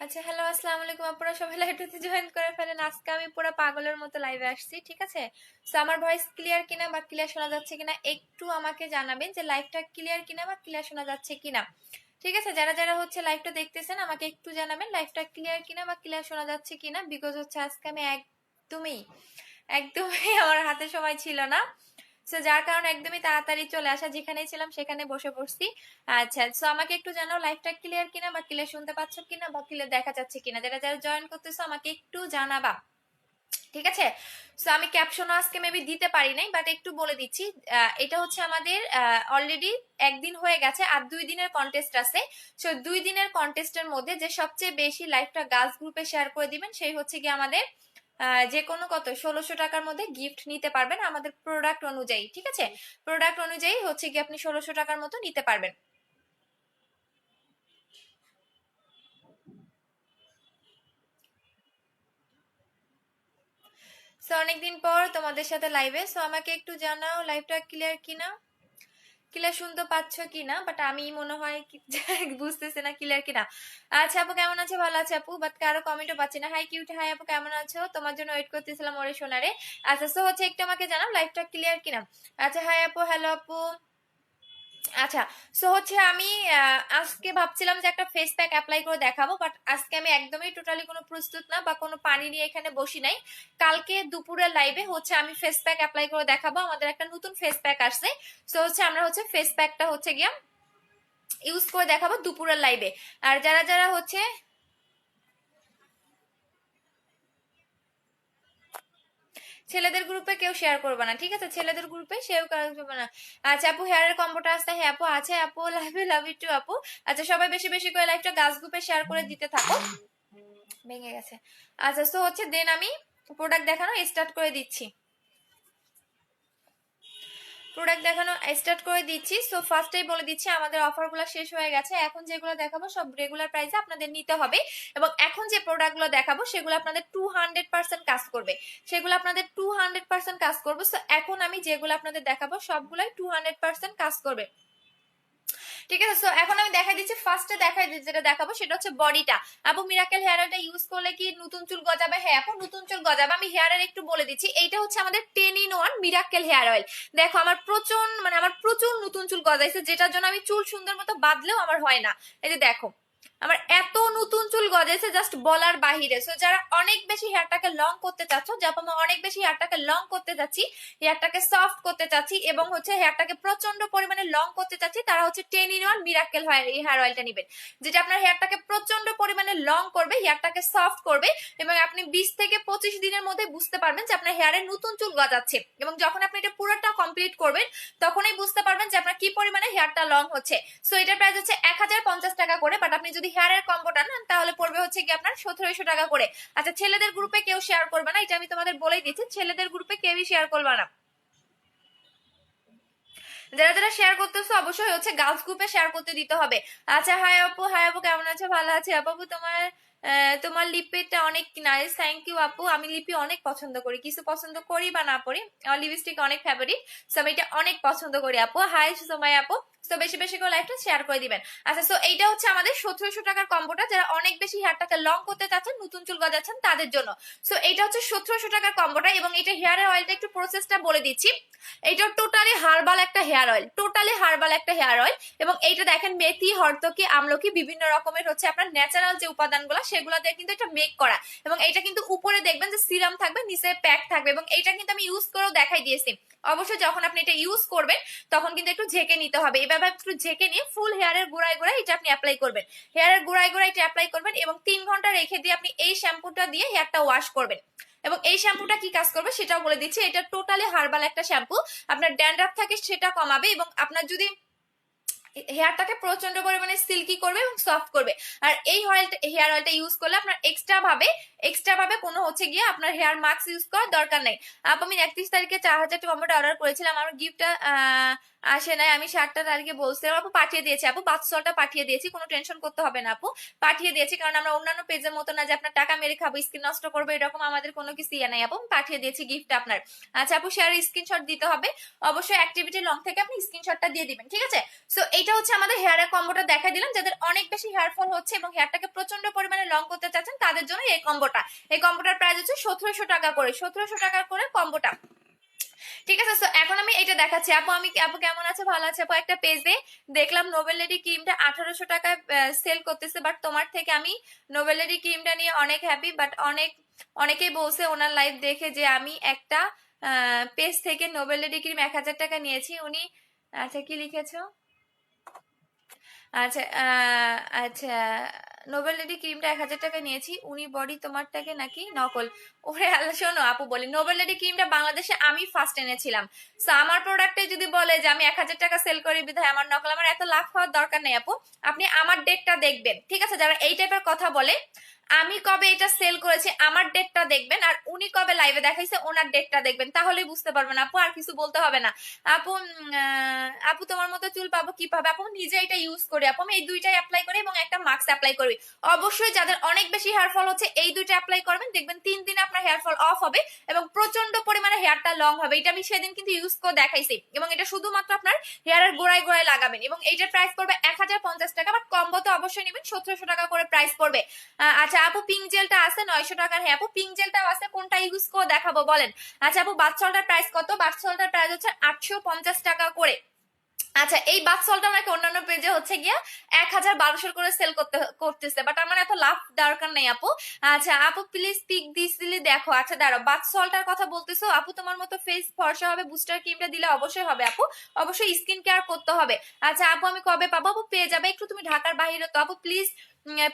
আচ্ছা, হ্যালো, আসসালামু আলাইকুম। আপনারা সবাই লাইভটাতে জয়েন করে ফেলেন। আজকে আমি পুরো পাগলের মতো লাইভে আসছি, ঠিক আছে? সো আমার ভয়েস ক্লিয়ার কিনা বা ক্লিয়ার শোনা যাচ্ছে কিনা একটু আমাকে জানাবেন, যে লাইভটা ক্লিয়ার কিনা বা ক্লিয়ার শোনা যাচ্ছে কিনা, ঠিক আছে? যারা যারা হচ্ছে লাইভটা দেখতেছেন আমাকে একটু জানাবেন লাইভটা ক্লিয়ার কিনা বা ক্লিয়ার শোনা যাচ্ছে কিনা, বিকজ হচ্ছে আজকে আমি একদমই একদমই আমার হাতে সময় ছিল না, সো যার কারণে একদমই তাড়াতাড়ি চলে আসা, যেখানেই ছিলাম সেখানে বসে পড়ছি। আচ্ছা, সো আমাকে একটু জানাও লাইভটা ক্লিয়ার কিনা বা ক্লিয়ার শুনতে পাচ্ছ কিনা বা ক্লিয়ার দেখা যাচ্ছে কিনা, যারা যারা জয়েন করতেছো আমাকে একটু জানাবা, ঠিক আছে? সো আমি ক্যাপশনও আজকে মেবি দিতে পারি নাই, বাট একটু বলে দিচ্ছি। এটা হচ্ছে আমাদের অলরেডি একদিন হয়ে গেছে, আর 2 দিনের কন্টেস্ট আছে। সো 2 দিনের কন্টেস্টের মধ্যে যে সবচেয়ে বেশি লাইভটা গার্লস গ্রুপে শেয়ার করে দিবেন সেই হচ্ছে কি আমাদের যে কোনো কত 1600 টাকার মধ্যে গিফট নিতে পারবেন আমাদের প্রোডাক্ট অনুযায়ী, ঠিক আছে? প্রোডাক্ট অনুযায়ী হচ্ছে কি আপনি 1600 টাকার মতো নিতে পারবেন। সো অনেকদিন পর তোমাদের সাথে লাইভে, সো আমাকে একটু জানাও লাইভটা ক্লিয়ার কিনা, ক্লিয়ার শুনতে পাচ্ছ কিনা, বাট আমি মনে হয় বুঝতেছি না ক্লিয়ার কিনা। আচ্ছা আপু কেমন আছে? ভালো আছে আপু, বাট কারো কমেন্টও পাচ্ছি না। হাই কিউট, হাই আপু কেমন আছো? তোমার জন্য ওয়েট করতেছিলাম ওরে সোনারে। আচ্ছা, সো হচ্ছে একটু আমাকে জানাও লাইভটা ক্লিয়ার কিনা। আচ্ছা, হাই আপু, হ্যালো আপু। আচ্ছা, সো হচ্ছে আমি আজকে ভাবছিলাম যে একটা ফেস প্যাক অ্যাপ্লাই করে দেখাবো, বাট আজকে আমি একদমই টোটালি কোনো প্রস্তুত না বা কোনো পানি নিয়ে এখানে বসি নাই। কালকে দুপুরের লাইভে হচ্ছে আমি ফেস প্যাক অ্যাপ্লাই করে দেখাবো, আমাদের একটা নতুন ফেস প্যাক আসছে। সো হচ্ছে আমরা হচ্ছে ফেস প্যাকটা হচ্ছে গিয়া ইউজ করে দেখাবো দুপুরের লাইভে। আর যারা যারা হচ্ছে ছেলেদের গ্রুপে কেউ শেয়ার করবে না, ঠিক আছে? ছেলেদের গ্রুপে শেয়ার করবে না। আচ্ছা আপু, হেয়ারের কম্বোটা আসতে, হ্যাঁ আপু আছে আপু, love you, love you too আপু। আচ্ছা, সবাই বেশি বেশি করে লাইভটা গাছ গ্রুপে শেয়ার করে দিতে থাকো। ভেঙে গেছে। আচ্ছা, তো হচ্ছে দেন আমি প্রোডাক্ট দেখানো স্টার্ট করে দিচ্ছি। প্রোডাক্ট দেখানো স্টার্ট করে দিচ্ছি। সো ফার্স্টেই বলে দিচ্ছি আমাদের অফারগুলো শেষ হয়ে গেছে। এখন যেগুলো দেখাবো সব রেগুলার প্রাইসে আপনাদের নিতে হবে, এবং এখন যে প্রোডাক্টগুলো দেখাবো সেগুলো আপনাদের 200% কাজ করবে, সেগুলো আপনাদের 200% কাজ করবে। সো এখন আমি যেগুলো আপনাদের দেখাবো সবগুলোই 200% কাজ করবে, ঠিক আছে? সো এখন আমি দেখাই দিচ্ছি, ফার্স্টে দেখাই দিচ্ছি যেটা দেখাবো সেটা হচ্ছে বডিটা। আপু মিরাকেল হেয়ার অয়েলটা ইউজ করলে কি নতুন চুল গজাবে? হ্যাঁ আপু, নতুন চুল গজাবে। আমি হেয়ারের একটু বলে দিচ্ছি, এইটা হচ্ছে আমাদের 10 in 1 মিরাকেল হেয়ার অয়েল। দেখো আমার প্রচুর নতুন চুল গজাইছে, যেটার জন্য আমি চুল সুন্দর মতো বাঁধলেও আমার হয় না। এই যে দেখো আমার এত নতুন চুল গজাইছে জাস্ট বলার বাহিরে। সো যারা অনেক বেশি হেয়ারটাকে লং করতে চাচ্ছ, যারা অনেক বেশি হেয়ারটাকে লং করতে চাচ্ছি, হেয়ারটাকে সফট করতে চাচ্ছি এবং হচ্ছে হেয়ারটাকে প্রচন্ড পরিমাণে লং করতে চাচ্ছি, তারা হচ্ছে 10 in 1 মিরাকেল হেয়ার অয়েলটা নেবেন, যেটা আপনার হেয়ারটাকে প্রচন্ড পরিমাণে লং করবে, হেয়ারটাকে সফট করবে, এবং আপনি 20 থেকে 25 দিনের মধ্যে বুঝতে পারবেন যে আপনার হেয়ারে নতুন চুল গজাচ্ছে। এবং যখন আপনি এটা পুরোটা কমপ্লিট করবেন তখনই বুঝতে পারবেন যে আপনার কি পরিমাণে হেয়ারটা লং হচ্ছে। সো এটার প্রাইস হচ্ছে 1050 টাকা করে, বাট আপনি যদি হেয়ারের কম্বোটা নেন তাহলে পড়বে হচ্ছে কি আপনার 1700 টাকা করে। আচ্ছা, ছেলেদের গ্রুপে কেউ শেয়ার করবে না, এটা আমি তোমাদের বলেই দিচ্ছি, ছেলেদের গ্রুপে কেউই শেয়ার করবে না। যারা যারা শেয়ার করতেছো অবশ্যই হচ্ছে গার্লস গ্রুপে শেয়ার করতে দিতে হবে। আচ্ছা, হাই আপু, হাই আপু কেমন আছো? ভালো আছি আপু। তোমার তোমার লিপিটা অনেক নাইস, থ্যাংক ইউ আপু। আমি লিপি অনেক পছন্দ করি, কিছু পছন্দ করি বা না করি, আমার লিপস্টিক অনেক ফেভারিট, সো আমি এটা অনেক পছন্দ করি আপু। হাই সোমাই আপু। তো বেশি বেশি করে লাইভটা শেয়ার করে দিবেন। আচ্ছা, সো এইটা হচ্ছে আমাদের 1700 টাকার কম্বোটা, যারা অনেক বেশি হেয়ারটাকে লং করতে চাচ্ছেন, নতুন চুল গজাচ্ছেন তাদের জন্য। সো এইটা হচ্ছে 1700 টাকার কম্বোটা, এবং এটা হেয়ারের অয়েলটা একটু প্রসেসটা বলে দিচ্ছি। এইটা টোটালি হার্বাল একটা হেয়ার অয়েল, টোটালি হার্বাল একটা হেয়ার অয়েল, এবং এইটা দেখেন মেথি, হর্তকি, আমলকি, বিভিন্ন রকমের হচ্ছে আপনার ন্যাচারাল যে উপাদানগুলো সেগুলো দিয়ে কিন্তু এটা মেক করা। এবং এটা কিন্তু উপরে দেখবেন যে সিরাম থাকবে, নিচে প্যাক থাকবে, এবং এইটা কিন্তু আমি ইউজ করেও দেখাই দিয়েছি। অবশ্যই যখন আপনি এটা ইউজ করবেন তখন কিন্তু একটু ঝেঁকে নিতে হবে, এভাবে একটু ঝেঁকে নিয়ে ফুল হেয়ারের গোড়ায় গোড়ায় এটা আপনি অ্যাপ্লাই করবেন, হেয়ারের গোড়ায় গোড়ায় এটা অ্যাপ্লাই করবেন, এবং 3 ঘন্টা রেখে দিয়ে আপনি এই শ্যাম্পুটা দিয়ে হেয়ারটা ওয়াশ করবেন। এবং এই শ্যাম্পুটা কি কাজ করবে সেটাও বলে দিচ্ছি, এটা টোটালি হার্বাল একটা শ্যাম্পু, আপনার ড্যান্ড্রাফ থাকে সেটা কমাবে, এবং আপনার যদি হেয়ারটাকে প্রচন্ড পরিমাণে সিল্কি করবে এবং সফট করবে। আর এই হেয়ার অয়েলটা ইউজ করলে আপনার এক্সট্রা ভাবে কোনো হচ্ছে গিয়ে আপনার হেয়ার মাস্ক ইউজ করার দরকার নেই। আমি 31 তারিখে 4000 কম্বোটা অর্ডার করেছিলাম, আমার গিফটটা আসে নাই, আমি 7টা তারিখে বলছিলাম আপু, পাঠিয়ে দিয়েছি আপু, বাথ সল্টটা পাঠিয়ে দিয়েছি, কোনো টেনশন করতে হবে না আপু, পাঠিয়ে দিয়েছি। কারণ আমরা অন্যান্য পেজের মতো না যে আপনার টাকা মেরে খাবো, স্কিন নষ্ট করবো, এরকম আমাদের কোনো কিছু ইয়ে নাই আপু, পাঠিয়ে দিয়েছি গিফট আপনার। আচ্ছা আপু, শেয়ার স্ক্রিনশট দিতে হবে অবশ্যই, অ্যাক্টিভিটি লং থেকে আপনি স্ক্রিনশটটা দিয়ে দিবেন, ঠিক আছে? সো এটা হচ্ছে আমাদের হেয়ারের কম্বোটা দেখাই দিলাম। যাদের অনেক বেশি হেয়ার ফল হচ্ছে এবং হেয়ারটাকে প্রচন্ড পরিমাণে লং করতে চাচ্ছেন তাদের জন্য এই কম্বোটা। এই কম্বোটার প্রাইস হচ্ছে 1700 টাকা করে, 1700 টাকা করে কম্বোটা, ঠিক আছে? সো এখন আমি এটা দেখাচ্ছি আপু। আপু কেমন আছে? ভালো আছে আপু? একটা পেজে দেখলাম নোবেল লেডি ক্রিমটা 1800 টাকায় সেল করতেছে, বাট তোমার থেকে আমি নোবেল লেডি ক্রিমটা নিয়ে অনেক হ্যাপি, বাট অনেকেই বলছে ওনার লাইভ দেখে যে আমি একটা পেজ থেকে নোবেল লেডি ক্রিম 1000 টাকা নিয়েছি। উনি আচ্ছা কি লিখেছো? আচ্ছা আচ্ছা, নোবেল লেডি ক্রিমটা 1000 টাকা নিয়েছি, উনি বডি তোমারটাকে নাকি নকল? ওরে আল্লাহ, শোনো আপু বলি, নোবেল লেডি ক্রিমটা বাংলাদেশে আমি ফার্স্ট এনেছিলাম। সো আমার প্রোডাক্টে যদি বলে যে আমি 1000 টাকা সেল করি বিধায় আমার নকল, আমার এত লাভ হওয়ার দরকার নেই আপু। আপনি আমার ডেটটা দেখবেন, ঠিক আছে? যারা এই টাইপের কথা বলে, আমি কবে এটা সেল করেছি আমার ডেটটা দেখবেন, আর উনি কবে লাইভে দেখাইছে ওনার ডেটটা দেখবেন, তাহলেই বুঝতে পারবেন আপু, আর কিছু বলতে হবে না আপু। আপু তোমার মতো চুল পাবো কিভাবে? আপু নিজে এটা ইউজ করি আপু, আমি এই দুইটাই অ্যাপ্লাই করি এবং একটা মাস্ক অ্যাপ্লাই করি। অবশ্যই যাদের অনেক বেশি হেয়ার ফল হচ্ছে এই দুইটা অ্যাপ্লাই করবেন, দেখবেন 3 দিনে আপনার হেয়ার ফল অফ হবে এবং প্রচন্ড পরিমাণে হেয়ারটা লং হবে। এটা আমি সেদিন কিন্তু ইউজ করে দেখাইছি, এবং এটা শুধুমাত্র আপনার হেয়ারের গোড়ায় গোড়ায় লাগাবেন, এবং এইটার প্রাইস পড়বে 1050 টাকা, বাট কম্বো তো অবশ্যই নেবেন, 1700 টাকা করে প্রাইস পড়বে। আচ্ছা আপু, পিঙ্ক জেলটা আছে 900 টাকার। হ্যাঁ আপু, পিঙ্ক জেলটাও আছে, কোনটা ইউজ করে দেখাবো বলেন? আচ্ছা আপু, বাথ সল্টের প্রাইস কত? বাথ সল্টের প্রাইস হচ্ছে 850 টাকা করে। আচ্ছা, এই বাথ সল্ট আমাকে অন্যান্য পেজে হচ্ছে গিয়া 1000-1200 করে সেল করতেছে, বাট আমার এত লাভ দরকার নেই আপু। আচ্ছা আপু, প্লিজ পিক দিছিলি দেখো। আচ্ছা দাঁড়াও, বাথ সল্টার কথা বলতেছো আপু, তোমার মতো ফেস ফর্সা হবে, বুস্টার ক্রিমটা দিলে অবশ্যই হবে আপু, অবশ্যই স্কিন কেয়ার করতে হবে। আচ্ছা আপু, আমি কবে পাবো? আপু পেয়ে যাবে, একটু তুমি ঢাকার বাইরে তো আপু, প্লিজ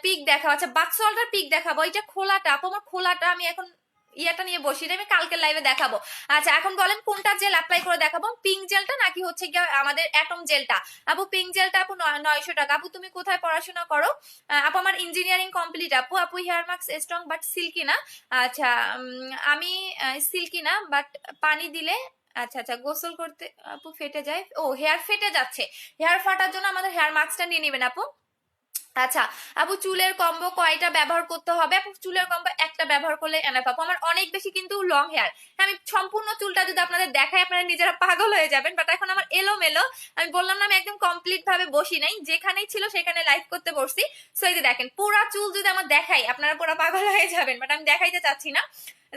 পিক দেখাও। আচ্ছা বাথ সল্টার পিক দেখাবো, এটা খোলাটা আপু, আমার খোলাটা আমি এখন ইয়াটা নিয়ে বসি, আমি কালকে লাইভে দেখাবো। আচ্ছা এখন বলেন কোনটা জেল অ্যাপ্লাই করে দেখাবো, পিঙ্ক জেলটা নাকি হচ্ছে গিয়ে আমাদের অ্যাটম জেলটা? আপু পিঙ্ক জেলটা আপু 900 টাকা। আপু তুমি কোথায় পড়াশোনা করো? আপু আমার ইঞ্জিনিয়ারিং কমপ্লিট আপু। আপু hair mask strong but silky না? আচ্ছা আমি সিল্কি না, বাট পানি দিলে আচ্ছা আচ্ছা গোসল করতে আপু ফেটে যায়। ও হেয়ার ফেটে যাচ্ছে, হেয়ার ফাটার জন্য আমাদের হেয়ার মাস্কটা নিয়ে নেবেন আপু। আচ্ছা আপু, চুলের কম্বো কয়টা ব্যবহার করতে হবে? আপু চুলের কম্বো একটা ব্যবহার করলে এনাফ আপু, আমার অনেক বেশি কিন্তু লং হেয়ার। আমি সম্পূর্ণ চুলটা যদি আপনাদের দেখাই আপনারা নিজেরা পাগল হয়ে যাবেন, বাট এখন আমার এলোমেলো। আমি বললাম না আমি একদম কমপ্লিট ভাবে বসি নাই, যেখানেই ছিল সেখানে লাইভ করতে বসছি। সো এই যে দেখেন, পুরা চুল যদি আমার দেখাই আপনারা পুরো পাগল হয়ে যাবেন, বাট আমি দেখাইতে চাচ্ছি না,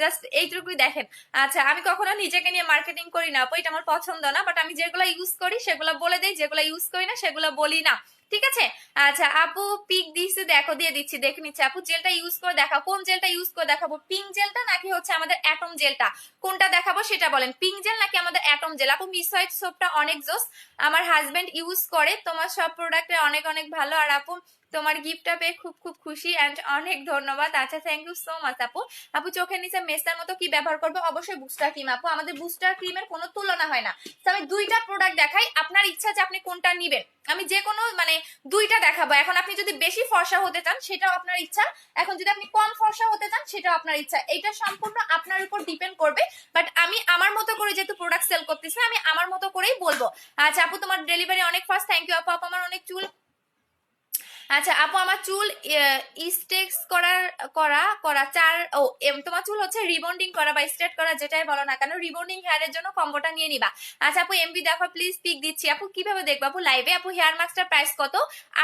জাস্ট এইটুকুই দেখেন। আচ্ছা আমি কখনো নিজেকে নিয়ে মার্কেটিং করি না আপু, এটা আমার পছন্দ না, বাট আমি যেগুলো ইউজ করি সেগুলো বলে দিই, যেগুলো ইউজ করি না সেগুলো বলি না, ঠিক আছে? আচ্ছা আপু পিক দিচ্ছে, দেখো দিয়ে দিচ্ছি, দেখে নিচ্ছে আপু। জেলটা ইউজ করে দেখাও, কোন জেলটা ইউজ করে দেখাবো? পিঙ্ক জেলটা নাকি হচ্ছে আমাদের অ্যাটম জেলটা? কোনটা দেখাবো সেটা বলেন, পিঙ্ক জেল নাকি আমাদের অ্যাটম জেল? আপু মিস হোয়াইট সোপটা অনেক জোস, আমার হাজবেন্ড ইউজ করে, তোমার সব প্রোডাক্টে অনেক অনেক ভালো। আর আপু তোমার গিফটটা পেয়ে খুব খুব খুশি এন্ড অনেক ধন্যবাদ। আচ্ছা থ্যাংক ইউ সো মাচ আপু। আপু চোখের নিচে মেস্তার মতো কি ব্যবহার করবে? অবশ্যই বুস্টার ক্রিম আপু, আমাদের বুস্টার ক্রিমের কোনো তুলনা হয় না। তো আমি দুইটা প্রোডাক্ট দেখাই, আপনার ইচ্ছা যে আপনি কোনটা নিবেন, আমি যে কোনো মানে দুইটা দেখাবো। এখন আপনি যদি বেশি ফর্সা হতে চান সেটাও আপনার ইচ্ছা, এখন যদি আপনি কম ফর্সা হতে চান সেটাও আপনার ইচ্ছা, এটা সম্পূর্ণ আপনার উপর ডিপেন্ড করবে। বাট আমি আমার মতো করে যেহেতু প্রোডাক্ট সেল করতেছি, আমি আমার মতো করেই বলবো। আচ্ছা আপু তোমার ডেলিভারি অনেক ফাস্ট, থ্যাংক ইউ আপু। আপু আমার অনেক চুল, আচ্ছা আপু আমার চুল স্টেক্স করা করা চার ও তোমার চুল হচ্ছে রিবন্ডিং করা বা স্ট্রেট করা, যেটাই বলো না কেন, রিবন্ডিং হেয়ারের জন্য কম্বোটা নিয়ে নিবা। আচ্ছা আপু এমবি দেখো প্লিজ, পিক দিচ্ছি আপু। কিভাবে দেখবো আপু? লাইভে। আপু হেয়ার মাস্কটার প্রাইস কত?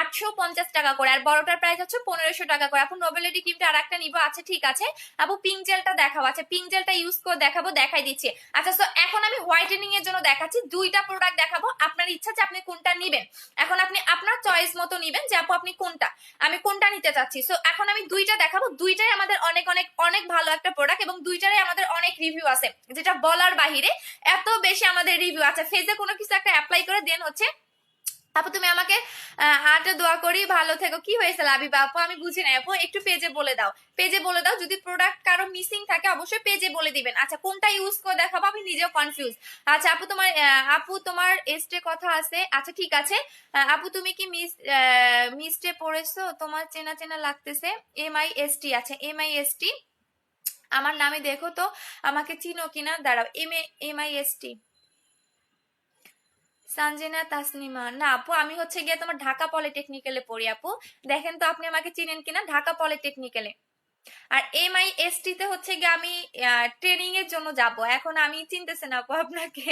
850 টাকা করে, আর বড়টার প্রাইস হচ্ছে 1500 টাকা করে। আপু নোবেলিটি ক্রিমটা আর একটা নিবো, আচ্ছা ঠিক আছে। আপু পিঙ্ক জেলটা দেখাও। আচ্ছা পিঙ্ক জেলটা ইউজ করে দেখাবো, দেখাই দিচ্ছি। আচ্ছা তো এখন আমি হোয়াইটেনিং এর জন্য দেখাচ্ছি, দুইটা প্রোডাক্ট দেখাবো, আপনার ইচ্ছা যে আপনি কোনটা নিবেন। এখন আপনি আপনার চয়েস মতো নিবেন যে আপু আপনি কোনটা, আমি কোনটা নিতে চাচ্ছি। সো এখন আমি দুইটা দেখাবো, দুইটাই আমাদের অনেক অনেক অনেক ভালো একটা প্রোডাক্ট, এবং দুইটারই আমাদের অনেক রিভিউ আছে, যেটা বলার বাহিরে, এত বেশি আমাদের রিভিউ আছে। ফেজে কোনো কিছু একটা অ্যাপ্লাই করে দেন হচ্ছে আপু তুমি আমাকে হাতে দোয়া করি, ভালো থেকো। কি হয়েছে লাবিবা আপু? আমি বুঝি না আপু, একটু পেজে বলে দাও, পেজে বলে দাও। যদি প্রোডাক্ট কারো মিসিং থাকে অবশ্যই পেজে বলে দিবেন। আচ্ছা কোনটা ইউজ করে দেখাবো, আমি নিজেও কনফিউজ। আচ্ছা আপু তোমার এস্টে কথা আছে, আচ্ছা ঠিক আছে। আপু তুমি কি মিস্টে পড়েছো? তোমার চেনা চেনা লাগতেছে। MIST, আচ্ছা MIST আমার নামে দেখো তো আমাকে চিনো কিনা, দাঁড়াও। MIST সানজিনা তাসনিমা, না আপু আমি হচ্ছে গিয়ে তোমার ঢাকা পলিটেকনিক্যালে পড়ি আপু। দেখেন তো আপনি আমাকে চিনেন কিনা, ঢাকা পলিটেকনিক্যালে। আর MIST তে হচ্ছে গিয়ে আমি ট্রেনিং এর জন্য যাব, এখন আমি চিনতেছি না আপু আপনাকে।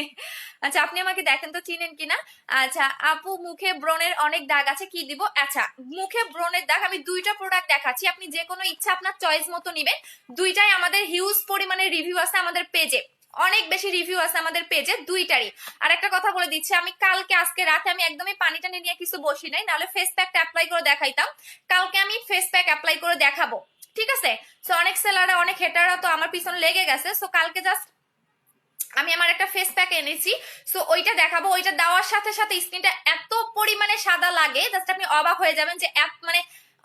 আচ্ছা আপনি আমাকে দেখেন তো চিনেন কিনা। আচ্ছা আপু মুখে ব্রণের অনেক দাগ আছে, কি দিব? আচ্ছা মুখে ব্রণের দাগ আমি দুইটা প্রোডাক্ট দেখাচ্ছি, আপনি যে কোনো ইচ্ছা আপনার চয়েস মতো নিবেন। দুইটাই আমাদের হিউজ পরিমাণে রিভিউ আছে আমাদের পেজে, অনেক বেশি রিভিউ আছে আমাদের পেজে দুইটারই। আর একটা কথা বলে দিচ্ছি, আমি কালকে আজকে রাতে আমি একদমই পানি টানি নিয়ে কিছু বসি নাই, নাহলে ফেস প্যাকটা অ্যাপ্লাই করে দেখাইতাম। কালকে আমি ফেস প্যাক অ্যাপ্লাই করে দেখাবো, ঠিক আছে? সো অনেক সেলাররা অনেক হেটাররা তো আমার পিছনে লেগে গেছে, সো কালকে জাস্ট আমি আমার একটা ফেস প্যাক এনেছি, সো ওইটা দেখাবো। ওইটা দেওয়ার সাথে সাথে স্কিনটা এত পরিমাণে সাদা লাগে, জাস্ট আপনি অবাক হয়ে যাবেন যে মানে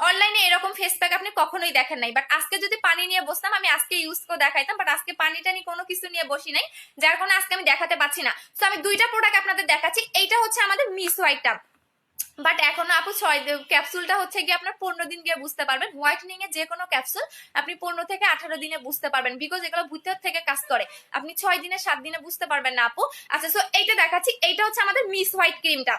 অনলাইনে এরকম ফেস প্যাক আপনি কখনোই দেখেন নাই। বাট আজকে যদি পানি নিয়ে বসতাম আমি আজকে ইউজ করে দেখাইতাম, বাট আজকে পানিটা নিয়ে কোনো কিছু নিয়ে বসি নাই, যার কারণে আজকে আমি দেখাতে পাচ্ছি না। সো আমি দুইটা প্রোডাক্ট আপনাদের দেখাচ্ছি। এইটা হচ্ছে আমাদের মিস হোয়াইটটা, বাট এখনো আপু 6 ক্যাপসুলটা হচ্ছে গিয়ে আপনার 15 দিন গিয়ে বুঝতে পারবেন। হোয়াইটনিং এর যে কোনো ক্যাপসুল আপনি 15 থেকে 18 দিনে বুঝতে পারবেন, বিকজ এগুলো ভিতর থেকে কাজ করে। আপনি 6 দিনে 7 দিনে বুঝতে পারবেন না আপু। আচ্ছা সো এইটা দেখাচ্ছি, এইটা হচ্ছে আমাদের মিস হোয়াইট ক্রিমটা।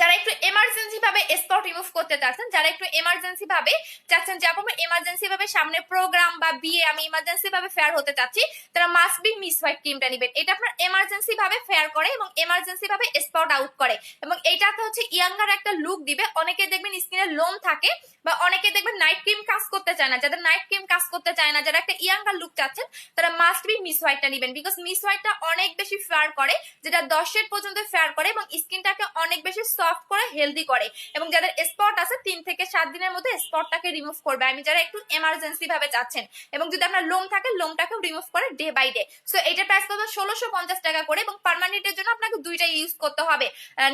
যারা একটু এমার্জেন্সি ভাবে স্পট রিমুভ করতে চাচ্ছেন, যারা একটু এমার্জেন্সি ভাবে চাচ্ছেন যে আপু এমার্জেন্সি ভাবে সামনে প্রোগ্রাম বা বিয়ে আমি ইমার্জেন্সি ভাবে ফেয়ার হতে চাচ্ছি, তারা মাস্ট বি মিস হোয়াইট ক্রিমটা নেবেন। এটা আপনার এমার্জেন্সি ভাবে ফেয়ার করে এবং এমার্জেন্সি ভাবে স্পট আউট করে, এবং এইটাতে হচ্ছে ইয়াঙ্গার একটা লুক দিবে। অনেকে দেখবেন স্কিনের লোম থাকে, বা অনেকে দেখবেন নাইট ক্রিম কাজ করতে চায় না, যাদের নাইট ক্রিম কাজ করতে চায় না, যারা একটা ইয়াঙ্গার লুক চাচ্ছেন, তারা মাস্ট বি মিস হোয়াইটটা নেবেন। বিকজ মিস হোয়াইটটা অনেক বেশি ফেয়ার করে, যেটা 10 শেড পর্যন্ত ফেয়ার করে এবং স্কিনটাকে অনেক বেশি সফট করে, হেলদি করে, এবং যাদের স্পট আছে 3 থেকে 7 দিনের মধ্যে স্পটটাকে রিমুভ করবে। আমি যারা একটু এমার্জেন্সি ভাবে চাচ্ছেন, এবং যদি আপনার লোম থাকে লোমটাকেও রিমুভ করে ডে বাই ডে। সো এটার প্রাইস করবে 1650 টাকা করে, এবং পার্মানেন্টের জন্য আপনাকে দুইটা ইউজ করতে হবে।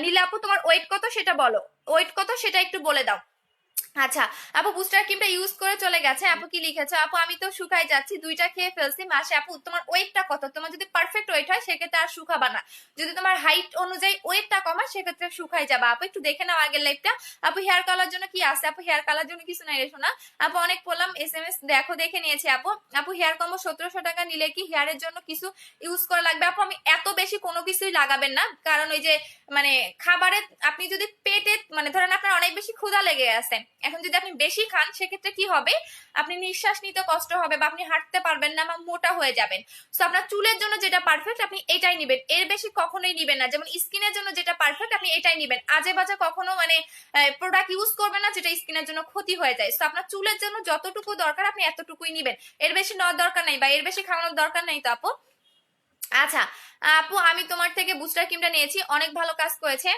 নীলা আপু তোমার ওয়েট কত সেটা বলো, ওয়েট কত সেটা একটু বলে দাও। আচ্ছা আপু বুস্টার ক্রিমটা ইউজ করে চলে গেছে। আপু কি লিখেছে? আপু আমি তো শুকাই যাচ্ছি, দুইটা খেয়ে ফেলছি মাসে। আপু তোমার ওয়েটটা কত? তোমার যদি পারফেক্ট ওয়েট হয় সেক্ষেত্রে আর শুকাবা না, যদি তোমার হাইট অনুযায়ী ওয়েটটা কমা সেক্ষেত্রে শুকাই যাবা। আপু একটু দেখে নাও আগের লাইফটা। আপু হেয়ার কালার জন্য কি আছে? আপু হেয়ার কালার জন্য কিছু নাই রে শোনা। আপু অনেক বললাম SMS দেখো, দেখে নিয়েছি আপু। আপু হেয়ার কম্বো 1700 টাকা নিলে কি হেয়ারের জন্য কিছু ইউজ করা লাগবে? আপু আমি এত বেশি কোনো কিছুই লাগাবেন না, কারণ ওই যে খাবারে আপনি যদি পেটে ধরেন আপনার অনেক বেশি ক্ষুধা লেগে আছে, এখন যদি আপনি বেশি খান সেক্ষেত্রে কি হবে, আপনি নিঃশ্বাস নিতে কষ্ট হবে, বা আপনি হাঁটতে পারবেন না, বা মোটা হয়ে যাবেন। সো আপনার চুলের জন্য যেটা পারফেক্ট আপনি এটাই নিবেন, এর বেশি কখনোই নিবেন না। যেমন স্কিনের জন্য যেটা পারফেক্ট আপনি এটাই নিবেন, আজে বাজে কখনো প্রোডাক্ট ইউজ করবেন না যেটা স্কিনের জন্য ক্ষতি হয়ে যায়। সো আপনার চুলের জন্য যতটুকু দরকার আপনি এতটুকুই নিবেন, এর বেশি নেওয়ার দরকার নাই, বা এর বেশি খাওয়ানোর দরকার নাই তো আপু। আচ্ছা আপু আমি তোমার থেকে বুস্টার ক্রিমটা নিয়েছি, অনেক ভালো কাজ করেছে।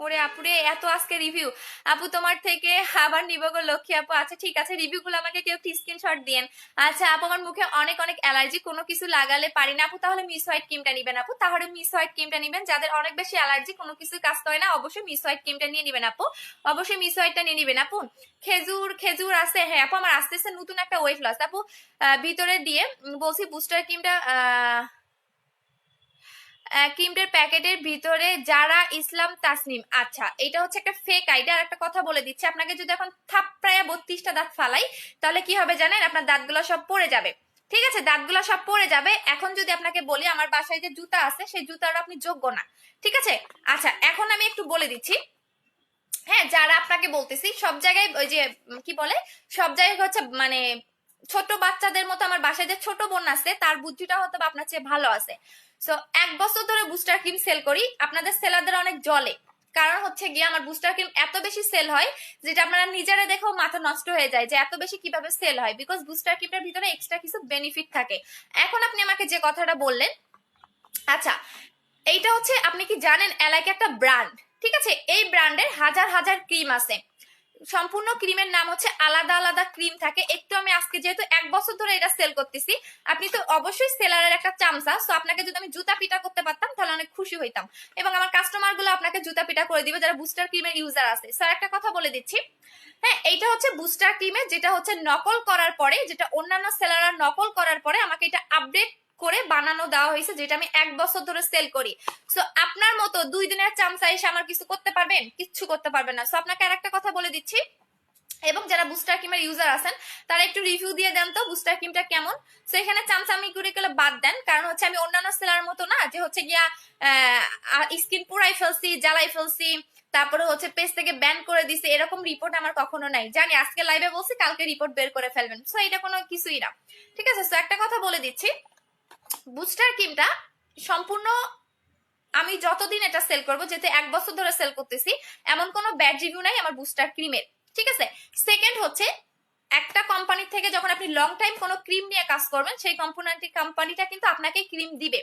ওরে আপুরে এত আজকে রিভিউ। আপু তোমার থেকে আবার নিব গো লক্ষ্মী আপু। আচ্ছা ঠিক আছে, রিভিউ গুলো আমাকে কেউ একটু স্ক্রিনশট দিয়েন। আচ্ছা আপু আমার মুখে অনেক অনেক অ্যালার্জি, কোনো কিছু লাগালে পারি না আপু, তাহলে মিস হোয়াইট ক্রিমটা নিবেন আপু, তাহলে মিস হোয়াইট ক্রিমটা নিবেন। যাদের অনেক বেশি অ্যালার্জি, কোনো কিছু কাজ করে না, অবশ্যই মিস হোয়াইট ক্রিমটা নিয়ে নিবেন আপু, অবশ্যই মিস হোয়াইটটা নিয়ে নিবেন আপু। খেজুর খেজুর আছে, হ্যাঁ আপু আমার আস্তে আস্তে নতুন একটা ওয়েট লস আপু ভিতরে দিয়ে বলছি বুস্টার ক্রিমটা ক্রিমটার প্যাকেটের ভিতরে যারা ইসলাম তাসনিম। আচ্ছা এটা হচ্ছে একটা ফেক আইডি। আর একটা কথা বলে দিচ্ছি, আপনাকে যদি এখন থাপড়ায়া 32টা দাঁত ফালাই তাহলে কি হবে জানেন? আপনার দাঁতগুলো সব পড়ে যাবে, ঠিক আছে? দাঁতগুলো সব পড়ে যাবে। এখন যদি আপনাকে বলি আমার বাসায় যে জুতা আছে সেই জুতার আপনি যোগ্য না, ঠিক আছে? আচ্ছা এখন আমি একটু বলে দিচ্ছি, হ্যাঁ যারা আপনাকে বলতেছি সব জায়গায় ওই যে কি বলে, সব জায়গায় হচ্ছে ছোট বাচ্চাদের মতো আমার বাসায় যে ছোট বোন আছে তার বুদ্ধিটা হয়তো আপনার চেয়ে ভালো আছে। সো 1 বছর ধরে বুস্টার ক্রিম সেল করি, আপনাদের সেলারদের অনেক জলে, কারণ হচ্ছে গিয়ে আমার বুস্টার ক্রিম এত বেশি সেল হয় যেটা আপনারা নিজেরা দেখেও মাথা নষ্ট হয়ে যায় যে এত বেশি কিভাবে সেল হয়, বিকজ বুস্টার ক্রিমটার ভিতরে এক্সট্রা কিছু বেনিফিট থাকে। এখন আপনি আমাকে যে কথাটা বললেন, আচ্ছা এইটা হচ্ছে আপনি কি জানেন এলাকা একটা ব্র্যান্ড, ঠিক আছে? এই ব্র্যান্ডের হাজার হাজার ক্রিম আছে, সম্পূর্ণ ক্রিমের নাম হচ্ছে আলাদা আলাদা ক্রিম থাকে। একটু আমি আজকে যেহেতু 1 বছর ধরে এটা সেল করতেছি, আপনি তো অবশ্যই সেলারের একটা চামচা, সো আপনাকে যদি আমি জুতা পিটা করতে পারতাম তাহলে অনেক খুশি হইতাম, এবং আমার কাস্টমার গুলো আপনাকে জুতা পিটা করে দিবে যারা বুস্টার ক্রিমের ইউজার আছে। স্যার একটা কথা বলে দিচ্ছি, হ্যাঁ এইটা হচ্ছে বুস্টার ক্রিমের যেটা হচ্ছে নকল করার পরে, যেটা অন্যান্য সেলাররা নকল করার পরে আমাকে এটা আপডেট করে বানানো দেওয়া হয়েছে, যেটা আমি 1 বছর ধরে সেল করি। সো আপনার মতো 2 দিনের চামচা এসে আমার কিছু করতে পারবেন? কিচ্ছু করতে পারবেন না। সো আপনাকে আরেকটা কথা বলে দিচ্ছি, এবং যারা বুস্টার ক্রিমের ইউজার আছেন তারা একটু রিভিউ দিয়ে দেন তো বুস্টার ক্রিমটা কেমন। সো এখানে চামচামি করে গেলে বাদ দেন, কারণ হচ্ছে আমি অন্যান্য সেলার মতো না যে হচ্ছে গিয়া স্কিন পুরাই ফেলছি, জ্বালাই ফেলছি, তারপরে হচ্ছে পেজ থেকে ব্যান করে দিছে, এরকম রিপোর্ট আমার কখনো নাই। জানি আজকে লাইভে বলছি, কালকে রিপোর্ট বের করে ফেলবেন, সো এটা কোনো কিছুই না। ঠিক আছে, সো একটা কথা বলে দিচ্ছি, বুস্টার ক্রিমটা সম্পূর্ণ আমি যতদিন এটা সেল করবো, যেহেতু 1 বছর ধরে সেল করতেছি, এমন কোনো ব্যাড রিভিউ নাই আমার বুস্টার ক্রিমের। ঠিক আছে, সেকেন্ড হচ্ছে একটা কোম্পানি থেকে যখন আপনি লং টাইম কোনো ক্রিম নিয়ে কাজ করবেন, সেই কোম্পানিটা কিন্তু আপনাকে ক্রিম দিবে।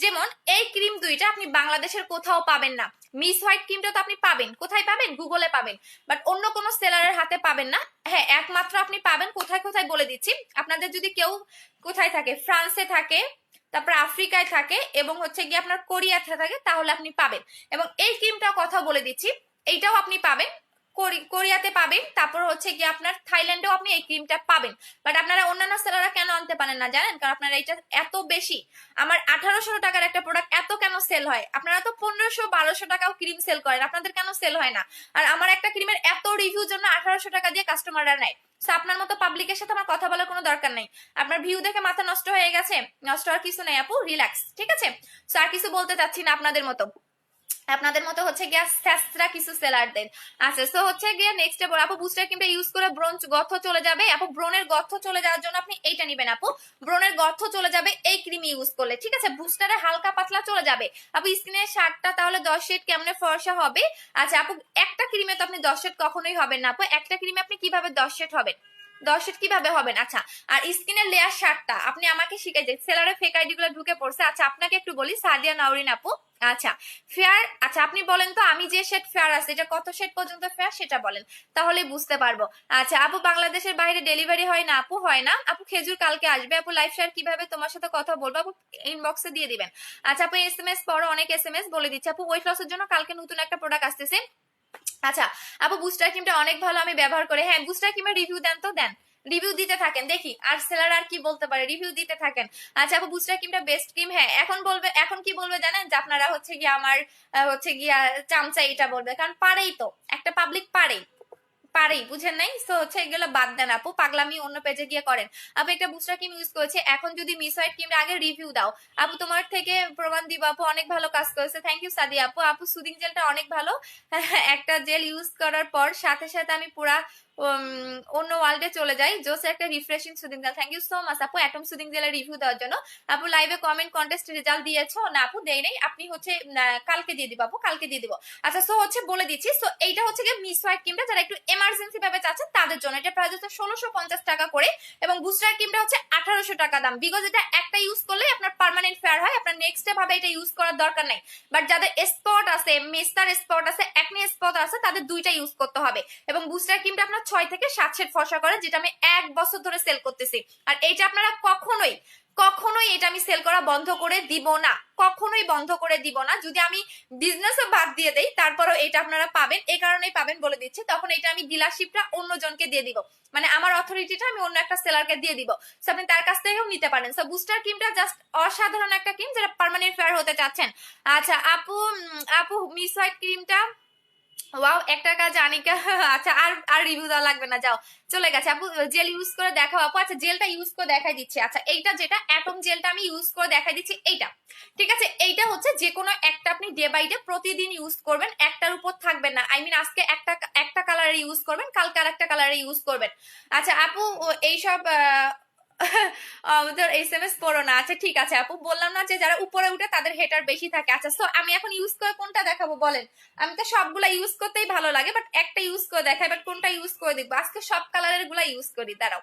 যেমন এই ক্রিম দুইটা আপনি বাংলাদেশের কোথাও পাবেন না। মিস হোয়াইট ক্রিমটা তো আপনি পাবেন, কোথায় পাবেন? গুগলে পাবেন, বাট অন্য কোনো সেলারের হাতে পাবেন না। হ্যাঁ, একমাত্র আপনি পাবেন কোথায় কোথায় বলে দিচ্ছি। আপনাদের যদি কেউ কোথায় থাকে, ফ্রান্সে থাকে, তারপর আফ্রিকায় থাকে, এবং হচ্ছে গিয়ে আপনার কোরিয়াতে থাকে, তাহলে আপনি পাবেন। এবং এই ক্রিমটার কথা বলে দিচ্ছি, এইটাও আপনি পাবেন কোরিয়াতে পাবেন, তারপর হচ্ছে গিয়ে আপনার থাইল্যান্ডেও আপনি এই ক্রিমটা পাবেন। বাট আপনারা অন্যান্য সেলাররা কেন আনতে পারেন না জানেন? কারণ আপনারা এটা এত বেশি, আমার 1800 টাকার একটা প্রোডাক্ট এত কেন সেল হয়? আপনারা তো 1500-1200 টাকাও ক্রিম সেল করেন, আপনাদের কেন সেল হয় না? আর আমার একটা ক্রিমের এত রিভিউ জন্য 1800 টাকা দিয়ে কাস্টমাররা নেয়। সো আপনার মতো পাবলিকের সাথে আমার কথা বলার কোনো দরকার নেই। আপনার ভিউ দেখে মাথা নষ্ট হয়ে গেছে, নষ্ট আর কিছু নেই আপু, রিল্যাক্স। ঠিক আছে, সো আর কিছু বলতে চাচ্ছি না আপনাদের মতো হচ্ছে গিয়া স্যাসরা কিছু সেলারদের। আচ্ছা, সো হচ্ছে গিয়া নেক্সট এ আপু বুস্টার ক্রিমটা ইউজ করে ব্রোঞ্জ গর্ত চলে যাবে। আপু ব্রনের গর্ত চলে যাওয়ার জন্য আপনি এইটা নেবেন আপু, ব্রনের গর্ত চলে যাবে এই ক্রিম ইউজ করলে। ঠিক আছে, বুস্টারে হালকা পাতলা চলে যাবে। আপু স্কিনের শার্টটা তাহলে 10 শেড কেমনে ফর্সা হবে? আচ্ছা আপু, একটা ক্রিমে তো আপনি 10 শেড কখনোই হবেন না আপু। একটা ক্রিমে আপনি কিভাবে 10 শেড হবেন? 10 শেড কিভাবে হবেন? আচ্ছা, আর স্কিনের লেয়ার শার্টটা আপনি আমাকে শিখাই যে সেলারে ফেক আইডি গুলো ঢুকে পড়ছে। আচ্ছা আপনাকে একটু বলি, সাদিয়া নাওরিন আপু, আচ্ছা ফেয়ার, আচ্ছা আপনি বলেন তো আমি যে শেড ফেয়ার আছে এটা কত শেড পর্যন্ত ফেয়ার সেটা বলেন, তাহলে বুঝতে পারবো। আচ্ছা আপু, বাংলাদেশের বাইরে ডেলিভারি হয় না আপু? হয় না আপু। খেজুর কালকে আসবে আপু, লাইভ শেয়ার কিভাবে তোমার সাথে কথা বলবো আপু? ইনবক্সে দিয়ে দিবেন। আচ্ছা আপু, এসএমএস পড়ো, অনেক এসএমএস বলে দিচ্ছি আপু। ওয়েট লসের জন্য কালকে নতুন একটা প্রোডাক্ট আসতেছে। আচ্ছা আপু, বুস্টার ক্রিমটা অনেক ভালো, আমি ব্যবহার করি। হ্যাঁ, বুস্টার ক্রিমের রিভিউ দেন তো, দেন, রিভিউ দিতে থাকেন, দেখি আর সেলার আর কি বলতে পারে, রিভিউ দিতে থাকেন। আচ্ছা আপু, বুস্টার ক্রিমটা বেস্ট ক্রিম। হ্যাঁ, এখন কি বলবে জানেন? যে আপনারা হচ্ছে গিয়ে আমার হচ্ছে গিয়া চামচা এটা বলবে, কারণ পারেই তো, একটা পাবলিক পারেই, বুঝেন নাই? সো হচ্ছে এগুলো বাদ দেন আপু, পাগলামি অন্য পেজে গিয়ে করেন। আপু একটা বুস্টার ক্রিম ইউজ করেছে, এখন যদি মিস হোয়াইট ক্রিমের আগে রিভিউ দাও আপু, তোমার থেকে প্রমাণ দিব আপু, অনেক ভালো কাজ করেছে। থ্যাংক ইউ সাদি আপু। আপু সুদিং জেলটা অনেক ভালো, একটা জেল ইউজ করার পর সাথে সাথে আমি পুরা অন্য ওয়ার্ল্ডে চলে যাই। জোস একটা refreshing soothing gel. Thank you so much আপু অ্যাটম সুদিং জেলের রিভিউ দেওয়ার জন্য। আপু লাইভে কমেন্ট কন্টেস্ট রেজাল্ট দিয়েছো না আপু? দেই নাই। আপনি হচ্ছে কালকে দিয়ে দিব আপু, কালকে দিয়ে দিব। আচ্ছা, সো হচ্ছে বলে দিচ্ছি, সো এইটা হচ্ছে গিয়ে মিস হোয়াইট ক্রিমটা যারা একটু এমার্জেন্সি ভাবে চাচ্ছেন তাদের জন্য। এটা প্রাইস হচ্ছে 1650 টাকা করে, এবং বুস্টার ক্রিমটা হচ্ছে 1800 টাকা দাম। বিকজ এটা একটা ইউজ করলে আপনার পার্মানেন্ট ফেয়ার হয়, আপনার নেক্সট ভাবে এটা ইউজ করার দরকার নাই। বাট যাদের স্পট আছে, মেস্টার স্পট আছে, একনি স্পট আছে, তাদের দুইটা ইউজ করতে হবে। এবং বুস্টার ক্রিমটা আপনার 6 থেকে 7 শেড ফর্সা করে, যেটা আমি 1 বছর ধরে সেল করতেছি। আর এইটা আপনারা কখনোই এটা আমি সেল করা বন্ধ করে দিব না, কখনোই বন্ধ করে দিব না। যদি আমি বিজনেসও বাদ দিয়ে দেই তারপরও এটা আপনারা পাবেন, এই কারণেই পাবেন বলে দিচ্ছি। তখন এটা আমি ডিলারশিপটা অন্য জনকে দিয়ে দিব, মানে আমার অথরিটিটা আমি অন্য একটা সেলারকে দিয়ে দিব, সো আপনি তার কাছ থেকেও নিতে পারেন। সো বুস্টার ক্রিমটা জাস্ট অসাধারণ একটা ক্রিম যারা পার্মানেন্ট ফেয়ার হতে চাচ্ছেন। আচ্ছা আপু মিস হোয়াইট ক্রিমটা ওয়াও, একটা কাজ আনিকা। আচ্ছা আর রিভিউ দেওয়া লাগবে না, যাও, চলে গেছে আপু। জেল ইউজ করে দেখাও আপু। আচ্ছা জেলটা ইউজ করে দেখাই দিচ্ছি। আচ্ছা এইটা যেটা অ্যাটম জেলটা আমি ইউজ করে দেখাই দিচ্ছি, এইটা ঠিক আছে। এইটা হচ্ছে যে কোনো একটা আপনি ডে বাই ডে প্রতিদিন ইউজ করবেন, একটার উপর থাকবেন না। আই মিন আজকে একটা কালারে ইউজ করবেন, কালকে আর একটা কালারে ইউজ করবেন। আচ্ছা আপু, এইসব আমাদের এসএমএস পড়ো না। আচ্ছা ঠিক আছে আপু, বললাম না যে যারা উপরে উঠে তাদের হেটার বেশি থাকে। আচ্ছা, সো আমি এখন ইউজ করে কোনটা দেখাবো বলেন? আমি তো সবগুলা ইউজ করতেই ভালো লাগে, বাট একটা ইউজ করে দেখাই, বাট কোনটা ইউজ করে দেখবো? আজকে সব কালারের গুলা ইউজ করি, দাঁড়াও,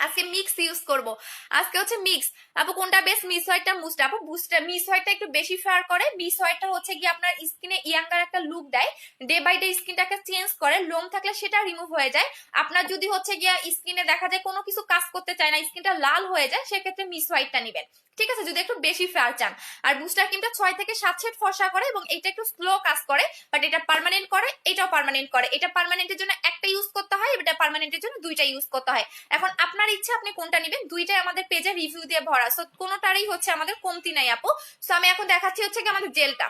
আজকে মিক্স ইউজ করব। আজকে হচ্ছে মিক্স। আপু কোনটা বেস্ট? মিস হোয়াইটটা মুস্ট আপু। বুস্টার মিস হোয়াইটটা একটু বেশি ফেয়ার করে। মিস হোয়াইটটা হচ্ছে কি আপনার স্কিনে ইয়াঙ্গার একটা লুক দেয়, ডে বাই ডে স্কিনটাকে চেঞ্জ করে, লোম থাকলে সেটা রিমুভ হয়ে যায়। আপনার যদি হচ্ছে গিয়া স্কিনে দেখা যায় কোনো কিছু কাজ করতে চায় না, স্কিনটা লাল হয়ে যায়, সেক্ষেত্রে মিস হোয়াইটটা নেবেন, ঠিক আছে, যদি একটু বেশি ফেয়ার চান। আর বুস্টার ক্রিমটা 6 থেকে 7 শেড ফর্সা করে, এবং এটা একটু স্লো কাজ করে, বাট এটা পার্মানেন্ট করে, এটাও পার্মানেন্ট করে। এটা পার্মানেন্টের জন্য একটা ইউজ করতে হয়, এটা পার্মানেন্টের জন্য দুইটা ইউজ করতে হয়। এখন আপনার ইচ্ছা আপনি কোনটা নেবেন, দুইটাই আমাদের পেজে রিভিউ দিয়ে ভরা, সো কোনোটারই হচ্ছে আমাদের কমতি নাই আপু। সো আমি এখন দেখাচ্ছি হচ্ছে কি আমাদের জেলটা,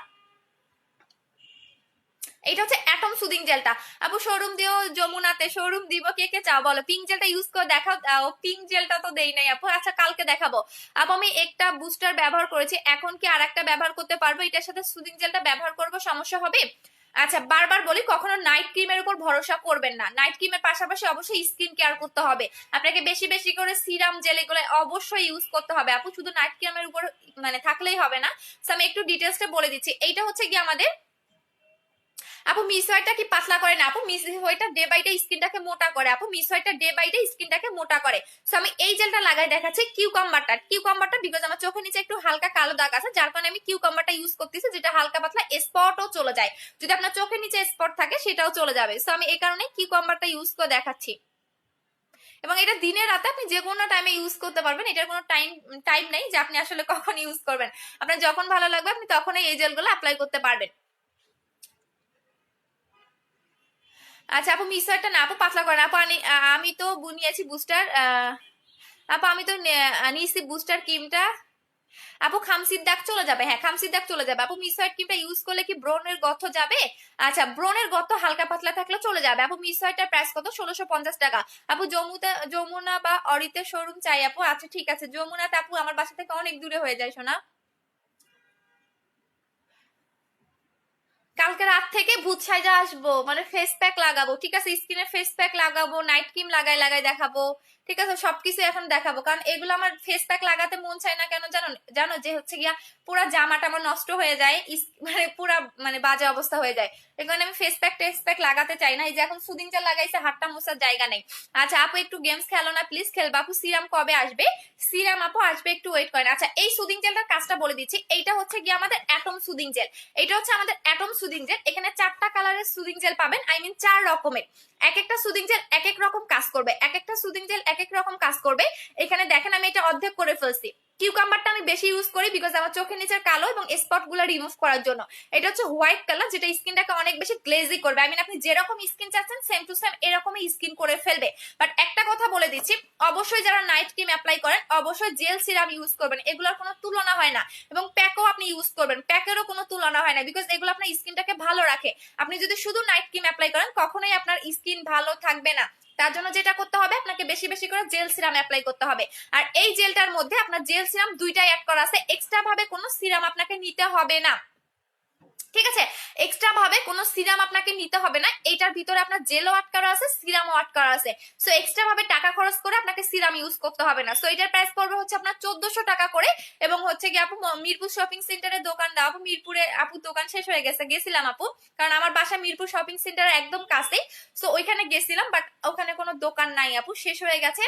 এটা হচ্ছে অ্যাটম সুদিং জেলটা। আপু শোরুম দিও যমুনাতে, শোরুম দিব, কে কে চাও বলো। পিঙ্ক জেলটা ইউজ করে দেখাও। পিঙ্ক জেলটা তো দেই নাই আপু। আচ্ছা কালকে দেখাবো আপু। আমি একটা বুস্টার ব্যবহার করেছি, এখন কি আর একটা ব্যবহার করতে পারবো? এটার সাথে সুদিং জেলটা ব্যবহার করবো, সমস্যা হবে? আচ্ছা বারবার বলি, কখনো নাইট ক্রিমের উপর ভরসা করবেন না। নাইট ক্রিমের পাশাপাশি অবশ্যই স্কিন কেয়ার করতে হবে আপনাকে, বেশি বেশি করে সিরাম জেল এগুলো অবশ্যই ইউজ করতে হবে আপু। শুধু নাইট ক্রিমের উপর মানে থাকলেই হবে না। আমি একটু ডিটেলসটা বলে দিচ্ছি। এইটা হচ্ছে কি আমাদের আপু মিস হোয়াইটটা কি পাতলা করে না আপু, মিস হোয়াইটটা ডে বাই ডে স্কিনটাকে মোটা করে আপু, মিস হোয়াইটটা ডে বাই ডে স্কিনটাকে মোটা করে। সো আমি এই জেলটা লাগাই দেখাচ্ছি, কিউকাম্বারটা বিকজ আমার চোখের নিচে একটু হালকা কালো দাগ আছে, যার কারণে আমি কিউকাম্বারটা ইউজ করতেছি, যেটা হালকা পাতলা স্পটও চলে যায়। যদি আপনার চোখের নিচে স্পট থাকে সেটাও চলে যাবে। সো আমি এই কারণে কিউকাম্বারটা ইউজ করে দেখাচ্ছি। এবং এটা দিনে রাতে আপনি যে কোনো টাইমে ইউজ করতে পারবেন, এটার কোনো টাইম নাই যে আপনি আসলে কখন ইউজ করবেন। আপনার যখন ভালো লাগবে আপনি তখনই এই জেলগুলো অ্যাপ্লাই করতে পারবেন। আচ্ছা আপু মিসওয়ারটা না আপু, পাতলা করে না আপু। আমি তো নিয়েছি বুস্টার আপু, আমি তো নিয়েছি বুস্টার ক্রিমটা আপু। খামসির দাগ চলে যাবে, হ্যাঁ খামসির দাগ চলে যাবে আপু। মিসওয়াইট ক্রিমটা ইউজ করলে কি ব্রনের গর্ত যাবে? আচ্ছা ব্রনের গর্ত হালকা পাতলা থাকলে চলে যাবে আপু। মিসওয়াইটের প্রাইস কত? 1650 টাকা আপু। যমুনা বা অরিতে শোরুম চাই আপু। আচ্ছা ঠিক আছে, যমুনাতে আপু আমার বাসা থেকে অনেক দূরে হয়ে যায় শোনা। কালকে রাত থেকে ভূত সাইজা আসবো, মানে ফেস প্যাক লাগাবো, ঠিক আছে স্কিনে ফেস প্যাক লাগাবো, নাইট ক্রিম লাগাই লাগাই দেখাবো, ঠিক আছে সবকিছু এখন দেখাবো। কারণ এগুলো আমার ফেস প্যাক লাগাতে মন চায় না কেন জানো? জানো যে হচ্ছে গিয়া পুরা জামাটা আমার নষ্ট হয়ে যায়, মানে পুরা মানে বাজে অবস্থা হয়ে যায়। এই কারণে আমি ফেস প্যাক টেস্ট প্যাক লাগাতে চাই না। এই যে এখন সুদিং জেল লাগাইছে, হাতটা মোছার জায়গা নেই। আচ্ছা আপু একটু গেমস খেলো না প্লিজ? খেলবো আপু। সিরাম কবে আসবে? সিরাম আপু আসবে, একটু ওয়েট করেন। আচ্ছা এই সুদিং জেলটার কাজটা বলে দিচ্ছি। এইটা হচ্ছে গিয়ে আমাদের অ্যাটম সুদিং জেল। এটা হচ্ছে আমাদের অ্যাটম সুদিং জেল। এখানে 4টা কালারের সুদিং জেল পাবেন, আই মিন 4 রকমের। এক একটা সুদিং জেল এক এক রকম কাজ করবে, এক একটা সুদিং জেল এক এক রকম কাজ করবে। এখানে দেখেন আমি এটা অর্ধেক করে ফেলছি। কিউকাম্বারটা আমি বেশি ইউজ করি বিকজ আমার চোখের নিচের কালো এবং স্পট গুলো রিমুভ করার জন্য। এটা হচ্ছে হোয়াইট কালার, যেটা স্কিনটাকে অনেক বেশি গ্লেজি করবে। আই মিন আপনি যেরকম স্কিন চাচ্ছেন সেম টু সেম এরকমই স্কিন করে ফেলবে। বাট একটা কথা বলে দিচ্ছি, অবশ্যই যারা নাইট ক্রিম অ্যাপ্লাই করেন অবশ্যই জেল সিরাম ইউজ করবেন, এগুলোর কোনো তুলনা হয় না। এবং প্যাকও আপনি ইউজ করবেন, প্যাকেরও কোনো তুলনা হয় না বিকজ এগুলো আপনার স্কিনটাকে ভালো রাখে। আপনি যদি শুধু নাইট ক্রিম অ্যাপ্লাই করেন কখনোই আপনার স্কিন ভালো থাকবে না। তার জন্য যেটা করতে হবে, আপনাকে বেশি বেশি করে জেল সিরাম অ্যাপ্লাই করতে হবে। আর এই জেলটার মধ্যে আপনার জেল সিরাম দুইটাই অ্যাড করা আছে, এক্সট্রা ভাবে কোনো সিরাম আপনাকে নিতে হবে না, ঠিক আছে? এক্সট্রা ভাবে কোনো সিরাম আপনাকে নিতে হবে না। এটার ভিতরে আপনার জেলও আট করা আছে, সিরামও আট করা আছে। সো এক্সট্রা ভাবে টাকা খরচ করে আপনাকে সিরাম ইউজ করতে হবে না। সো এটার প্রাইস পড়বে হচ্ছে আপনার 1400 টাকা করে। এবং হচ্ছে কি আপু মিরপুর শপিং সেন্টারের দোকানটা আপু, মিরপুরে আপু দোকান শেষ হয়ে গেছে, গেছিলাম আপু, কারণ আমার বাসা মিরপুর শপিং সেন্টারের একদম কাছে। সো ওইখানে গেছিলাম, বাট ওখানে কোনো দোকান নাই আপু, শেষ হয়ে গেছে।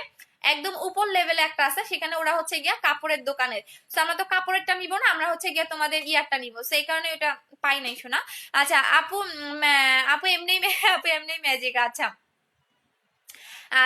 একদম উপর লেভেলে একটা আছে, সেখানে ওরা হচ্ছে গিয়া কাপড়ের দোকানের। তো আমরা তো কাপড়েরটা নিব না, আমরা হচ্ছে গিয়া তোমাদের ইয়ারটা নিব, সেই কারণে ওটা পাই নাই শোনা। আচ্ছা আপু আপু এমনি আপু এমনি ম্যাজিক। আচ্ছা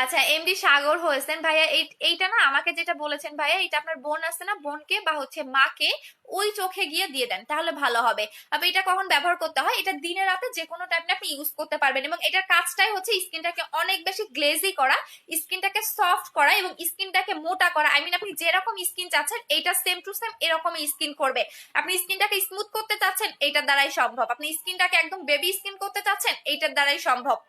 আচ্ছা এমডি সাগর হোসেন ভাইয়া, এইটা না আমাকে যেটা বলেছেন ভাইয়া, এটা আপনার বোন আছে না, বোনকে বা হচ্ছে মাকে ওই চোখে গিয়ে দিয়ে দেন তাহলে ভালো হবে। তবে এটা কখন ব্যবহার করতে হয়? এটা দিনে রাতে যে কোনো টাইমে আপনি ইউজ করতে পারবেন। এবং এটার কাজটাই হচ্ছে স্কিনটাকে অনেক বেশি গ্লেজি করা, স্কিনটাকে সফট করা এবং স্কিনটাকে মোটা করা। আই মিন আপনি যেরকম স্কিন চাচ্ছেন এটা সেম টু সেম এরকমই স্কিন করবে। আপনি স্কিনটাকে স্মুথ করতে চাচ্ছেন এইটার দ্বারাই সম্ভব, আপনি স্কিনটাকে একদম বেবি স্কিন করতে চাচ্ছেন এইটার দ্বারাই সম্ভব।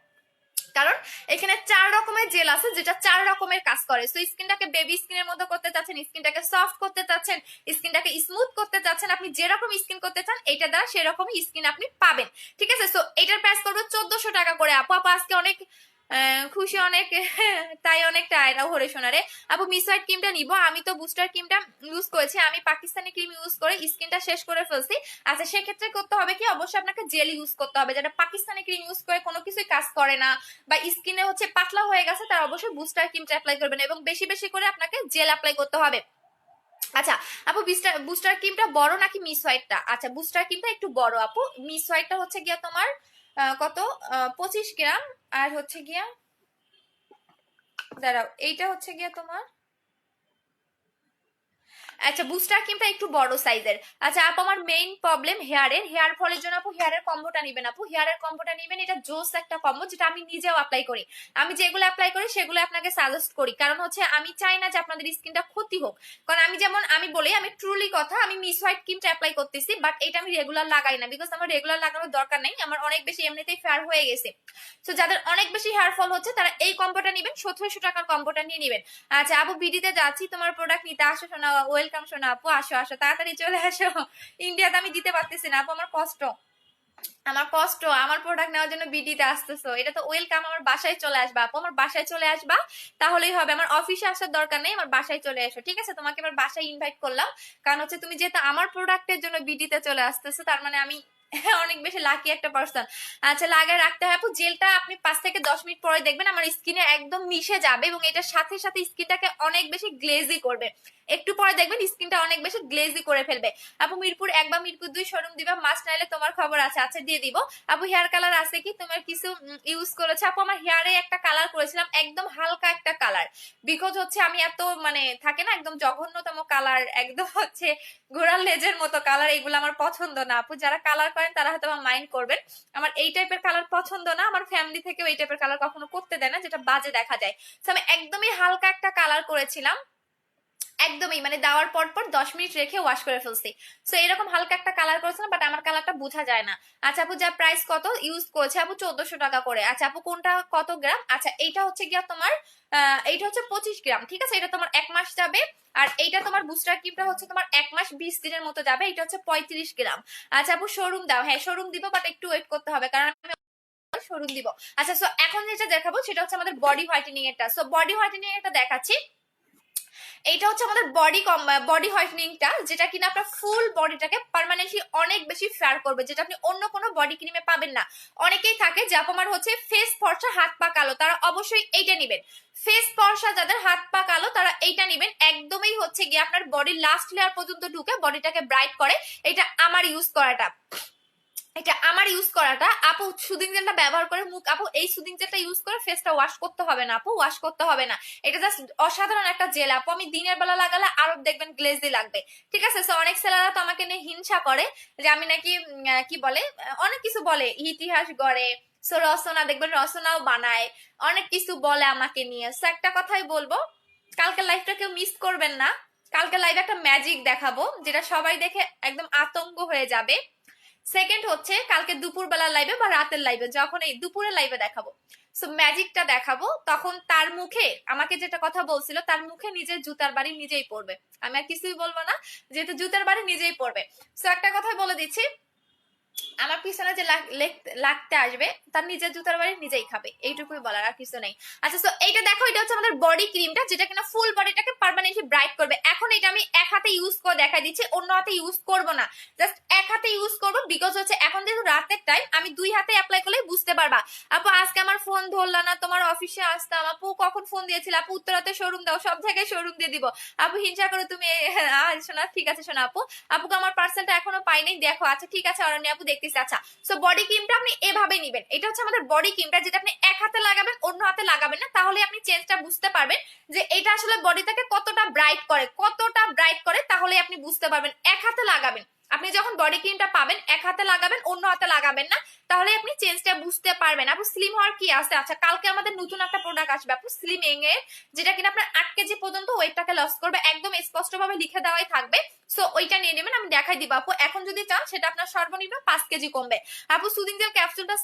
কারণ এখানে 4 রকমের জেল আছে যেটা 4 রকমের কাজ করে। সো স্কিনটাকে বেবি স্কিনের মতো করতে চাচ্ছেন, স্কিনটাকে সফট করতে চাচ্ছেন, স্কিনটাকে স্মুথ করতে চাচ্ছেন, আপনি যেরকম স্কিন করতে চান এটা দ্বারা সেরকমই স্কিন আপনি পাবেন, ঠিক আছে? সো এটার প্রাইস করবে 1400 টাকা করে। আপু আপু আজকে অনেক খুশি, অনেক তাই অনেক টায়ার্ড হরে সোনারে। আপু মিসওয়াইট ক্রিমটা নিব, আমি তো বুস্টার ক্রিমটা ইউজ করেছি, আমি পাকিস্তানি ক্রিম ইউজ করে স্কিনটা শেষ করে ফেলছি। আচ্ছা সেক্ষেত্রে করতে হবে কি, অবশ্যই আপনাকে জেল ইউজ করতে হবে, যেটা পাকিস্তানি ক্রিম ইউজ করে কোনো কিছুই কাজ করে না বা স্কিনে হচ্ছে পাতলা হয়ে গেছে, তার অবশ্যই বুস্টার ক্রিমটা অ্যাপ্লাই করবেন এবং বেশি বেশি করে আপনাকে জেল অ্যাপ্লাই করতে হবে। আচ্ছা আপু বুস্টার ক্রিমটা বড় নাকি মিস হোয়াইটটা? আচ্ছা বুস্টার ক্রিমটা একটু বড় আপু, মিস হোয়াইটটা হচ্ছে গিয়া তোমার কত 25 গ্রাম। আর হচ্ছে গিয়া দাঁড়াও, এইটা হচ্ছে গিয়া তোমার আচ্ছা বুস্টার ক্রিমটা একটু বড় সাইজের। আচ্ছা আপু আমার মেইন প্রবলেম হেয়ার ফলের জন্য আপু হেয়ারের কম্বোটা নিবেন, আপু হেয়ারের কম্বোটা নিবেন, এটা জোস একটা কম্বো যেটা আমি নিজেও অ্যাপ্লাই করি। আমি যেগুলো অ্যাপ্লাই করি সেগুলো আপনাকে সাজেস্ট করি, কারণ হচ্ছে আমি চাই না যে আপনাদের স্কিনটা ক্ষতি হোক। কারণ আমি যেমন আমি বলি, আমি ট্রুলি কথা, আমি মিস হোয়াইট ক্রিমটা অ্যাপ্লাই করতেছি, বাট এটা আমি রেগুলার লাগাই না, বিকজ আমার রেগুলার লাগানোর দরকার নেই, আমার অনেক বেশি এমনিতেই ফেয়ার হয়ে গেছে। তো যাদের অনেক বেশি হেয়ার ফল হচ্ছে তারা এই কম্বোটা নিবেন, 1700 টাকার কম্বোটা নিয়ে নিবেন। আচ্ছা আপু বিডিতে যাচ্ছি তোমার প্রোডাক্ট নিতে, আসো শোনা, ওয়েলকাম শোনা আপু, আসো আসো তাড়াতাড়ি চলে আসো। ইন্ডিয়াতে আমি দিতে পারতেছি না আপু, আমার কষ্ট, আমার কষ্ট, আমার প্রোডাক্ট নেওয়ার জন্য বিডিতে আসতেছো, এটা তো ওয়েলকাম। আমার বাসায় চলে আসবা আপু, আমার বাসায় চলে আসবা, তাহলেই হবে। আমার অফিসে আসার দরকার নেই, আমার বাসায় চলে এসো, ঠিক আছে? তোমাকে আমার বাসায় ইনভাইট করলাম, কারণ হচ্ছে তুমি যেহেতু আমার প্রোডাক্টের জন্য বিডিতে চলে আসতেছো, তার মানে আমি অনেক বেশি লাকি একটা পার্সন। আচ্ছা লাগায় রাখতে হয় আপু, জেলটা আপনি 5 থেকে 10 মিনিট পরে দেখবেন আমার স্কিনে একদম মিশে যাবে, এবং এটার সাথে সাথে স্কিনটাকে অনেক বেশি গ্লেজি করবে। একটু পরে দেখবেন স্কিনটা অনেক বেশি গ্লেজি করে ফেলবে। আপু মিরপুর 1 বা মিরপুর 2 শোরুম দিবা, মাস্ট নাইলে তোমার খবর আছে? আচ্ছা দিয়ে দিব। আপু হেয়ার কালার আছে কি তোমার কিছু ইউজ করেছে? আপু আমার হেয়ারে একটা কালার করেছিলাম, একদম হালকা একটা কালার, বিকজ হচ্ছে আমি এত মানে থাকে না একদম জঘন্যতম কালার, একদম হচ্ছে ঘোড়ার লেজের মতো কালার, এগুলো আমার পছন্দ না আপু। যারা কালার করেন তারা হয়তো মাইন্ড করবেন, আমার এই টাইপের কালার পছন্দ না, আমার ফ্যামিলি থেকেও এই টাইপের কালার কখনো করতে দেয় না, যেটা বাজে দেখা যায়। তো আমি একদমই হালকা একটা কালার করেছিলাম, একদমই মানে দেওয়ার পর পর 10 মিনিট রেখে ওয়াশ করে ফেলছি। সো এরকম হালকা একটা কালার করেছিলাম, বাট আমার কালারটা বোঝা যায় না। আচ্ছা আপু যা প্রাইস কত ইউজ করেছে? আপু 1400 টাকা করে। আচ্ছা আপু কোনটা কত গ্রাম? আচ্ছা এইটা হচ্ছে গিয়া তোমার এইটা হচ্ছে 25 গ্রাম, ঠিক আছে? এটা তোমার 1 মাস যাবে। আর এইটা তোমার বুস্টার ক্রিমটা হচ্ছে তোমার 1 মাস 20 দিনের মতো যাবে, এটা হচ্ছে 35 গ্রাম। আচ্ছা আপু শোরুম দাও, হ্যাঁ শোরুম দিব, বাট একটু ওয়েট করতে হবে, কারণ আমি শোরুম দিব। আচ্ছা সো এখন যেটা দেখাবো সেটা হচ্ছে আমাদের বডি হোয়াইটেনিং এরটা। সো বডি হোয়াইটেনিং এরটা দেখাচ্ছি। এইটা হচ্ছে আমাদের বডি হোয়াইটেনিংটা, যেটা কিনা আপনার ফুল বডিটাকে পার্মানেন্টলি অনেক বেশি ফেয়ার করবে, যেটা আপনি অন্য কোনো বডি ক্রিমে পাবেন না। অনেকেই থাকে যে আমার হচ্ছে ফেস ফর্সা হাত পা কালো, তারা অবশ্যই এইটা নেবেন। ফেস ফর্সা যাদের হাত পা কালো তারা এইটা নেবেন, একদমই হচ্ছে গিয়ে আপনার বডির লাস্ট লেয়ার পর্যন্ত ঢুকে বডিটাকে ব্রাইট করে। এটা আমার ইউজ করাটা, এটা আমার ইউজ করাটা। আপু সুদিং জেলটা ব্যবহার করে মুখ, আপু এই সুদিং জেলটা ইউজ করে ফেসটা ওয়াশ করতে হবে না আপু, ওয়াশ করতে হবে না, এটা জাস্ট অসাধারণ একটা জেল আপু। আমি দিনের বেলা লাগালে আরো দেখবেন গ্লেজি লাগবে, ঠিক আছে? সো অনেক সেলাররা তো আমাকে নিয়ে হিংসা করে যে আমি নাকি কি বলে অনেক কিছু বলে, ইতিহাস গড়ে, সো রচনা দেখবেন রচনাও বানায়, অনেক কিছু বলে আমাকে নিয়ে। সো একটা কথাই বলবো, কালকে লাইফটা কেউ মিস করবেন না। কালকে লাইভে একটা ম্যাজিক দেখাবো, যেটা সবাই দেখে একদম আতঙ্ক হয়ে যাবে। সেকেন্ড হচ্ছে কালকে দুপুরবেলা লাইভে বা রাতের লাইভে, যখন এই দুপুরে লাইভে দেখাবো, সো ম্যাজিকটা দেখাবো, তখন তার মুখে আমাকে যেটা কথা বলছিল তার মুখে নিজের জুতার বাড়ি নিজেই পড়বে। আমি আর কিছুই বলবো না, যেহেতু জুতার বাড়ি নিজেই পড়বে। সো একটা কথাই বলে দিচ্ছি, আমার পিছনে যে লাগতে আসবে তার নিজের জুতার বাড়ি নিজেই খাবে, এইটুকুই বলার, আর কিছু নেই। আচ্ছা সো এইটা দেখো, এটা হচ্ছে আমাদের বডি ক্রিমটা, যেটা কিনা ফুল বডিটাকে পার্মানেন্টলি ব্রাইট করবে। এখন এটা আমি এক হাতে ইউজ করে দেখাই দিচ্ছি, অন্য হাতে ইউজ করব না, জাস্ট এক হাতে ইউজ করব, বিকজ হচ্ছে এখন যেহেতু রাতের টাইম, আমি 2 হাতে অ্যাপ্লাই করলেই বুঝতে পারবা। আপু আজকে আমার ফোন ধরলা না, তোমার অফিসে আসতাম আপু, কখন ফোন দিয়েছিল আপু? উত্তরাতে শোরুম দাও, সব জায়গায় শোরুম দিয়ে দিব আপু, হিংসা করো তুমি। শোনা ঠিক আছে শোনা আপু, আপুকে আমার পার্সেলটা এখনো পাইনি, দেখো। আচ্ছা ঠিক আছে অরণ্য আপু দেখতেছি। আচ্ছা সো বডি ক্রিমটা আপনি এভাবে নিবেন, এটা হচ্ছে আমাদের বডি ক্রিমটা, যেটা আপনি এক হাতে লাগাবেন, অন্য হাতে লাগাবেন না, তাহলে আপনি চেঞ্জটা বুঝতে পারবেন যে এটা আসলে বডিটাকে কতটা ব্রাইট করে, কতটা ব্রাইট করে, তাহলে আপনি বুঝতে পারবেন। এক হাতে লাগাবেন, আপনি যখন বডি ক্রিমটা পাবেন এক হাতে লাগাবেন, অন্য হাতে লাগাবেন না, তাহলে আপনি চেঞ্জটা বুঝতে পারবেন। আপু স্লিম হওয়ার কি আছে? আচ্ছা কালকে আমাদের নতুন একটা প্রোডাক্ট আসবে আপু স্লিমিং এর, যেটা কিনা আপনার 8 কেজি পর্যন্ত ওয়েটটাকে লস করবে, একদম স্পষ্ট ভাবে লিখে দেওয়াই থাকবে। সো ওইটা নিয়ে নেবেন, আমি দেখাই দিব আপু। এখন যদি চান সেটা আপনার সর্বনিম্ন 5 কেজি কমবে। আপু সুদিং জেল ক্যাপসুলটা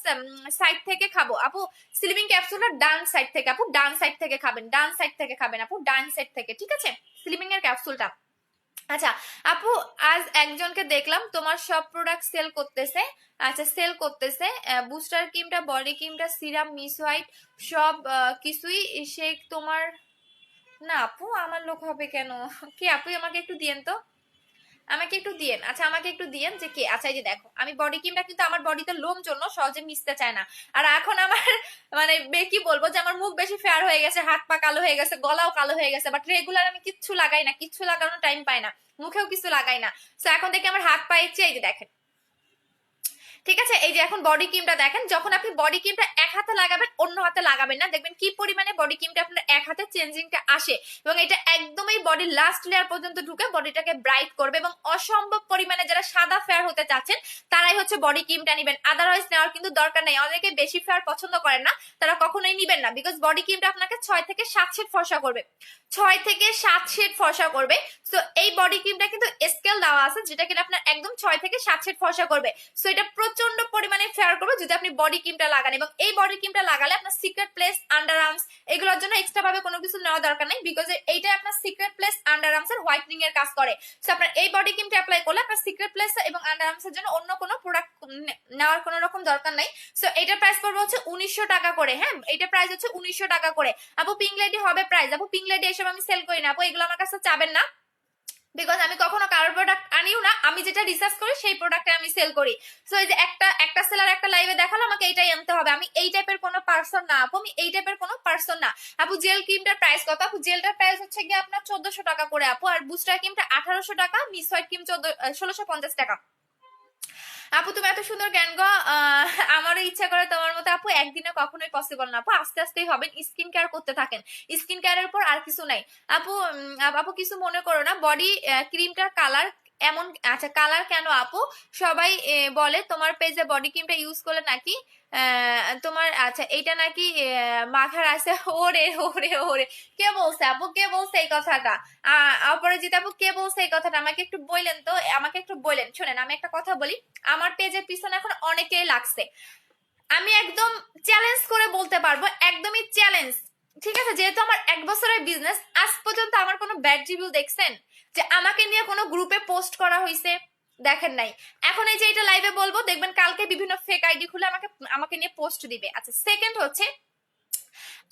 সাইড থেকে খাবো আপু, স্লিমিং ক্যাপসুলটা ডান সাইড থেকে আপু, ডান সাইড থেকে খাবেন, ডান সাইড থেকে খাবেন আপু, ডান সাইড থেকে, ঠিক আছে? স্লিমিং এর ক্যাপসুলটা। আচ্ছা আপু আজ একজনকে দেখলাম তোমার সব প্রোডাক্ট সেল করতেছে। আচ্ছা সেল করতেছে, বুস্টার ক্রিমটা, বডি ক্রিমটা, সিরাম, মিস হোয়াইট, সব কিছুই সে তোমার। না আপু আমার লোক হবে কেন? কি আপু আমাকে একটু দিয়েন তো, আমাকে একটু দিয়েন। আচ্ছা আমাকে একটু দিয়েন যে কে। আচ্ছা এই যে দেখো, আমি বডি ক্রিমটা কিন্তু আমার বডিতে লোম জন্য সহজে মিশতে চায় না। আর এখন আমার মানে কি বলবো যে আমার মুখ বেশি ফেয়ার হয়ে গেছে, হাত পা কালো হয়ে গেছে, গলাও কালো হয়ে গেছে, বাট রেগুলার আমি কিচ্ছু লাগাই না, কিচ্ছু লাগানোর টাইম পাই না, মুখেও কিছু লাগাই না। তো এখন দেখে আমার হাত পা ইচ্ছে, এই যে দেখেন ঠিক আছে, এই যে এখন বডি ক্রিমটা দেখেন, যখন আপনি বডি ক্রিমটা এক হাতে লাগাবেন অন্য হাতে লাগাবেন না, দেখবেন কি পরিমাণে বডি ক্রিমটা আপনার এক হাতে চেঞ্জিংটা আসে এবং এটা একদমই বডির লাস্ট লেয়ার পর্যন্ত ঢুকে বডিটাকে ব্রাইট করবে এবং অসম্ভব পরিমাণে যারা সাদা ফেয়ার হতে চাচ্ছেন তারাই হচ্ছে বডি ক্রিমটা নেবেন, আদারওয়াইজ নেওয়ার কিন্তু দরকার নেই। অনেকে বেশি ফেয়ার পছন্দ করেন না, তারা কখনোই নিবেন না, বিকজ বডি ক্রিমটা আপনাকে 6 থেকে 7 শেড ফর্সা করবে, 6 থেকে 7 শেড ফর্সা করবে। সো এই বডি ক্রিমটা কিন্তু স্কেল দেওয়া আছে যেটা কিনা আপনার একদম 6 থেকে 7 শেড ফর্সা করবে। সো এটা প্রচন্ড পরিমাণে ফেয়ার করবে যদি আপনি বডি ক্রিমটা লাগান, এবং এই বডি ক্রিমটা লাগালে আপনার সিক্রেট প্লেস, আন্ডার আর্মস এগুলোর জন্য এক্সট্রা ভাবে কোনো কিছু নেওয়া দরকার নেই, বিকজ এইটা আপনার সিক্রেট প্লেস, আন্ডার আর্মস এর হোয়াইটনিং এর কাজ করে। সো আপনার এই বডি ক্রিমটা অ্যাপ্লাই করলে আপনার সিক্রেট প্লেস এবং আন্ডার আর্মস এর জন্য অন্য কোনো প্রোডাক্ট নেওয়ার কোনো রকম দরকার নাই। সো এটার প্রাইস পড়বে হচ্ছে 1900 টাকা করে। হ্যাঁ, এটা প্রাইস হচ্ছে 1900 টাকা করে। আপু পিঙ্ক লেডি হবে প্রাইস, আপু পিঙ্ক লেডি এসব আমি সেল করি না আপু, এগুলো আমার কাছে চাবেন না, বিকজ আমি কখনো কারোর প্রোডাক্ট আনিও না, আমি যেটা রিসার্চ করি সেই প্রোডাক্টে আমি সেল করি। সো এই যে একটা সেলার একটা লাইভে দেখালো আমাকে এইটাই আনতে হবে, আমি এই টাইপের কোনো পার্সন না আপু, আমি এই টাইপের কোনো পার্সন না আপু। জেল ক্রিমটার প্রাইস কত আপু? জেলটার প্রাইস হচ্ছে গিয়ে আপনার 1400 টাকা করে আপু, আর বুস্টার ক্রিমটা 1800 টাকা, মিস হোয়াইট ক্রিম 1650 টাকা। আপু তুমি এত সুন্দর জ্ঞান গো, আমারও ইচ্ছা করে তোমার মতো আপু, একদিনে কখনোই পসিবল না আপু, আস্তে আস্তেই হবেন, স্কিন কেয়ার করতে থাকেন, স্কিন কেয়ারের উপর আর কিছু নাই আপু। আপু কিছু মনে করো না, বডি ক্রিমটার কালার এমন, আচ্ছা কালার কেন আপু? সবাই বলে তোমার পেজে বডি ক্রিমটা ইউজ করলে নাকি তোমার, আচ্ছা এইটা নাকি মাখার আছে। ওরে ওরে ওরে, কে বলছে আপু, কে বলছে এই কথাটা? অপরাজিতা আপু কে বলছে এই কথাটা? আমাকে একটু বললেন তো, আমাকে একটু বললেন। শোনেন আমি একটা কথা বলি, আমার পেজের পিছনে এখন অনেকেই লাগছে, আমি একদম চ্যালেঞ্জ করে বলতে পারবো, একদমই চ্যালেঞ্জ, ঠিক আছে? যেহেতু আমার 1 বছরের বিজনেস, আজ পর্যন্ত আমার কোনো ব্যাড রিভিউ দেখছেন যে আমাকে নিয়ে কোনো গ্রুপে পোস্ট করা হয়েছে? দেখেন নাই। এখন এই যে এটা লাইভে বলবো, দেখবেন কালকে বিভিন্ন ফেক আইডি খুলে আমাকে আমাকে নিয়ে পোস্ট দিবে। আচ্ছা সেকেন্ড হচ্ছে,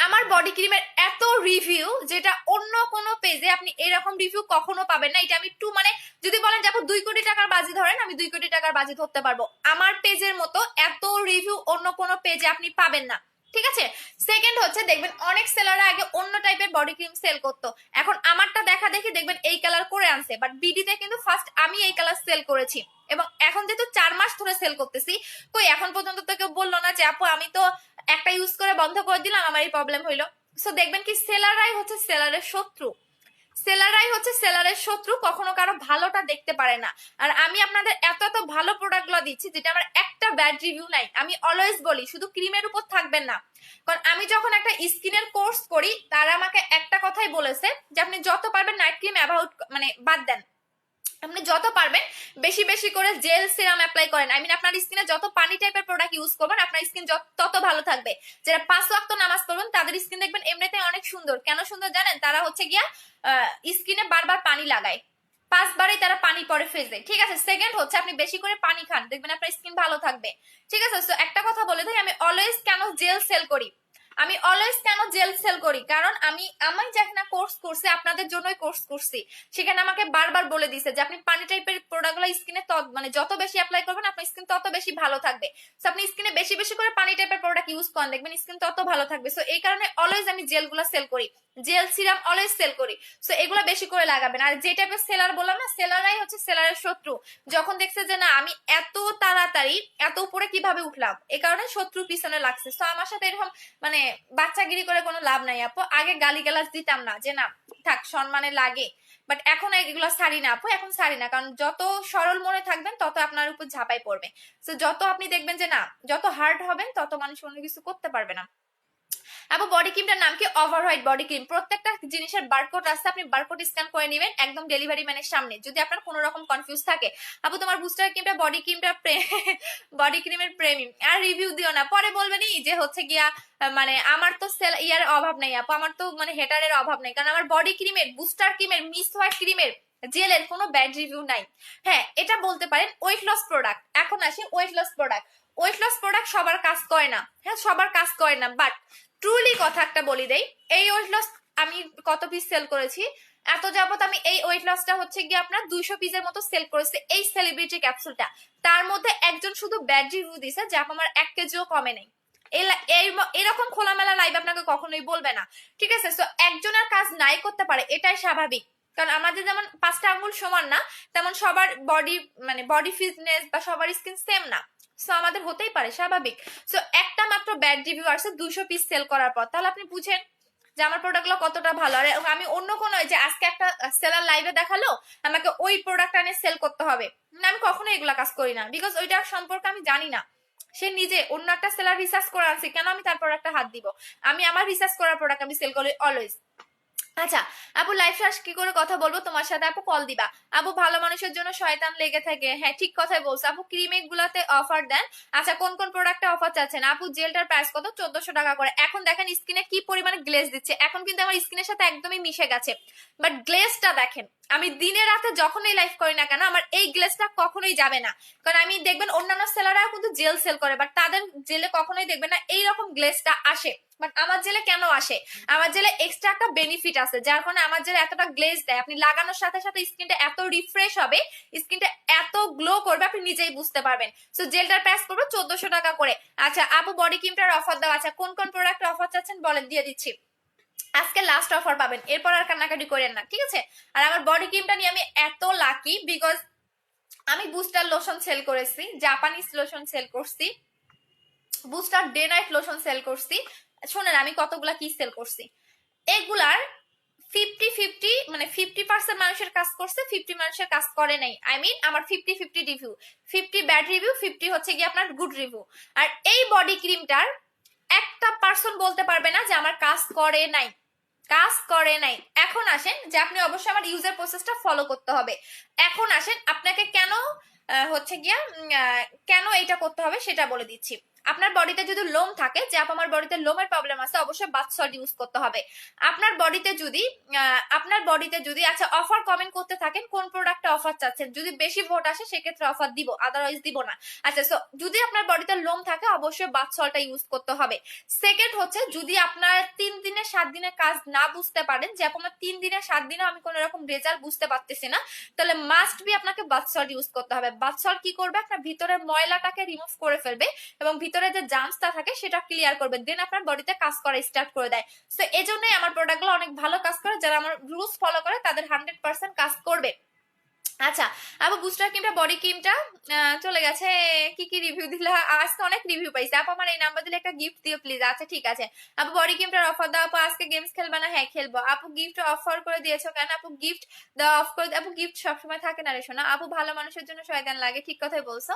আমার বডি ক্রিমের এত রিভিউ যেটা অন্য কোনো পেজে আপনি এরকম রিভিউ কখনো পাবেন না। এটা আমি একটু মানে যদি বলেন যে আপু 2 কোটি টাকার বাজি ধরেন, আমি 2 কোটি টাকার বাজি ধরতে পারবো, আমার পেজের মতো এত রিভিউ অন্য কোনো পেজে আপনি পাবেন না, ঠিক আছে? সেকেন্ড হচ্ছে, দেখবেন অনেক সেলাররা আগে অন্য টাইপের বডি ক্রিম সেল করতো, এখন আমারটা দেখা দেখি দেখবেন এই কালার করে আনছে, বাট বিডিতে কিন্তু ফার্স্ট আমি এই কালার সেল করেছি, এবং এখন যেহেতু 4 মাস ধরে সেল করতেছি, কই এখন পর্যন্ত তো কেউ বললো না যে আপু আমি তো একটা ইউজ করে বন্ধ করে দিলাম আমার এই প্রবলেম হইলো। সো দেখবেন কি, সেলাররাই হচ্ছে সেলারের শত্রু, সেলাররাই হচ্ছে সেলারের শত্রু, কখনো কারো ভালোটা দেখতে পারে না। আর আমি আপনাদের এত এত ভালো প্রোডাক্ট গুলো দিচ্ছি যেটা আমার একটা ব্যাড রিভিউ নাই। আমি অলওয়েজ বলি শুধু ক্রিমের উপর থাকবেন না, কারণ আমি যখন একটা স্কিনের কোর্স করি তারা আমাকে একটা কথাই বলেছে যে আপনি যত পারবেন নাইট ক্রিম অ্যাবাউট মানে বাদ দেন, আপনি যত পারবেন বেশি বেশি করে জেল সিরাম অ্যাপ্লাই করেন। আই মিন আপনার স্কিনে যত পানি টাইপের প্রোডাক্ট ইউজ করবেন আপনার স্কিন তত ভালো থাকবে। যারা 5 ওয়াক্ত নামাজ পড়বেন তাদের স্কিন দেখবেন এমনিতে অনেক সুন্দর। কেন সুন্দর জানেন? তারা হচ্ছে গিয়া স্কিনে বারবার পানি লাগায়, 5 বারই তারা পানি পরে ফেজে, ঠিক আছে? সেকেন্ড হচ্ছে আপনি বেশি করে পানি খান, দেখবেন আপনার স্কিন ভালো থাকবে, ঠিক আছে? তো একটা কথা বলে দিই, আমি অলওয়েজ কেন জেল সেল করি, আমি অলওয়েজ কেন জেল সেল করি, কারণ আমি যেখানে কোর্স করছি আপনাদের জন্যই কোর্স করছি, সেখানে আমাকে বারবার বলে দিছে যে আপনি পানি টাইপের প্রোডাক্টগুলো স্কিনে মানে যত বেশি অ্যাপ্লাই করবেন আপনার স্কিন তত বেশি ভালো থাকবে। সো আপনি স্কিনে বেশি বেশি করে পানি টাইপের প্রোডাক্ট ইউজ করেন, দেখবেন স্কিন তত ভালো থাকবে। সো এই কারণে অলওয়েজ আমি জেলগুলো সেল করি, জেল সিরাম অলওয়েজ সেল করি। সো এগুলো বেশি করে লাগাবেন। আর যে টাইপের সেলার বললাম না, সেলাররাই হচ্ছে সেলারের শত্রু। যখন দেখছে যে না আমি এত তাড়াতাড়ি এত উপরে কিভাবে উঠলাম, এই কারণে শত্রু পিছনে লাগছে। সো আমার সাথে এরকম মানে বাচ্চাগিরি করে কোনো লাভ নাই আপু। আগে গালিগালাজ দিতাম না, যে না থাক সম্মানে লাগে, বাট এখন এগুলো ছাড়ি না আপু, এখন ছাড়ি না, কারণ যত সরল মনে থাকবেন তত আপনার উপর ঝাঁপাই পড়বে। তো যত আপনি দেখবেন যে না যত হার্ড হবেন তত মানুষ কোনো কিছু করতে পারবে না। আপু বডি ক্রিমটার নাম কি? Over white body cream. প্রত্যেকটা জিনিসের বারকোড আছে, আপনি বারকোড স্ক্যান করে নেবেন একদম ডেলিভারি ম্যানের সামনে, যদি আপনার কোনো রকম কনফিউজ থাকে। আপু তোমার বুস্টার ক্রিমটা বডি ক্রিমটা বডি ক্রিমের প্রেমী, আর রিভিউ দিও না, পরে বলবেন যে হচ্ছে গিয়া মানে আমার তো সেল ইয়ার অভাব নাই আপু, আমার তো মানে হেটারের অভাব নাই, কারণ আমার বডি ক্রিমের, বুস্টার ক্রিমের, মিস হোয়াইট ক্রিমের, জেলের কোনো ব্যাড রিভিউ নাই। হ্যাঁ এটা বলতে পারেন ওয়েট লস প্রোডাক্ট। এখন আসি weight loss product. Weight loss product সবার কাজ করে না, হ্যাঁ সবার কাজ করে না, বাট ট্রুলি কথা একটা বলি দেই, এই ওয়েট লস আমি কত পিস সেল করেছি এত যাবত, আমি এই ওয়েট লসটা হচ্ছে গিয়ে আপনার 200 পিসের মতো সেল করেছে এই সেলিব্রিটি ক্যাপসুলটা। তার মধ্যে একজন শুধু ব্যাড রিভিউ দিছে যে আমার 1 কেজিও কমে নেই। এরকম খোলামেলা লাইভ আপনাকে কখনোই বলবে না, ঠিক আছে? সো একজনের কাজ নাই করতে পারে, এটাই স্বাভাবিক, কারণ আমাদের যেমন 5টা আঙ্গুল সমান না, তেমন সবার বডি মানে বডি ফিটনেস বা সবার স্কিন সেম না। সো আমাদের হতেই পারে, স্বাভাবিক। সো একটা মাত্র ব্যাড রিভিউ আসছে 200 পিস সেল করার পর, তাহলে আপনি বুঝেন যে আমার প্রোডাক্টগুলো কতটা ভালো। আর আমি অন্য কোনো যে আজকে একটা সেলার লাইভে দেখালো আমাকে ওই প্রোডাক্ট এনে সেল করতে হবে, না, আমি কখনো এগুলা কাজ করি না, বিকজ ওইটা সম্পর্কে আমি জানি না। সে নিজে অন্য একটা সেলার রিসার্চ করে আনছে, কেন আমি তার প্রোডাক্টটা হাত দিব? আমি আমার রিসার্চ করার প্রোডাক্ট আমি সেল করি অলওয়েজ। আচ্ছা আপু, লাইফ শেষ কি করে কথা বলবো তোমার সাথে? আপু কল দিবা। আপু ভালো মানুষের জন্য শয়তান লেগে থাকে, হ্যাঁ ঠিক কথাই বলছো আপু। ক্রিমেক গুলাতে অফার দেন। আচ্ছা কোন কোন প্রোডাক্টে অফার চাচ্ছেন আপু? জেলটার প্রাইস কত? 1400 টাকা করে। এখন দেখেন স্কিনে কি পরিমাণে গ্লেজ দিচ্ছে, এখন কিন্তু আমার স্কিনের সাথে একদমই মিশে গেছে, বাট গ্লেজটা দেখেন। আমি দিনে রাতে যখনই লাইভ করি না কেন আমার এই গ্লেজটা কখনোই যাবে না, কারণ আমি দেখবেন অন্যান্য সেলাররা কিন্তু জেল সেল করে, বাট তাদের জেলে কখনোই দেখবেন না এইরকম গ্লেজটা আসে, বাট আমার জেলে কেন আসে? আমার জেলে এক্সট্রা একটা বেনিফিট আছে, যার কারণে আমার জেলে এতটা গ্লেজ দেয়। আপনি লাগানোর সাথে সাথে স্কিনটা এত রিফ্রেশ হবে, স্কিনটা এত গ্লো করবে, আপনি নিজেই বুঝতে পারবেন। সো জেলটার প্রাইস করবো 1400 টাকা করে। আচ্ছা আপু বডি ক্রিমটার অফার দাও। আচ্ছা কোন কোন প্রোডাক্ট অফার চাচ্ছেন বলেন, দিয়ে দিচ্ছি। আজকে লাস্ট অফার পাবেন, এরপর আর কান্নাকাটি করেন না, ঠিক আছে? আর আমার বডি ক্রিমটা নিয়ে আমি এত লাকি, বিকজ আমি বুস্টার লোশন সেল করেছি, জাপানিজ লোশন সেল করছি, booster day night lotion sell করছি। শোনেন আমি কতগুলা কি সেল করছি, এগুলার 50-50, মানে 50% মানুষের কাজ করছে, 50 মানুষের কাজ করে নাই। আই মিন আমার 50-50 রিভিউ, 50 ব্যাড রিভিউ, 50 হচ্ছে কি আপনার গুড রিভিউ। আর এই বডি ক্রিমটার একটা পার্সন বলতে পারবে না যে আমার কাজ করে নাই, কাজ করে নাই। এখন আসেন যে আপনি অবশ্যই আমার ইউজার প্রসেসটা ফলো করতে হবে। এখন আসেন আপনাকে কেন হচ্ছে গিয়া কেন এটা করতে হবে সেটা বলে দিচ্ছি। আপনার বডিতে যদি লোম থাকে, যে আমার বডিতে লোমের প্রবলেম আছে, অবশ্যই বাথ সল্ট ইউজ করতে হবে। আপনার বডিতে যদি আচ্ছা অফার কমেন্ট করতে থাকেন কোন প্রোডাক্টে অফার চাচ্ছেন, যদি বেশি ভোট আসে সেক্ষেত্রে অফার দিব, আদারওয়াইজ দিব না। আচ্ছা সো যদি আপনার বডিতে লোম থাকে অবশ্যই বাথ সল্টটা ইউজ করতে হবে। সেকেন্ড হচ্ছে যদি আপনার 3 দিনে 7 দিনে কাজ না বুঝতে পারেন, যে আপনার 3 দিনে 7 দিনে আমি কোন রকম রেজাল্ট বুঝতে পারতেছি না, তাহলে মাস্ট বি আপনাকে বাথ সল্ট ইউজ করতে হবে। বাথ সল্ট কি করবে, আপনার ভিতরের ময়লাটাকে রিমুভ করে ফেলবে এবং ভিতরে যে জার্মসটা থাকে সেটা ক্লিয়ার করবে, দেন আপনার বডিতে কাজ করা স্টার্ট করে দেয়। সো এই জন্যই আমার প্রোডাক্টগুলো অনেক ভালো কাজ করে, যারা আমার রুলস ফলো করে তাদের 100% কাজ করবে। আচ্ছা আপু বুস্টার ক্রিমটা বডি ক্রিমটা চলে গেছে, কি কি রিভিউ দিলা? আজকে অনেক রিভিউ পাইছে আপু, আমার এই নাম্বার দিলে একটা গিফট দিও প্লিজ। আচ্ছা ঠিক আছে আপু বডি ক্রিমটার অফার দাও। আপু আজকে গেমস খেলবা না? হ্যাঁ খেলবো। আপু গিফট অফার করে দিয়েছো কেন? আপু গিফট দেওয়া অফ করে, আপু গিফট সবসময় থাকে না রে শোনা। আপু ভালো মানুষের জন্য শয়তান লাগে, ঠিক কথাই বলছো।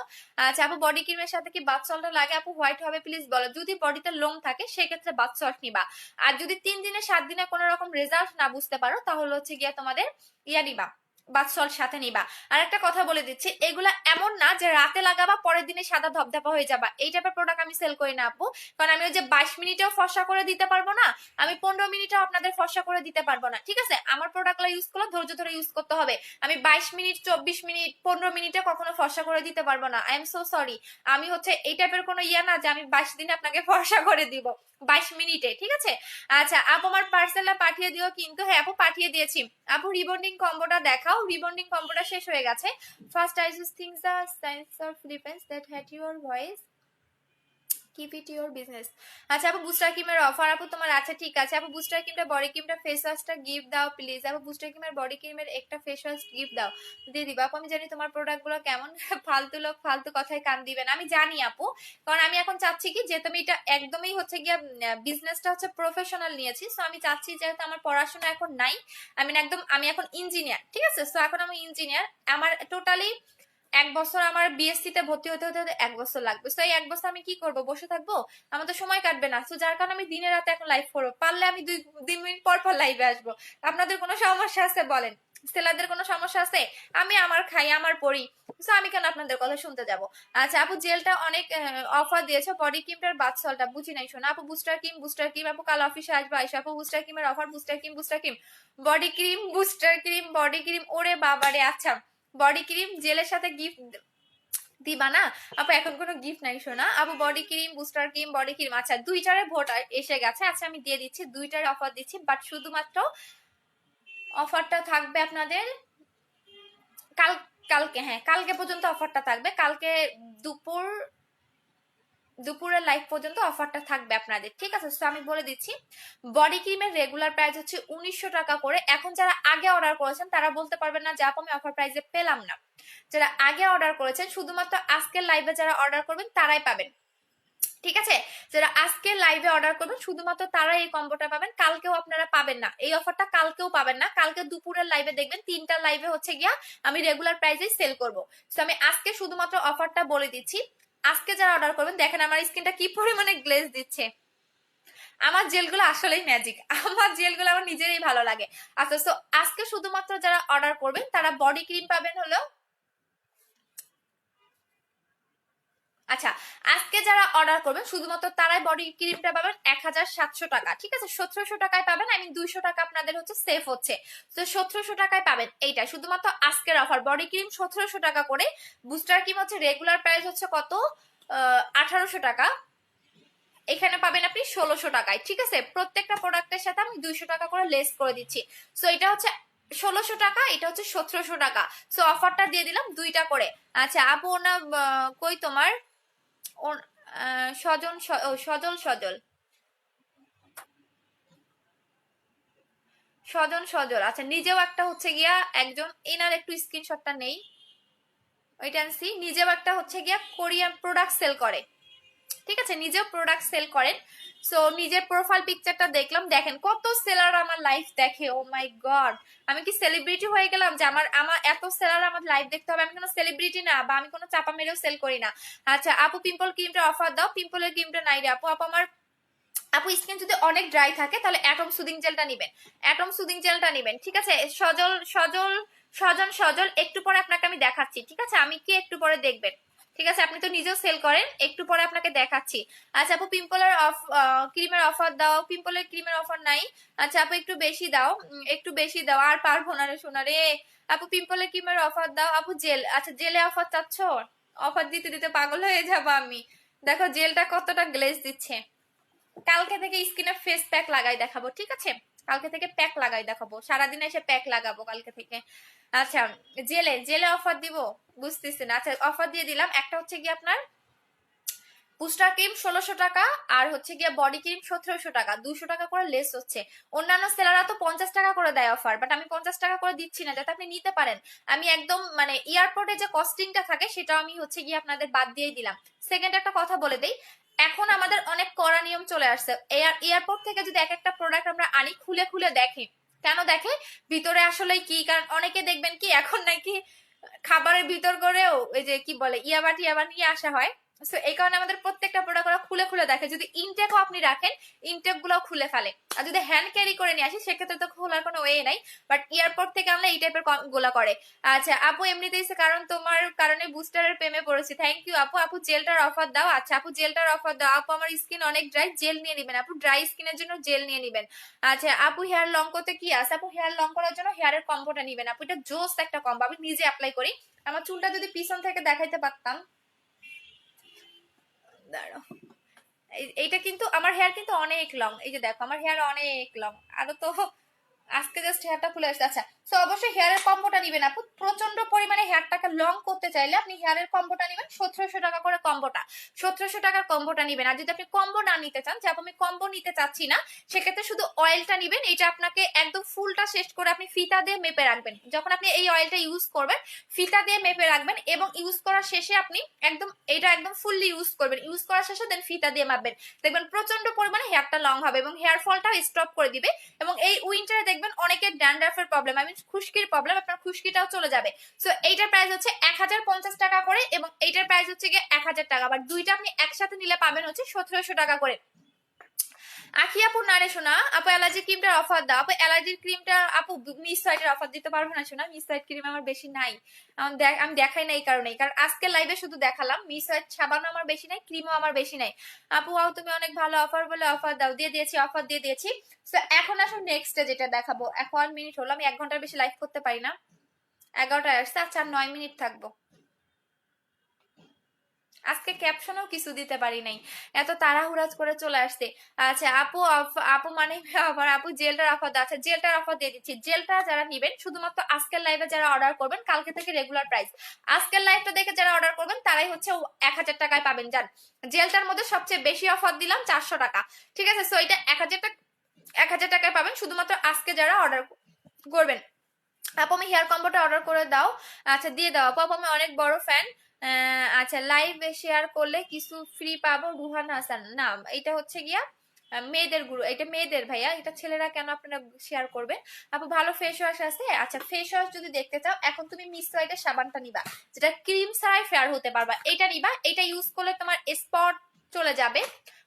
আচ্ছা আপু বডি ক্রিমের সাথে কি বাথ সল্টটা লাগে? আপু হোয়াইট হবে প্লিজ বলো। যদি বডিতে লোম থাকে সেক্ষেত্রে বাথ সল্ট নিবা, আর যদি 3 দিনে 7 দিনে কোনো রকম রেজাল্ট না বুঝতে পারো তাহলে হচ্ছে গিয়া তোমাদের ইয়া নিবা, বাথ সল্ট সাথে নিবা। আর একটা কথা বলে দিচ্ছি, এগুলা এমন না যে রাতে লাগাবা পরের দিনে সাদা ধবধবা হয়ে যাবা, এই টাইপের প্রোডাক্ট আমি সেল করি না আপু। কারণ আমি ওই যে 22 মিনিটেও ফর্সা করে দিতে পারবো না, আমি 15 মিনিটেও আপনাদের ফর্সা করে দিতে পারবো না, ঠিক আছে? আমার প্রোডাক্টগুলো ইউজ করলে ধৈর্য ধরে ইউজ করতে হবে। আমি 22 মিনিট 24 মিনিট 15 মিনিটে কখনো ফর্সা করে দিতে পারবো না, আই এম সো সরি। আমি হচ্ছে এই টাইপের কোনো ইয়া না যে আমি 22 দিনে আপনাকে ফর্সা করে দিব 22 মিনিটে, ঠিক আছে? আচ্ছা আপু আমার পার্সেলটা পাঠিয়ে দিও কিন্তু। হ্যাঁ আপু পাঠিয়ে দিয়েছি। আপু রিবন্ডিং কম্বোটা দেখাও, রিবন্ডিং কম্বোটা শেষ হয়ে গেছে। First I just things the science of defence that hat your voice keep it your business. আচ্ছা আপু বুস্টার ক্রিমের অফার আপু তোমার? আচ্ছা ঠিক আছে আপু বুস্টার ক্রিমটা বডি ক্রিমটা ফেস ওয়াশটা গিফট দাও প্লিজ। আপু বুস্টার ক্রিমের বডি ক্রিমের একটা ফেস ওয়াশ গিফট দাও, দিয়ে দিবা আপু। আমি জানি তোমার প্রোডাক্ট গুলো কেমন, ফালতু লোক ফালতু কথায় কান দিবে না, আমি জানি আপু। কারণ আমি এখন চাচ্ছি কি যে তুমি এটা একদমই হচ্ছে গিয়া বিজনেসটা হচ্ছে প্রফেশনাল নিয়েছি, সো আমি চাচ্ছি যেহেতু আমার পড়াশোনা এখন নাই, আমি এখন ইঞ্জিনিয়ার, ঠিক আছে? সো এখন আমি ইঞ্জিনিয়ার, আমার টোটালি 1 বছর আমার বিএসসি তে ভর্তি হতে হতে 1 বছর লাগবে। তো এই 1 বছর আমি কি করব, বসে থাকবো? আমার তো সময় কাটবে না। তো যার কারণে আমি দিনে রাতে এখন লাইভ করবো, পারলে আমি 2 মিনিট পর পর লাইভে আসবো। আপনাদের কোনো সমস্যা আছে বলেন? সেলারদের কোনো সমস্যা আছে? আমি আমার খাই আমার পড়ি, তো আমি কেন আপনাদের কথা শুনতে যাব? আচ্ছা আপু জেলটা অনেক অফার দিয়েছে, বডি ক্রিমটার বাথ সল্টটা বুঝি নাই শোনা। আপু বুস্টার ক্রিম আপু কাল অফিসে আসবে আইসা। আপু বুস্টার ক্রিমের offer, booster cream body cream, booster cream body cream, ওরে বাবারে। আচ্ছা বডি ক্রিম জেলের সাথে গিফট দিবা না আপু? এখন কোনো গিফট নাই শোনা। আপু body cream booster cream body cream, আচ্ছা দুইটারে ভোট এসে গেছে। আচ্ছা আমি দিয়ে দিচ্ছি, দুইটারে অফার দিচ্ছি, বাট শুধুমাত্র অফারটা থাকবে আপনাদের কালকে, হ্যাঁ কালকে পর্যন্ত অফারটা থাকবে। কালকে দুপুর দুপুরের লাইভ পর্যন্ত অফারটা থাকবে আপনাদের, ঠিক আছে? তো আমি বলে দিচ্ছি, বডি ক্রিমের রেগুলার প্রাইস হচ্ছে 1900 টাকা করে। এখন যারা আগে অর্ডার করেছেন তারা বলতে পারবেন না যে আপু আমি অফার প্রাইসে পেলাম না। যারা আগে অর্ডার করেছেন শুধুমাত্র আজকের লাইভে যারা অর্ডার করবেন তারাই পাবেন, ঠিক আছে? যারা আজকে লাইভে অর্ডার করবেন শুধুমাত্র তারাই এই কম্বোটা পাবেন, কালকেও আপনারা পাবেন না এই অফারটা, কালকেও পাবেন না। কালকে দুপুরের লাইভে দেখবেন 3টা লাইভে হচ্ছে গিয়া আমি রেগুলার প্রাইসেই সেল করব। তো আমি আজকে শুধুমাত্র অফারটা বলে দিচ্ছি। আজকে যারা অর্ডার করবেন, দেখেন আমার স্কিনটা কি পরিমাণে গ্লেজ দিচ্ছে। আমার জেলগুলো আসলেই ম্যাজিক, আমার জেলগুলো আমার নিজেরই ভালো লাগে। আচ্ছা, তো আজকে শুধুমাত্র যারা অর্ডার করবেন তারা বডি ক্রিম পাবেন হলো, আচ্ছা আজকে যারা অর্ডার করবেন শুধুমাত্র তারাই বডি ক্রিমটা পাবেন 1700 টাকা, ঠিক আছে? 1700 টাকায় পাবেন, আমি 200 টাকা আপনাদের হচ্ছে সেফ হচ্ছে। তো 1700 টাকায় পাবেন এইটা শুধুমাত্র আজকের অফার। বডি ক্রিম 1700 টাকা করে, বুস্টার ক্রিম হচ্ছে রেগুলার প্রাইস হচ্ছে কত 1800 টাকা, এখানে পাবেন আপনি 1600 টাকায়, ঠিক আছে? প্রত্যেকটা প্রোডাক্টের সাথে আমি 200 টাকা করে লেস করে দিচ্ছি। সো এটা হচ্ছে 1600 টাকা, এটা হচ্ছে 1700 টাকা। সো অফারটা দিয়ে দিলাম দুইটা করে। আচ্ছা আপু না কই তোমার সজন সজল সজল সজন সজল, আচ্ছা নিজেও একটা হচ্ছে গিয়া একজন, এনার একটু স্ক্রিনশটটা নেই, ওইটা আনছি। নিজেও একটা হচ্ছে গিয়া কোরিয়ান প্রোডাক্ট সেল করে, ঠিক আছে? নিজেও প্রোডাক্ট সেল করেন। সো নিজের প্রোফাইল পিকচারটা দেখলাম, দেখেন কত সেলার আমার লাইভ দেখে। ও মাই গড, আমি কি সেলিব্রিটি হয়ে গেলাম যে আমার আমার এত সেলার আমার লাইভ দেখতে হবে? আমি কোনো সেলিব্রিটি না, বা আমি কোনো চাপা মেরেও সেল করি না। আচ্ছা আপু পিম্পল ক্রিমটা অফার দাও, পিম্পলের ক্রিমটা নাই রে আপু। আপু আমার আপু স্কিন যদি অনেক ড্রাই থাকে তাহলে অ্যাটম সুদিং জেলটা নেবেন, অ্যাটম সুদিং জেলটা নেবেন, ঠিক আছে? সজল সজল সজন সজল একটু পরে আপনাকে আমি দেখাচ্ছি, ঠিক আছে? আমি কি একটু পরে দেখবেন, ঠিক আছে? আপনি তো নিজেও সেল করেন, একটু পরে আপনাকে দেখাচ্ছি। আচ্ছা আপু পিম্পলের ক্রিমের অফার দাও, পিম্পলের ক্রিমের অফার নাই। আচ্ছা আপু একটু বেশি দাও, একটু বেশি দাও, আর পারবো না রে সোনা রে। আপু পিম্পলের ক্রিমের অফার দাও। আপু জেল, আচ্ছা জেলে অফার চাচ্ছ? অফার দিতে দিতে পাগল হয়ে যাবো আমি। দেখো জেলটা কতটা গ্লেজ দিচ্ছে। কালকে থেকে স্কিনে ফেস প্যাক লাগাই দেখাবো, ঠিক আছে? কালকে থেকে প্যাক লাগাই দেখাবো, সারাদিন এসে প্যাক লাগাবো কালকে থেকে। আচ্ছা জেলে জেলে অফার দিব, বুঝতেছি না। আচ্ছা অফার দিয়ে দিলাম, একটা হচ্ছে কি আপনার বুস্টার ক্রিম 1600 টাকা, আর হচ্ছে গিয়ে বডি ক্রিম 1700 টাকা, 200 টাকা করে লেস হচ্ছে। অন্যান্য সেলাররা তো 50 টাকা করে দেয় অফার, বাট আমি 50 টাকা করে দিচ্ছি না, যাতে আপনি নিতে পারেন। আমি একদম মানে এয়ারপোর্টে যে কস্টিংটা থাকে সেটা আমি হচ্ছে গিয়ে আপনাদের বাদ দিয়েই দিলাম। সেকেন্ড একটা কথা বলে দেই, এখন আমাদের অনেক কড়া নিয়ম চলে আসছে। এয়ারপোর্ট থেকে যদি এক একটা প্রোডাক্ট আমরা আনি, খুলে খুলে দেখি, কেন দেখে ভিতরে আসলে কি, কারণ অনেকে দেখবেন কি এখন নাকি খাবারের ভিতর করেও ওই যে কি বলে ইয়াবা টিয়াবা নিয়ে আসা হয়। সো এই কারণে আমাদের প্রত্যেকটা প্রোডাক্ট ওরা খুলে খুলে দেখে। যদি ইনটেকও আপনি রাখেন, ইনটেক গুলো খুলে ফেলে। আর যদি হ্যান্ড ক্যারি করে নিয়ে আসি সেক্ষেত্রে তো খোলার কোনো ওয়ে নাই, বাট এয়ারপোর্ট থেকে আনলে এই টাইপের গোলা করে। আচ্ছা আপু এমনিতেই কারণ তোমার কারণে বুস্টারের প্রেমে পড়েছি, থ্যাংক ইউ আপু। আপু জেলটার অফার দাও। আচ্ছা আপু জেলটার অফার দাও। আপু আমার স্কিন অনেক ড্রাই, জেল নিয়ে নিবেন আপু, ড্রাই স্কিনের জন্য জেল নিয়ে নিবেন। আচ্ছা আপু হেয়ার লং করতে কি আছে? আপু হেয়ার লং করার জন্য হেয়ারের কম্বোটা নিবেন আপু, এটা জোস একটা কম্বো, আমি নিজে অ্যাপ্লাই করি। আমার চুলটা যদি পিছন থেকে দেখাইতে পারতাম, দাঁড়াও, এইটা কিন্তু আমার হেয়ার কিন্তু অনেক লং, এই যে দেখো আমার হেয়ার অনেক লং, আরো তো আজকে জাস্ট হেয়ারটা খুলে আসছে। আচ্ছা তো অবশ্যই হেয়ারের কম্বোটা নিবেন আপু, প্রচন্ড পরিমাণে হেয়ারটাকে লং করতে চাইলে আপনি হেয়ারের কম্বোটা নিবেন 1700 টাকা করে কম্বোটা, 1700 টাকার কম্বোটা নিবেন। আর যদি আপনি কম্বো না নিতে চান, যে আমি কম্বো নিতে চাচ্ছি না, সেক্ষেত্রে শুধু অয়েলটা নিবেন। এটা আপনাকে একদম ফুলটা শেষ করে আপনি ফিতা দিয়ে মেপে রাখবেন, যখন আপনি এই অয়েলটা ইউজ করবেন ফিতা দিয়ে মেপে রাখবেন, এবং ইউজ করার শেষে আপনি একদম এটা একদম ফুললি ইউজ করবেন, ইউজ করার শেষে দেন ফিতা দিয়ে মাপবেন, দেখবেন প্রচন্ড পরিমাণে হেয়ারটা লং হবে এবং হেয়ার ফলটা স্টপ করে দিবে। এবং এই উইন্টারে দেখবেন অনেকের ড্যান্ড্রাফের প্রবলেম, আমি খুশকির প্রবলেম, আপনার খুশকিটাও চলে যাবে। সো এইটার প্রাইস হচ্ছে 1050 টাকা করে, এবং এইটার প্রাইস হচ্ছে গিয়ে 1000 টাকা, বাট দুইটা আপনি একসাথে নিলে পাবেন হচ্ছে 1700 টাকা করে। আখি আপু না রে শোনা, আপু অ্যালার্জি ক্রিমটার অফার দাও। আপু অ্যালার্জির ক্রিমটা আপু মিস সাইটের অফার দিতে পারবো না শোনা, মিস সাইট ক্রিম আমার বেশি নাই, আমি দেখাই না এই কারণেই, কারণ আজকে লাইভে শুধু দেখালাম। মিস সাইট সাবানও আমার বেশি নাই, ক্রিমও আমার বেশি নাই। আপু আও তুমি অনেক ভালো অফার বলে অফার দাও, দিয়ে দিয়েছি, অফার দিয়ে দিয়েছি। সো এখন আসুন নেক্সটে যেটা দেখাবো। এখন 1 মিনিট হলো, আমি 1 ঘন্টার বেশি লাইভ করতে পারি না, 11টায় আসছে। আচ্ছা 9 মিনিট থাকবো। আজকে ক্যাপশনও কিছু দিতে পারি নাই, এত তাড়াহুড়া করে চলে আসছে। আচ্ছা আপু, আপু মানে আবার আপু জেলটার অফার, আচ্ছা জেলটার অফার দিয়ে দিচ্ছি। জেলটা যারা নিবেন শুধুমাত্র আজকের লাইভে যারা অর্ডার করবেন, কালকে থেকে রেগুলার প্রাইস, আজকের লাইভটা দেখে যারা অর্ডার করবেন তারাই হচ্ছে 1000 টাকায় পাবেন। জান জেলটার মধ্যে সবচেয়ে বেশি অফার দিলাম 400 টাকা, ঠিক আছে? সো এটা 1000 টাকা, 1000 টাকায় পাবেন শুধুমাত্র আজকে যারা অর্ডার করবেন। আপু আমি হেয়ার কম্বোটা অর্ডার করে দাও। আচ্ছা দিয়ে দাও আপু, আমি অনেক বড় ফ্যান। আচ্ছা লাইভ শেয়ার করলে কিছু ফ্রি পাবো? রুহান হাসান, না এটা হচ্ছে গিয়া মেয়েদের গুরু, এটা মেয়েদের ভাইয়া, এটা ছেলেরা কেন আপনারা শেয়ার করবেন? আপু ভালো ফেস ওয়াশ আছে? আচ্ছা ফেস ওয়াশ যদি দেখতে চাও এখন তুমি মিস ওয়াইটের সাবানটা নিবা, যেটা ক্রিম ছাড়াই ফেয়ার হতে পারবা, এটা নিবা। এটা ইউজ করলে তোমার স্পট চলে যাবে,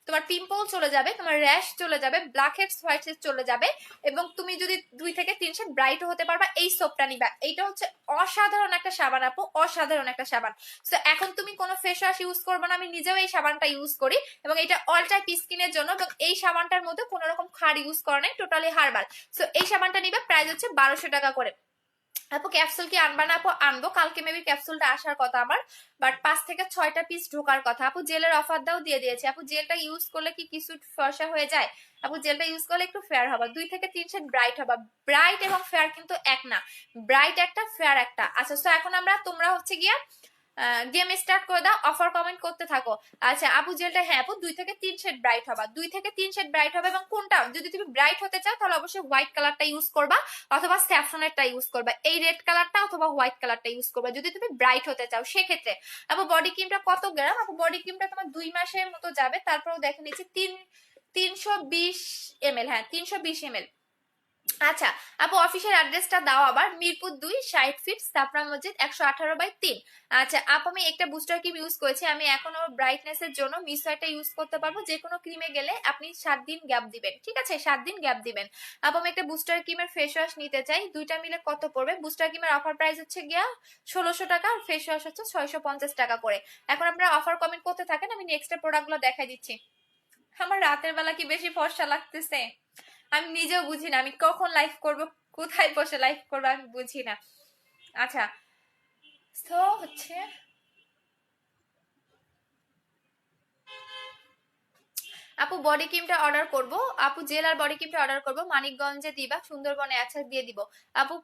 তোমার পিম্পল চলে যাবে, তোমার র্যাশ চলে যাবে, ব্ল্যাক হেডস হোয়াইট হেডস চলে যাবে, এবং তুমি যদি 2 থেকে 3 শেড ব্রাইট হতে পারবা। এই সোপটা নিবা, এইটা হচ্ছে অসাধারণ একটা সাবান আপু, অসাধারণ একটা সাবান। সো এখন তুমি কোনো ফেস ওয়াশ ইউজ করবে না, আমি নিজেও এই সাবানটা ইউজ করি এবং এটা অল টাইপ স্কিনের জন্য, এবং এই সাবানটার মধ্যে কোনো রকম খার ইউজ করা নাই, টোটালি হার্বাল। সো এই সাবানটা নিবা, প্রাইস হচ্ছে 1200 টাকা করে। আপু ক্যাপসুল কি আনবা না? আপু আনবো, কালকে মেবি ক্যাপসুলটা আসার কথা আমার, বাট 5 থেকে 6টা পিস ঢোকার কথা। আপু জেলের অফার দাও, দিয়ে দিয়েছি। আপু জেলটা ইউজ করলে কি কিছু ফর্সা হয়ে যায়? আপু জেলটা ইউজ করলে একটু ফেয়ার হবা, 2 থেকে 3 শেড ব্রাইট হবা। ব্রাইট এবং ফেয়ার কিন্তু এক না, ব্রাইট একটা ফেয়ার একটা। আচ্ছা তো এখন তোমরা হচ্ছে গিয়া গেম স্টার্ট করে দাও, অফার কমেন্ট করতে থাকো। আচ্ছা আপু জেলটা, হ্যাঁ আপু 2 থেকে 3 শেড ব্রাইট হবা, 2 থেকে 3 শেড ব্রাইট হবে। এবং কোনটা যদি তুমি ব্রাইট হতে চাও তাহলে অবশ্যই হোয়াইট কালারটা ইউজ করবা, অথবা স্যাফরনেরটা ইউজ করবা, এই রেড কালারটা অথবা হোয়াইট কালারটা ইউজ করবা যদি তুমি ব্রাইট হতে চাও সেক্ষেত্রে। আপু বডি ক্রিমটা কত গ্রাম? আপু বডি ক্রিমটা তোমার 2 মাসের মতো যাবে, তারপরেও দেখে নিচ্ছি 320 ml, হ্যাঁ 320 ml। আচ্ছা আপু অফিসের অ্যাড্রেসটা দাও আবার। মিরপুর 2, 60 ফিট, সাফরা মসজিদ, 118/3। আচ্ছা আপু আমি একটা বুস্টার ক্রিম ইউজ করেছি, আমি এখনো ব্রাইটনেস এর জন্য মিসওয়াইটা ইউজ করতে পারবো। যে কোনো ক্রিমে গেলে আপনি 7 দিন গ্যাপ দিবেন, ঠিক আছে? 7 দিন গ্যাপ দিবেন। আপু আমি একটা বুস্টার ক্রিমের ফেস ওয়াশ নিতে চাই, দুইটা মিলে কত পড়বে? বুস্টার ক্রিমের অফার প্রাইস হচ্ছে গিয়া 1600 টাকা, আর ফেস ওয়াশ হচ্ছে 650 টাকা করে। এখন আপনারা অফার কমেন্ট করতে থাকেন, আমি নেক্সট প্রোডাক্টগুলো দেখাই দিচ্ছি। আমার রাতের বেলা কি বেশি ফর্সা লাগতেছে? আমি নিজেও বুঝি না আমি কখন লাইভ করব, কোথায় বসে লাইভ করবো, আমি বুঝি না। আচ্ছা তো হচ্ছে আপু বডি ক্রিমটা অর্ডার করব, আপু জেল আর বডি ক্রিমটা অর্ডার করব, মানিকগঞ্জে দিবা, সুন্দরবনে আছে দিয়ে দিব। আপু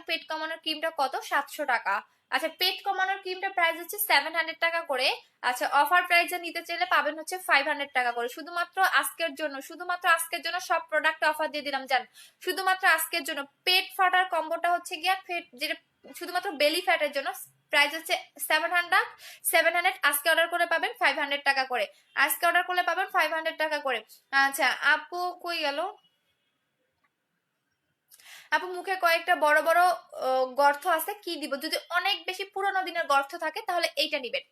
পেট কমানোর ক্রিমটা কত? 700 টাকা। আচ্ছা পেট কমানোর ক্রিমটা প্রাইস হচ্ছে 700 টাকা করে। আচ্ছা অফার প্রাইসে নিতে চাইলে পাবেন হচ্ছে 500 টাকা করে, শুধুমাত্র আজকের জন্য, শুধুমাত্র আজকের জন্য সব প্রোডাক্ট অফার দিয়ে দিলাম। জান শুধুমাত্র আজকের জন্য পেট ফাটার কম্বোটা হচ্ছে গিয়া ফেট, যেটা শুধুমাত্র বেলি ফ্যাটের জন্য, প্রাইস হচ্ছে 700। আজকে অর্ডার করে পাবেন 500 টাকা করে, আজকে অর্ডার করলে পাবেন 500 টাকা করে। আচ্ছা আপু কই গেল? আপু মুখে কয়েকটা বড় বড় গর্ত আছে, কি দিব? যদি অনেক বেশি পুরোনো দিনের গর্ত থাকে তাহলে এইটা নিবেন।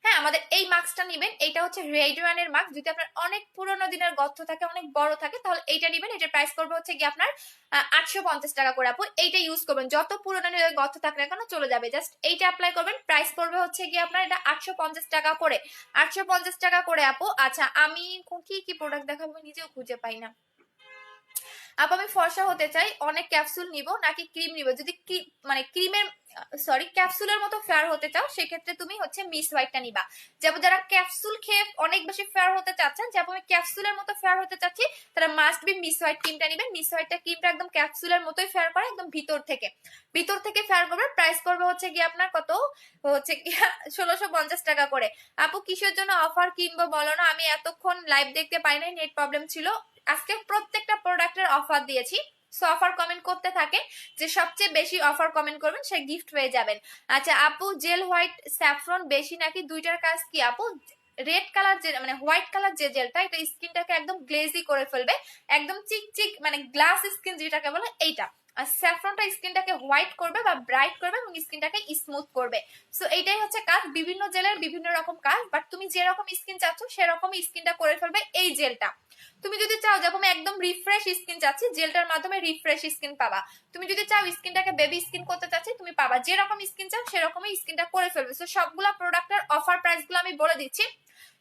হ্যাঁ আমাদের এই মাস্কটা নিবেন, এইটা হচ্ছে রেডিওয়ানের মাস্ক। যদি আপনার অনেক পুরোনো দিনের গর্ত থাকে, অনেক বড় থাকে, তাহলে এইটা নিবেন। এটার প্রাইস করবে হচ্ছে কি আপনার 850 টাকা করে। আপু এইটা ইউজ করবেন, যত পুরোনো দিনের গর্ত থাকে না কেন চলে যাবে, জাস্ট এইটা অ্যাপ্লাই করবেন। প্রাইস করবে হচ্ছে কি আপনার এটা 850 টাকা করে, 850 টাকা করে আপু। আচ্ছা আমি কি কি প্রোডাক্ট দেখাবো নিজেও খুঁজে পাই না। আপু আমি ফর্সা হতে চাই, অনেক ক্যাপসুল নিব নাকি ক্রিম নিব? যদি মানে ক্রিমের সরি ক্যাপসুলের মতো ফেয়ার হতে চাও সেক্ষেত্রে তুমি হচ্ছে মিস হোয়াইটটা নিবা। যেমন যারা ক্যাপসুল খেয়ে অনেক বেশি ফেয়ার হতে চাচ্ছেন, যেমন আমি ক্যাপসুলের মতো ফেয়ার হতে চাচ্ছি, তারা মাস্ট বি মিস হোয়াইট ক্রিমটা নিবেন। মিস হোয়াইটটা ক্রিমটা একদম ক্যাপসুলের মতোই ফেয়ার করে, একদম ভিতর থেকে ফেয়ার করবে। প্রাইস করবে হচ্ছে কি আপনার কত? হচ্ছে 1650 টাকা করে। আপু কিসের জন্য অফার কিনবো বলো না, আমি এতক্ষণ লাইভ দেখতে পাই নাই, নেট প্রবলেম ছিল। আজকে প্রত্যেকটা প্রোডাক্টের অফার দিয়েছি, সো অফার কমেন্ট করতে থাকে, যে সবচেয়ে বেশি অফার কমেন্ট করবেন সে গিফট পেয়ে যাবেন। আচ্ছা আপু জেল হোয়াইট স্যাফরন বেশি নাকি দুইটার কাজ কি? আপু রেড কালার যে মানে হোয়াইট কালার যে জেলটা, এটা স্কিনটাকে একদম গ্লেজি করে ফেলবে, একদম চিক মানে গ্লাস স্কিন যেটাকে বলে এইটা। আর স্যাফরনটা স্কিনটাকে হোয়াইট করবে বা ব্রাইট করবে এবং স্কিনটাকে স্মুথ করবে। সো এইটাই হচ্ছে কাজ, বিভিন্ন জেলের বিভিন্ন রকম কাজ, বাট তুমি যেরকম স্কিন চাচ্ছ সেরকমই স্কিনটা করে ফেলবে এই জেলটা। তুমি যদি চাও যে আমি একদম রিফ্রেশ স্কিন চাচ্ছি, জেলটার মাধ্যমে রিফ্রেশ স্কিন পাবা। তুমি যদি চাও স্কিনটাকে বেবি স্কিন করতে চাচ্ছি, তুমি পাবা। যেরকম স্কিন চাও সেরকমই স্কিনটা করে ফেলবে। সো সবগুলা প্রোডাক্টের অফার প্রাইস গুলো আমি বলে দিচ্ছি,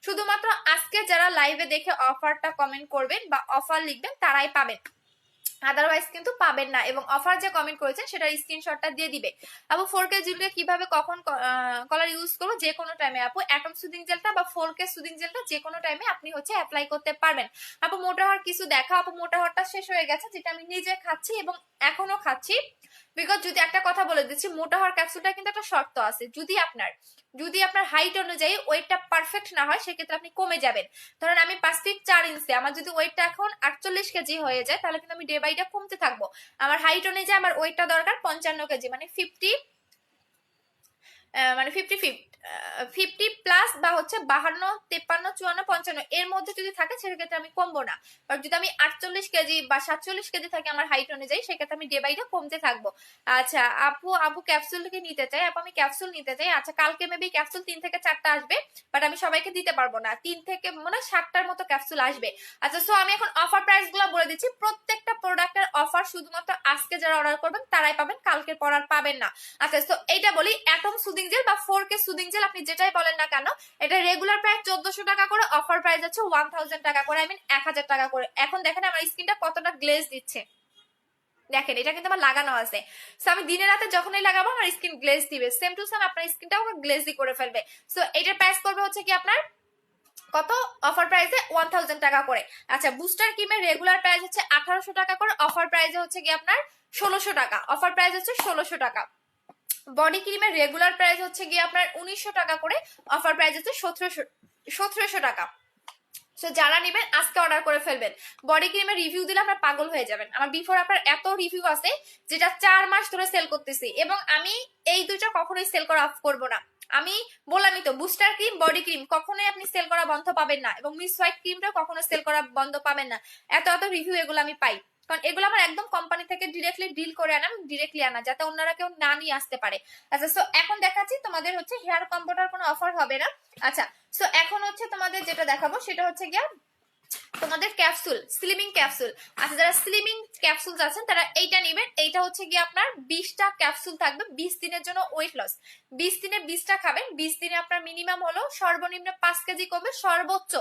শুধুমাত্র আজকে যারা লাইভে দেখে অফারটা কমেন্ট করবেন বা অফার লিখবেন তারাই পাবেন। আদারওয়াইজ কিন্তু পাবেন না। এবং অফার যে কমেন্ট করেছেন সেটার স্ক্রিনশটটা দিয়ে দিবে। আপু 4K জেলটা কিভাবে কখন কলার ইউজ করবো? যে কোনো টাইমে আপু অ্যাটম সুদিং জেলটা বা 4K সুদিং জেলটা যে কোনো টাইমে আপনি হচ্ছে অ্যাপ্লাই করতে পারবেন। আপু মোটা হওয়ার কিছু দেখা, আপু মোটা হওয়ারটা শেষ হয়ে গেছে, যেটা আমি নিজে খাচ্ছি এবং এখনো খাচ্ছি। বিকজ যদি একটা কথা বলে দিচ্ছি, মোটা হওয়ার ক্যাপসুলটা কিন্তু একটা শর্ত আছে, যদি আপনার হাইট অনুযায়ী ওয়েটটা পারফেক্ট না হয় সেক্ষেত্রে আপনি কমে যাবেন। ধরেন আমি 5 ফিট 4 ইঞ্চি, আমার যদি ওয়েটটা এখন 48 কেজি হয়ে যায় তাহলে কিন্তু আমি ডে বাই ডে কমতে থাকবো। আমার হাইট অনুযায়ী আমার ওয়েটটা দরকার 55 কেজি, মানে 50 প্লাস বা হচ্ছে 52, 53, 54, 55 এর মধ্যে যদি থাকে সেক্ষেত্রে আমি কমবো না। আর যদি আমি 48 কেজি বা 47 কেজি থাকে আমার হাইট অনুযায়ী সেক্ষেত্রে আমি ডে বাই ডে কমতে থাকবো। আচ্ছা আপু ক্যাপসুলকে নিতে চাই, আপু আমি ক্যাপসুল নিতে চাই। আচ্ছা কালকে মেবি ক্যাপসুল 3 থেকে 4টা আসবে, বাট আমি সবাইকে দিতে পারবো না। 3 থেকে মানে 7টার মতো ক্যাপসুল আসবে। আচ্ছা সো আমি এখন অফার প্রাইস গুলো বলে দিচ্ছি। প্রত্যেকটা প্রোডাক্টের অফার শুধুমাত্র আজকে যারা অর্ডার করবেন তারাই পাবেন, কালকের পর আর পাবেন না। আচ্ছা তো এইটা বলি, অ্যাটম সুদিং জেল বা 4K সুদিং জেল আপনি যেটাই বলেন না কেন, এটা রেগুলার প্রাইস 1400 টাকা করে, অফার প্রাইস হচ্ছে 1000 টাকা করে, আই মিন 1000 টাকা করে। এখন দেখেন আমার স্কিনটা কতটা গ্লেজ দিচ্ছে, দেখেন এটা কিন্তু আমার লাগানো আছে। সো আমি দিনে রাতে যখনই লাগাবো আমার স্কিন গ্লেজ দিবে, সেম টু সেম আপনার স্কিনটাও গ্লেজি করে ফেলবে। সো এটার প্রাইস করবে হচ্ছে কি আপনার কত, অফার প্রাইসে 1000 টাকা করে। আচ্ছা বুস্টার ক্রিমের রেগুলার প্রাইস হচ্ছে 1800 টাকা করে, অফার প্রাইসে হচ্ছে কি আপনার 1600 টাকা, অফার প্রাইস হচ্ছে 1600 টাকা। বডি ক্রিমের রেগুলার প্রাইস হচ্ছে গিয়ে আপনার 1900 টাকা করে, অফার প্রাইস হচ্ছে 1700 টাকা। সো যারা নেবেন আজকে অর্ডার করে ফেলবেন। বডি ক্রিমের রিভিউ দিলে আপনার পাগল হয়ে যাবেন। আমার বিফোর আপনার এত রিভিউ আছে যেটা 4 মাস ধরে সেল করতেছি, এবং আমি এই দুইটা কখনোই সেল করা অফ করবো না। আমি বললামই তো, বুস্টার ক্রিম বডি ক্রিম কখনোই আপনি সেল করা বন্ধ পাবেন না, এবং মিস হোয়াইট ক্রিমটা কখনো সেল করা বন্ধ পাবেন না। এত রিভিউ এগুলো আমি পাই, কারণ এগুলো আমার একদম কোম্পানি থেকে ডিরেক্টলি ডিল করে আনা, ডিরেক্টলি আনা, যাতে অন্যরা কেউ না নিয়ে আসতে পারে। আচ্ছা সো এখন দেখাচ্ছি তোমাদের হচ্ছে হেয়ার কম্বোটার কোনো অফার হবে না। আচ্ছা সো এখন হচ্ছে তোমাদের যেটা দেখাবো সেটা হচ্ছে গিয়া তোমাদের ক্যাপসুল, স্লিমিং ক্যাপসুল। আচ্ছা যারা স্লিমিং ক্যাপসুল আছেন তারা এইটা নেবেন। এইটা হচ্ছে গিয়ে আপনার 20টা ক্যাপসুল থাকবে 20 দিনের জন্য ওয়েট লস। 20 দিনে 20টা খাবেন, 20 দিনে আপনার মিনিমাম হলো সর্বনিম্ন 5 কেজি কমবে, সর্বোচ্চ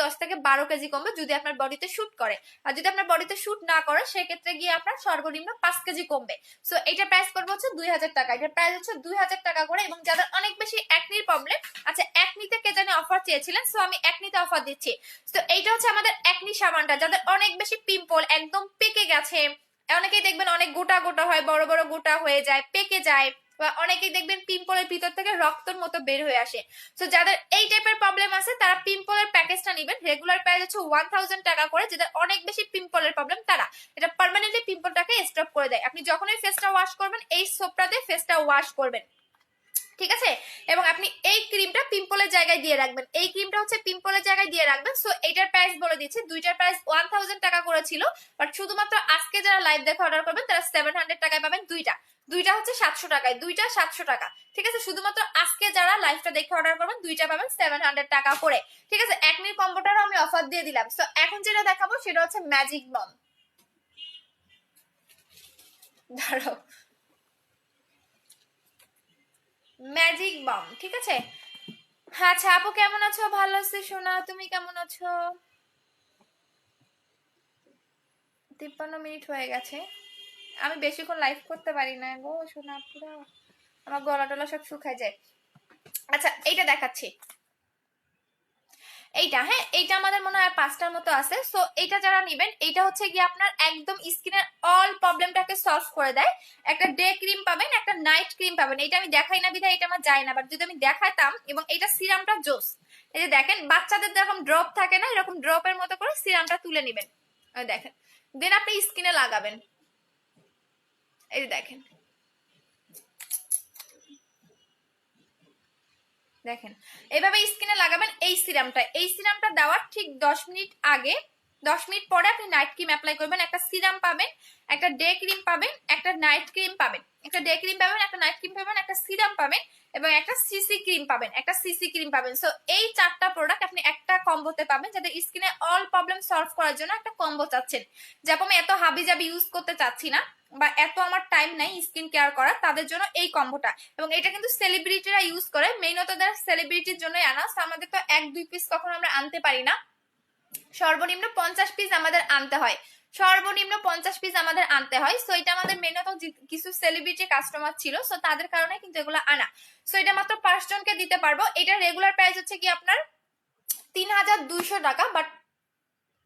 10 থেকে 12 কেজি কমবে যদি আপনার বডিতে শুট করে। আর যদি আপনার বডিতে শুট না করে সেক্ষেত্রে গিয়ে আপনার সর্বনিম্ন 5 কেজি কমবে। সো এটা প্রাইস পড়বে হচ্ছে 2000 টাকা, এটা প্রাইস হচ্ছে 2000 টাকা করে। এবং যাদের অনেক বেশি একনির প্রবলেম, আচ্ছা একনিতে কে জানে অফার চেয়েছিলেন, সো আমি একনিতে অফার দিচ্ছি। তো এইটা হচ্ছে আমাদের একনি সাবানটা, যাদের অনেক বেশি পিম্পল একদম পেকে গেছে, অনেকেই দেখবেন অনেক গোটা গোটা হয়, বড় বড় গোটা হয়ে যায়, পেকে যায়, বা অনেকেই দেখবেন পিম্পলের ভিতর থেকে রক্তের মতো বের হয়ে আসে। তো যাদের এই টাইপের প্রবলেম আছে তারা পিম্পলের প্যাকেজটা নেবেন। রেগুলার প্রাইস হচ্ছে 1000 টাকা করে। যাদের অনেক বেশি পিম্পলের প্রবলেম তারা এটা পার্মানেন্টলি পিম্পলটাকে স্টপ করে দেয়। আপনি যখনই ফেসটা ওয়াশ করবেন এই সোপটা দিয়ে ফেসটা ওয়াশ করবেন, ঠিক আছে? এবং আপনি এই ক্রিমটা পিম্পলের জায়গায় দিয়ে রাখবেন, এই ক্রিমটা হচ্ছে পিম্পলের জায়গায় দিয়ে রাখবেন। সো এটার প্রাইস বলে দিচ্ছি, দুইটার প্রাইস 1000 টাকা করে ছিল, বাট শুধুমাত্র আজকে যারা লাইভ দেখে অর্ডার করবেন তারা 700 টাকায় পাবেন দুইটা হচ্ছে 700 টাকায়, দুইটা 700 টাকা, ঠিক আছে? শুধুমাত্র আজকে যারা লাইভটা দেখে অর্ডার করবেন দুইটা পাবেন 700 টাকা করে, ঠিক আছে? একনির কম্বোটারও আমি অফার দিয়ে দিলাম। সো এখন যেটা দেখাবো সেটা হচ্ছে ম্যাজিক বম। দাঁড়াও, ম্যাজিক বম, ঠিক আছে? আচ্ছা আপু কেমন আছো? ভালো আছি সোনা, তুমি কেমন আছো? 53 মিনিট হয়ে গেছে, আমি বেশিক্ষণ লাইভ করতে পারি না গো সোনা, পুরো আমার গলা টলা সব শুকায় যায়। আচ্ছা এইটা দেখাচ্ছি, এইটা, হ্যাঁ এইটা আমাদের মনে হয় 5টার মতো আছে। সো এইটা যারা নেবেন, এইটা হচ্ছে গিয়ে আপনার একদম স্কিনের অল প্রবলেমটাকে সলভ করে দেয়। একটা ডে ক্রিম পাবেন, একটা নাইট ক্রিম পাবেন। এটা আমি দেখাই না বিধায় এটা আমার যায় না, বাট যদি আমি দেখাতাম। এবং এইটা সিরামটা জোস, এই যে দেখেন বাচ্চাদের যেরকম ড্রপ থাকে না, এরকম ড্রপের মতো করে সিরামটা তুলে নেবেন, দেখেন, দেন আপনি স্কিনে লাগাবেন। এই যে দেখেন, দেখেন এইভাবে স্কিনে লাগাবেন এই সিরামটা। এই সিরামটা দেওয়ার ঠিক 10 মিনিট আগে, 10 মিনিট পরে আপনি নাইট ক্রিম অ্যাপ্লাই করবেন। একটা সিরাম পাবেন, একটা ডে ক্রিম পাবেন, একটা নাইট ক্রিম পাবেন, একটা ডে ক্রিম পাবেন, একটা নাইট ক্রিম পাবেন, একটা সিরাম পাবেন, এবং একটা সিসি ক্রিম পাবেন, একটা সিসি ক্রিম পাবেন। সো এই 4টা প্রোডাক্ট আপনি একটা কম্বোতে পাবেন, যাদের স্কিনে অল প্রবলেম সলভ করার জন্য একটা কম্বো চাচ্ছেন। যেমন আমি এত হাবি জাবি ইউজ করতে চাচ্ছি না, বা এত আমার টাইম নাই স্কিন কেয়ার করার, তাদের জন্য এই কম্বোটা। এবং এটা কিন্তু সেলিব্রিটিরা ইউজ করে, মেইনত তাদের সেলিব্রিটির জন্যই আনা। আমাদের তো 1-2 পিস কখনো আমরা আনতে পারি না, সর্বনিম্ন 50 পিস আমাদের আনতে হয়। সর্বনিম্ন 50 পিস আমাদের আনতে হয়। সো এটা আমাদের মেনু তো কিছু সেলিব্রিটি কাস্টমার ছিল, সো তাদের কারণে কিন্তু এগুলো আনা। সো এটা মাত্র 5 জনকে দিতে পারবো। এটা রেগুলার প্রাইস হচ্ছে কি আপনার 3200 টাকা, বাট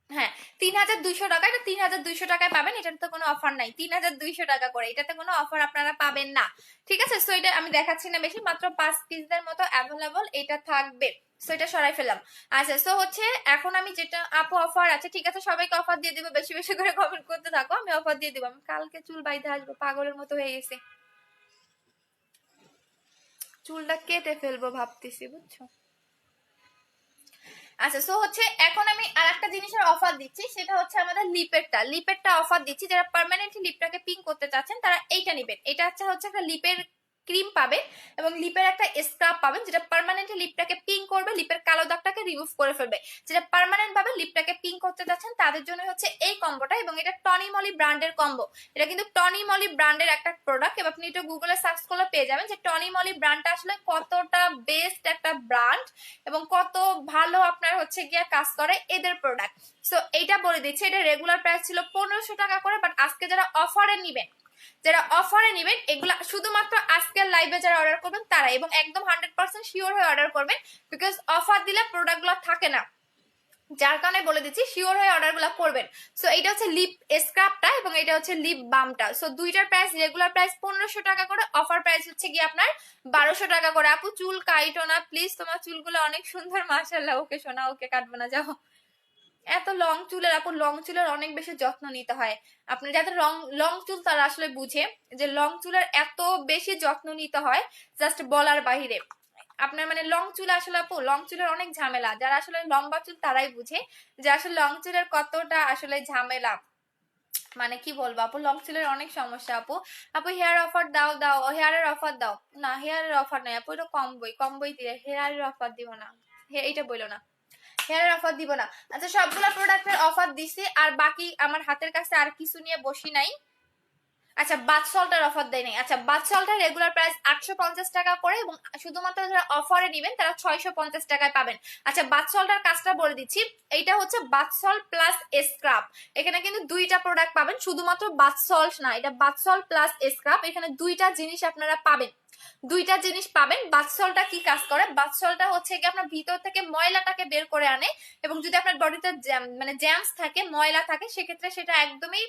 হ্যাঁ 3200 টাকা, এটা 3200 টাকায় পাবেন, এটার তো কোনো অফার নাই। 3200 টাকা করে, এটাতে কোনো অফার আপনারা পাবেন না, ঠিক আছে। সো এটা আমি দেখাচ্ছি না বেশি, মাত্র 5 পিসের মতো অ্যাভেলেবল এটা থাকবে। সো এটা সরাই ফেললাম। আচ্ছা, সো হচ্ছে এখন আমি যেটা আপু অফার আছে, ঠিক আছে সবাইকে অফার দিয়ে দিব, বেশি বেশি করে কমেন্ট করতে থাকো, আমি অফার দিয়ে দিব। আমি কালকে চুল বাইতে আসবো, পাগলের মতো হয়ে গেছে, চুলটা কেটে ফেলবো ভাবতেছি, বুঝছো। আচ্ছা, সো হচ্ছে এখন আমি আর একটা জিনিসের অফার দিচ্ছি, সেটা হচ্ছে আমাদের লিপেরটা অফার দিচ্ছি। যারা পার্মানেন্টলি লিপটাকে পিঙ্ক করতে চাচ্ছেন তারা এইটা নেবেন। এটা হচ্ছে একটা লিপের ক্রিম পাবেন এবং লিপের একটা স্ক্রাব পাবেন, যেটা পার্মানেন্টলি লিপটাকে পিঙ্ক করবে, লিপের কালো দাগটাকে রিমুভ করে ফেলবে। যেটা পার্মানেন্ট ভাবে লিপটাকে পিঙ্ক করতে যাচ্ছেন তাদের জন্য হচ্ছে এই কম্বোটা, এবং এটা টনি মলি ব্র্যান্ডের কম্বো। এটা কিন্তু টনি মলি ব্র্যান্ডের একটা প্রোডাক্ট, এবং আপনি এটা গুগলে সার্চ করলে পেয়ে যাবেন যে টনি মলি ব্র্যান্ডটা আসলে কতটা বেস্ট একটা ব্র্যান্ড এবং কত ভালো আপনার হচ্ছে গিয়া কাজ করে এদের প্রোডাক্ট। সো এইটা বলে দিচ্ছি, এটা রেগুলার প্রাইস ছিল 1500 টাকা করে, বাট আজকে যারা অফারে নিবেন এগুলা শুধুমাত্র আজকের লাইভে যারা অর্ডার করবেন তারা, এবং একদম 100% শিওর হয়ে অর্ডার করবেন, বিকজ অফার দিলে প্রোডাক্টগুলো থাকে না, যার কারণে বলে দিচ্ছি শিওর হয়ে অর্ডার গুলা করবেন। সো এটা হচ্ছে লিপ স্ক্রাবটা এবং এটা হচ্ছে লিপ বামটা। সো দুইটার প্রাইস রেগুলার প্রাইস 1500 টাকা করে, অফার প্রাইস হচ্ছে কি আপনার 1200 টাকা করে। আপু চুল কাইটো না প্লিজ, তোমার চুলগুলো অনেক সুন্দর, মাশাআল্লাহ। ওকে সোনা, ওকে কাটবে না, যাও। এত লং চুলের আপু, লং চুলের অনেক বেশি যত্ন নিতে হয়। আপনি যাদের লং চুল তারা আসলে বুঝে যে লং চুলের এত বেশি যত্ন নিতে হয়, জাস্ট বলার বাহিরে। আপনার মানে লং চুল আসলে আপু, লং চুলের অনেক ঝামেলা, যারা আসলে লম্বা চুল তারাই বুঝে যে আসলে লং চুলের কতটা আসলে ঝামেলা। মানে কি বলবো আপু, লং চুলের অনেক সমস্যা আপু। আপু হেয়ার অফার দাও, হেয়ারের অফার দাও না, হেয়ারের অফার নাই আপু, এটা কম্বোই দিয়ে, হেয়ারের অফার দিব না, এইটা বললো না, হেয়ারের অফার দিব না। আচ্ছা, সবগুলো প্রোডাক্টের অফার দিছি, আর বাকি আমার হাতের কাছে আর কিছু নিয়ে বসি নাই। আচ্ছা, বাথ সল্টের অফার দেয় নাই। আচ্ছা, বাথ সল্টের রেগুলার প্রাইস 850 টাকা করে, এবং শুধুমাত্র যারা অফারে নেবেন তারা 650 টাকায় পাবেন। আচ্ছা, বাথ সল্টের কাজটা বলে দিচ্ছি, এইটা হচ্ছে বাথ সল্ট প্লাস স্ক্রাব। এখানে কিন্তু দুইটা প্রোডাক্ট পাবেন, শুধুমাত্র বাথ সল্ট না, এটা বাথ সল্ট প্লাস স্ক্রাব। এখানে দুইটা জিনিস আপনারা পাবেন, বাথ সল্টটা কি কাজ করে, বাথ সল্টটা হচ্ছে কি আপনার ভিতর থেকে ময়লাটাকে বের করে আনে, এবং যদি আপনার বডিতে মানে জ্যামস থাকে, ময়লা থাকে, সেক্ষেত্রে সেটা একদমই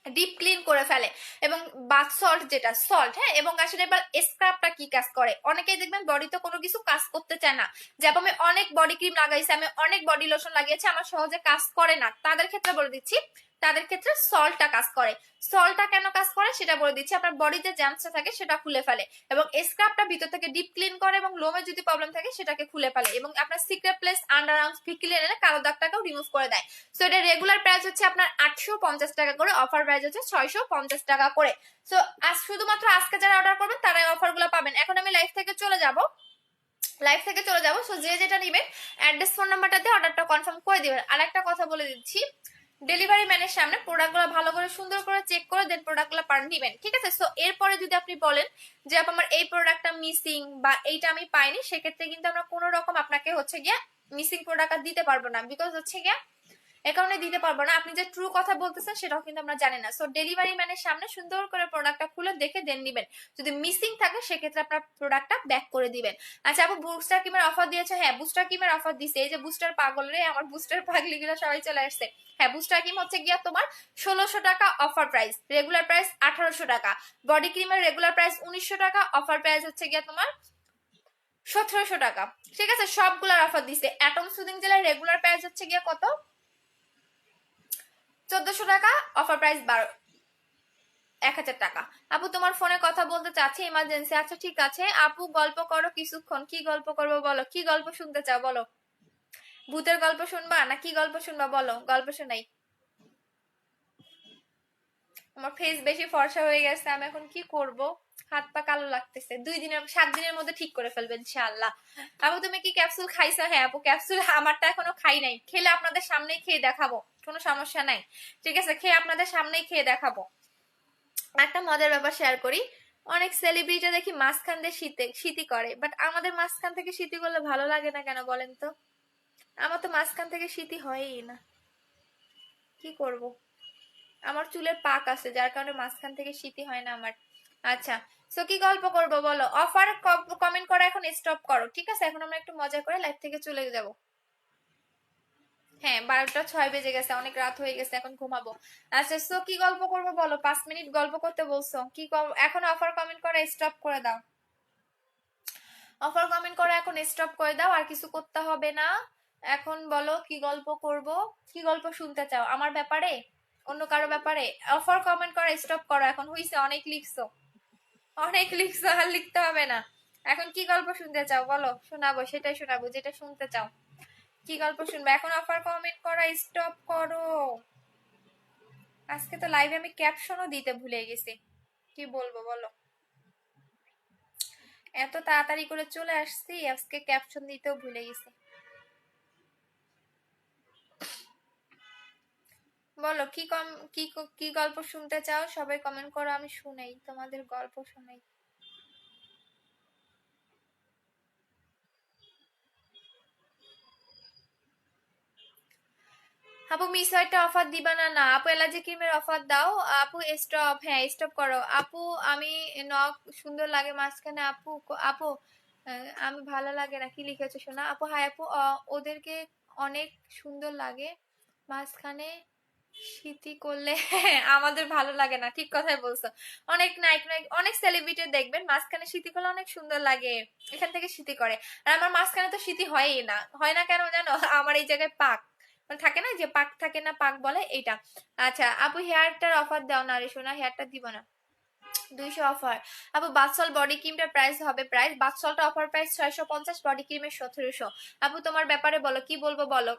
ডিপ ক্লিন করে ফেলে। এবং বাথ সল্ট যেটা সল্ট, হ্যাঁ। এবং আসলে এবার স্ক্রাবটা কি কাজ করে, অনেকেই দেখবেন বডিতে কোনো কিছু কাজ করতে চায় না, যেমন আমি অনেক বডি ক্রিম লাগাইছি, আমি অনেক বডি লোশন লাগিয়েছি, আমার সহজে কাজ করে না, তাদের ক্ষেত্রে বলে দিচ্ছি, তাদের ক্ষেত্রে সল্টটা কাজ করে। সল্টটা কেন কাজ করে সেটা বলে দিচ্ছি, আপনার বডিতে জ্যামসটা থাকে সেটা খুলে ফেলে, এবং স্ক্রাবটা ভিতর থেকে ডিপ ক্লিন করে, এবং লোমে যদি প্রবলেম থাকে সেটাকে খুলে ফেলে, এবং আপনার সিক্রেট প্লেস, আন্ডার আর্মস, ভিকিলে এনে কালো দাগটাকেও রিমুভ করে দেয়। সো এটা রেগুলার প্রাইস হচ্ছে আপনার 850 টাকা করে, অফার প্রাইস হচ্ছে 650 টাকা করে। সো আজ শুধুমাত্র আজকে যারা অর্ডার করবেন তারাই অফার গুলো পাবেন। এখন আমি লাইভ থেকে চলে যাব, সো যে যেটা নিবেন অ্যাড্রেস ফোন নাম্বারটা দিয়ে অর্ডারটা কনফার্ম করে দিবেন। আর একটা কথা বলে দিচ্ছি, ডেলিভারি ম্যানের সামনে প্রোডাক্টগুলো ভালো করে সুন্দর করে চেক করে দেন প্রোডাক্টগুলো নিবেন, ঠিক আছে। সো এরপরে যদি আপনি বলেন যে আমার এই প্রোডাক্টটা মিসিং বা এইটা আমি পাইনি, সেক্ষেত্রে কিন্তু আমরা কোনো রকম আপনাকে হচ্ছে গিয়া মিসিং প্রোডাক্ট দিতে পারবো না, বিকজ হচ্ছে গিয়া এ কারণে দিতে পারবো না, আপনি যে ট্রু কথা বলতেছেন সেটাও কিন্তু আমরা জানি না। সো ডেলিভারি ম্যানের সামনে সুন্দর করে প্রোডাক্টটা খুলে দেখে দেন নিবেন, যদি মিসিং থাকে সেক্ষেত্রে আপনার প্রোডাক্টটা ব্যাক করে দিবেন। আচ্ছা আপু, বুস্টার ক্রিমের অফার দিয়েছে, হ্যাঁ বুস্টার ক্রিমের অফার দিছে, এই যে বুস্টার পাগল রে, আমার বুস্টার পাগলিগুলো সবাই চলে আসছে। হ্যাঁ, বুস্টার ক্রিম হচ্ছে গিয়া তোমার 1600 টাকা অফার প্রাইস, রেগুলার প্রাইস 1800 টাকা। বডি ক্রিমের রেগুলার প্রাইস 1900 টাকা, অফার প্রাইস হচ্ছে গিয়া তোমার 1700 টাকা, ঠিক আছে। সবগুলার অফার দিছে। অ্যাটম সুদিং জেলার রেগুলার প্রাইস হচ্ছে গিয়া কত, 1400 টাকা, অফার প্রাইস 1000 টাকা। আপু তোমার ফোনে কথা বলতে চাচ্ছি, ইমার্জেন্সি। আচ্ছা ঠিক আছে আপু, গল্প করো কিছুক্ষণ। কি গল্প করবো বলো, কি গল্প শুনতে চাও বলো, ভূতের গল্প শুনবা না কি গল্প শুনবা বলো, গল্প শোনাই। আমার ফেস বেশি ফর্সা হয়ে গেছে, আমি এখন কি করব, হাত পা কালো লাগতেছে। 7 দিনের মধ্যে ঠিক করে ফেলবেন ইনশাআল্লাহ। আপু তুমি কি ক্যাপসুল খাইছো? হ্যাঁ আপু, ক্যাপসুল আমারটা এখনো খাই নাই, খেলে আপনাদের সামনেই খেয়ে দেখাবো, কোনো সমস্যা নাই, ঠিক আছে। খেয়ে আপনাদের সামনেই খেয়ে দেখাবো। একটা মজার ব্যাপার শেয়ার করি, অনেক সেলিব্রিটি দেখি মাঝখান দিয়ে শীতি করে, বাট আমাদের মাঝখান থেকে শীতি করলে ভালো লাগে না কেন বলেন তো? আমার তো মাঝখান থেকে শীতি হয়ই না, কি করব। আমার চুলের পাক আছে যার কারণে মাঝখান থেকে শীতই হয় না আমার। আচ্ছা, সো কি গল্প করবো বলো? অফার কমেন্ট করা এখন স্টপ করো, ঠিক আছে? এখন আমরা একটু মজা করে লাইভ থেকে চলে যাব। হ্যাঁ, 12টা 6 বেজে গেছে, অনেক রাত হয়ে গেছে, এখন ঘুমাবো। আচ্ছা, সো কি গল্প করবো বলো? 5 মিনিট গল্প করতে বলছো, কি এখন অফার কমেন্ট করা স্টপ করে দাও। অফার কমেন্ট করা এখন স্টপ করে দাও, আর কিছু করতে হবে না। এখন বলো কি গল্প করব, কি গল্প শুনতে চাও? আমার ব্যাপারে, অন্য কারো ব্যাপারে? অফার কমেন্ট করা স্টপ করো এখন, হইছে, অনেক লিখছো, অনেক লিখছো, আর লিখতে হবে না। এখন কি গল্প শুনতে চাও বলো, শোনাবো, সেটাই শোনাবো যেটা শুনতে চাও। কি গল্প শুনবে এখন? অফার কমেন্ট করা স্টপ করো। আজকে তো লাইভে আমি ক্যাপশনও দিতে ভুলে গেছি, কি বলবো বলো? এত তাড়াতাড়ি করে চলে আসছি, আজকে ক্যাপশন দিতেও ভুলে গেছি। বলো কি গল্প শুনতে চাও? সবাই কমেন্ট করো, আমি শুনাই, তোমাদের গল্প শুনাই। আপু মিস একটা অফার দিবা না? না আপু, অ্যালার্জি ক্রিমের অফার দাও আপু। স্টপ, হ্যাঁ স্টপ করো আপু। আমি নখ সুন্দর লাগে মাঝখানে আপু। আপু আমি ভালো লাগে না, কি লিখেছো শোনা? আপু হাই আপু, ওদেরকে অনেক সুন্দর লাগে মাঝখানে স্মৃতি করলে। আমাদের ভালো লাগে না, ঠিক কথাই বলছো। অনেক নায়ক নায়ক, অনেক সেলিব্রিটি দেখবেন মাঝখানে স্মৃতি করলে অনেক সুন্দর লাগে, এখান থেকে স্মৃতি করে। আর আমার মাঝখানে তো স্মৃতি হয়ই না, হয় না কেন জানো? আমার এই জায়গায় পাক, মানে থাকে না যে পাক থাকে না, পাক বলে এইটা। আচ্ছা আপু, হেয়ারটার অফার দাও না রে সোনা, হেয়ারটা দিব না। 200 অফার আপু। বাথসল বডি ক্রিমটার প্রাইস হবে, প্রাইস বাথসলটা অফার প্রাইস 650, বডি ক্রিমের 1700। আপু তোমার ব্যাপারে বলো, কি বলবো বলো?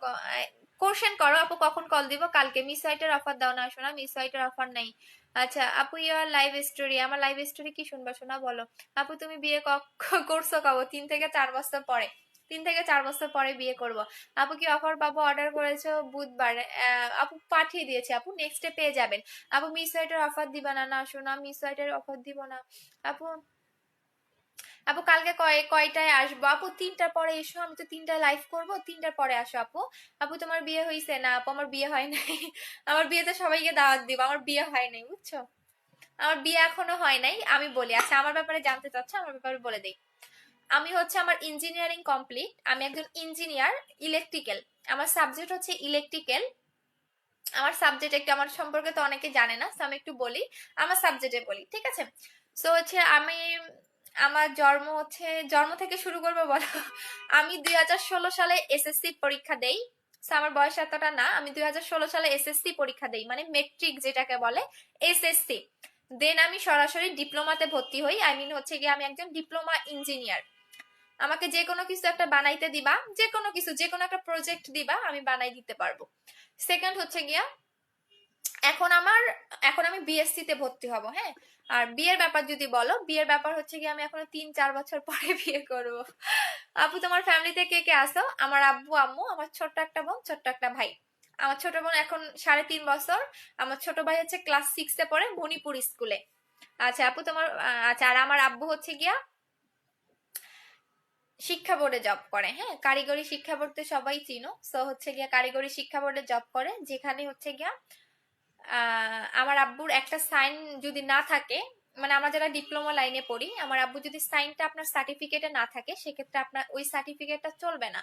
কোশ্চেন করো আপু, কখন কল দিব? কালকে। মিস হোয়াইটের অফার দাও না শোনা, মিস হোয়াইটের অফার নাই। আচ্ছা আপু, ইয়ার লাইভ স্টোরি, আমার লাইভ স্টোরি কি শুনবা শোনা বলো? আপু তুমি বিয়ে করছো কবে? 3 থেকে 4 বছর পরে, 3 থেকে 4 বছর পরে বিয়ে করব। আপু কি অফার পাবো? অর্ডার করেছো বুধবার, আপু পাঠিয়ে দিয়েছি আপু, নেক্সট ডে পেয়ে যাবেন। আপু মিস সাইটের অফার দিবা না? না শোনা, মিস সাইটের অফার দিব না আপু। আপু কালকে কয়টায় আসবো আপু? 3টার পরে এসো, আমি তো 3টায় লাইভ করবো, 3টার পরে আসো আপু। আপু তোমার বিয়ে হয়েছে? না আপু, আমার বিয়ে হয় নাই। আমার বিয়েতে সবাইকে দাওয়াত দিব, আমার বিয়ে হয় নাই বুঝছো, আমার বিয়ে এখনো হয় নাই। আমি বলি, আচ্ছা আমার ব্যাপারে জানতে চাচ্ছ, আমার ব্যাপারে বলে দিই। আমি হচ্ছে, আমার ইঞ্জিনিয়ারিং কমপ্লিট, আমি একজন ইঞ্জিনিয়ার, ইলেকট্রিক্যাল। আমার সাবজেক্ট হচ্ছে ইলেকট্রিক্যাল। আমার সাবজেক্ট একটু, আমার সম্পর্কে তো অনেকে জানে না, আমি একটু বলি, আমার সাবজেক্টে বলি, ঠিক আছে? সো হচ্ছে আমি, আমার জন্ম থেকে শুরু করবো বলো? আমি 2016 সালে এসএসসি পরীক্ষা দেই। আমার বয়স এতটা না, আমি 2016 সালে এসএসসি পরীক্ষা দেই, মানে মেট্রিক যেটাকে বলে, এসএসসি। দেন আমি সরাসরি ডিপ্লোমাতে ভর্তি হই, আই মিন হচ্ছে গিয়ে আমি একজন ডিপ্লোমা ইঞ্জিনিয়ার। আমাকে যে কোনো কিছু একটা বানাইতে দিবা, যে কোনো কিছু, যে কোনো একটা প্রজেক্ট দিবা, আমি বানাই দিতে পারবো। সেকেন্ড হচ্ছে গিয়া, এখন আমি বিএসসি তে ভর্তি হব, হ্যাঁ। আর বিয়ের ব্যাপার যদি বলো, বিয়ের ব্যাপার হচ্ছে কি, আমি এখনো 3-4 বছর পরে বিয়ে করব। আপু তোমার ফ্যামিলিতে কে কে আসো? আমার আব্বু আম্মু, আমার ছোট্ট একটা বোন, ছোট্ট একটা ভাই। আমার ছোট বোন এখন 3.5 বছর, আমার ছোট ভাই হচ্ছে ক্লাস 6-এ পড়ে মণিপুর স্কুলে। আচ্ছা আপু তোমার, আচ্ছা, আর আমার আব্বু হচ্ছে গিয়া শিক্ষা বোর্ডে জব করে, হ্যাঁ, কারিগরি শিক্ষা বোর্ডে সবাই চিনো। সো হচ্ছে গিয়া কারিগরি শিক্ষা বোর্ডে জব করে, যেখানে হচ্ছে গিয়া আমার আব্বুর একটা সাইন যদি না থাকে, মানে আমরা যারা ডিপ্লোমা লাইনে পড়ি, আমার আব্বু যদি সাইনটা আপনার সার্টিফিকেটে না থাকে, সেক্ষেত্রে আপনার ওই সার্টিফিকেটটা চলবে না।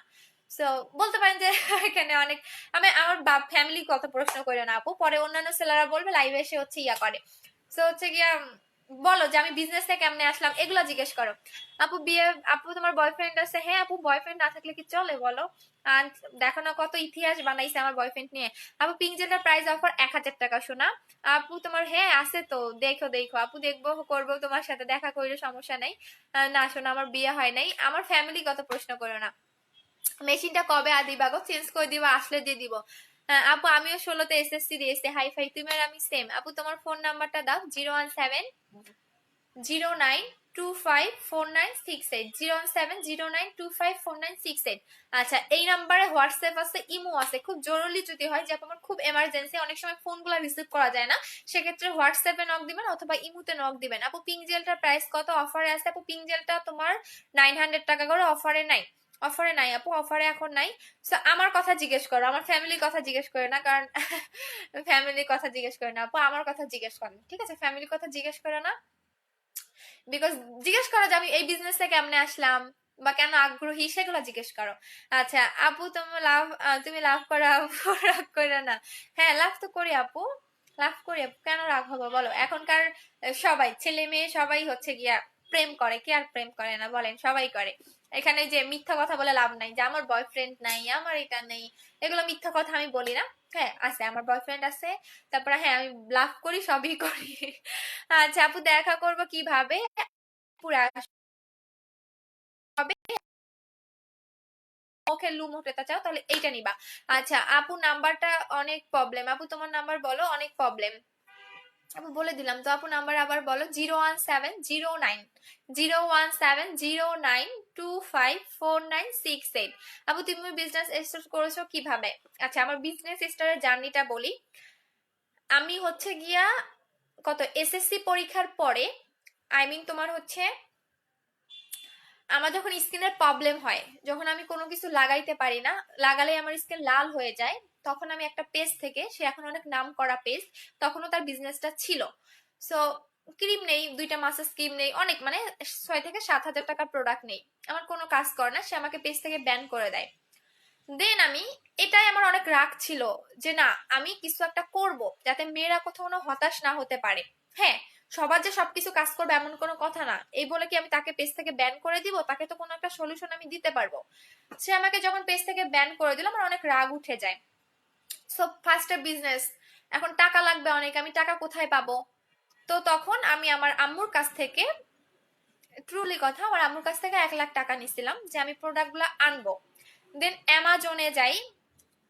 সো বলতে পারেন যে এখানে অনেক, আমি আমার ফ্যামিলি কত প্রশ্ন করে না আপু, পরে অন্যান্য ছেলেরা বলবে লাইভে এসে হচ্ছে ইয়া করে। সো হচ্ছে গিয়া বলো যে আমি বিজনেসে কেমনে আসলাম, এগুলো জিজ্ঞেস করো। আপু বিয়ে, আপু তোমার বয়ফ্রেন্ড আছে? হ্যাঁ আপু, বয়ফ্রেন্ড না থাকলে কি চলে বলো? আর দেখো না কত ইতিহাস বানাইছে আমার বয়ফ্রেন্ড নিয়ে। আপু পিঙ্ক জেলটার প্রাইস অফার 1000 টাকা শোনা। আপু তোমার, হ্যাঁ আছে তো, দেখো দেখো আপু, দেখবো করবো, তোমার সাথে দেখা করলে সমস্যা নাই। না শোনা, আমার বিয়ে হয় নাই, আমার ফ্যামিলি কত প্রশ্ন করো না। মেশিনটা কবে দিবা গো? চেঞ্জ করে দিবা, আসলে দিয়ে দিব। আপু আমিও 16তে এসএসসি দিয়েছি, হাই ফাই, তুমি আর আমি সেম। আপু তোমার ফোন নাম্বারটা দাও, 01709254968, 01709254968। আচ্ছা, এই নাম্বারে হোয়াটসঅ্যাপ আছে, ইমো আছে, খুব জরুরি যদি হয় যে আমার খুব এমার্জেন্সি, অনেক সময় ফোনগুলো রিসিভ করা যায় না, সেক্ষেত্রে হোয়াটসঅ্যাপে নক দিবেন অথবা ইমোতে নক দিবেন। আপু পিঙ্ক জেলটার প্রাইস কত? অফারে আছে আপু, পিঙ্ক জেলটা তোমার 900 টাকা করে, অফারে নাই। অফারে নাই আপু, অফারে এখন নাই। সো আমার কথা জিজ্ঞেস করো, আমার ফ্যামিলির কথা জিজ্ঞেস করে না, কারণ ফ্যামিলির কথা জিজ্ঞেস করে না আপু, আমার কথা জিজ্ঞেস করেন, ঠিক আছে? ফ্যামিলির কথা জিজ্ঞেস করে না, বিকজ জিজ্ঞেস করা যে আমি এই বিজনেসে কেমনে আসলাম বা কেন আগ্রহী, সেগুলো জিজ্ঞেস করো। আচ্ছা আপু, তুমি লাভ করো আপু, রাগ করে না। হ্যাঁ লাভ তো করি আপু, লাভ করি আপু, কেন রাগ হবো বলো? এখনকার সবাই ছেলে মেয়ে সবাই হচ্ছে গিয়া প্রেম করে, কে আর প্রেম করে না বলেন? সবাই করে। এখানে যে মিথ্যা কথা বলে লাভ নাই যে আমার বয়ফ্রেন্ড নাই, আমার এটা নেই, এগুলো মিথ্যা কথা আমি বলি না। হ্যাঁ আছে, আমার বয়ফ্রেন্ড আছে, তারপরে হ্যাঁ আমি লাভ করি, সবই করি। আচ্ছা আপু, দেখা করবো কিভাবে? পুরা হবে, মুখে লুম উঠাতে চাও তাহলে এইটা নিবা। আচ্ছা আপু, নাম্বারটা অনেক প্রবলেম আপু, তোমার নাম্বার বলো, অনেক প্রবলেম আপু, বলে দিলাম তো আপু, নাম্বার আবার বলো। 01709 আপু তুমি বিজনেস স্টার্ট করেছো কিভাবে? আচ্ছা আমার বিজনেস স্টার্টের জার্নিটা বলি। আমি হচ্ছে গিয়া কত এসএসসি পরীক্ষার পরে, আই মিন তোমার হচ্ছে আমার যখন স্কিনের প্রবলেম হয়, যখন আমি কোনো কিছু লাগাইতে পারি না, লাগালে আমার স্কিন লাল হয়ে যায়, তখন আমি একটা পেজ থেকে, সে এখন অনেক নাম করা পেজ, তখনও তার বিজনেসটা ছিল। সো ক্রিম নেই, 2টা মাসাজ ক্রিম নেই, অনেক মানে 6 থেকে 7 হাজার টাকার প্রোডাক্ট নেই, আমার কোনো কাজ করে না, সে আমাকে পেজ থেকে ব্যান করে দেয়। দেন আমি, এটাই আমার অনেক রাগ ছিল যে না, আমি কিছু একটা করব যাতে মেয়েরা কোথাও না হতাশ না হতে পারে। হ্যাঁ, সবার যে সবকিছু কাজ করবে এমন কোনো কথা না, এই বলে কি আমি তাকে পেজ থেকে ব্যান করে দিব? তাকে তো কোনো একটা সলিউশন আমি দিতে পারবো। সে আমাকে যখন পেজ থেকে ব্যান করে দিল, আমার অনেক রাগ উঠে যায়। সো ফার্স্ট বিজনেস, এখন টাকা লাগবে অনেক, আমি টাকা কোথায় পাবো? তো তখন আমি আমার আম্মুর কাছ থেকে, ট্রুলি কথা, আমার আম্মুর কাছ থেকে 1 লাখ টাকা নিছিলাম যে আমি প্রোডাক্টগুলো আনবো। দেন অ্যামাজনে যাই,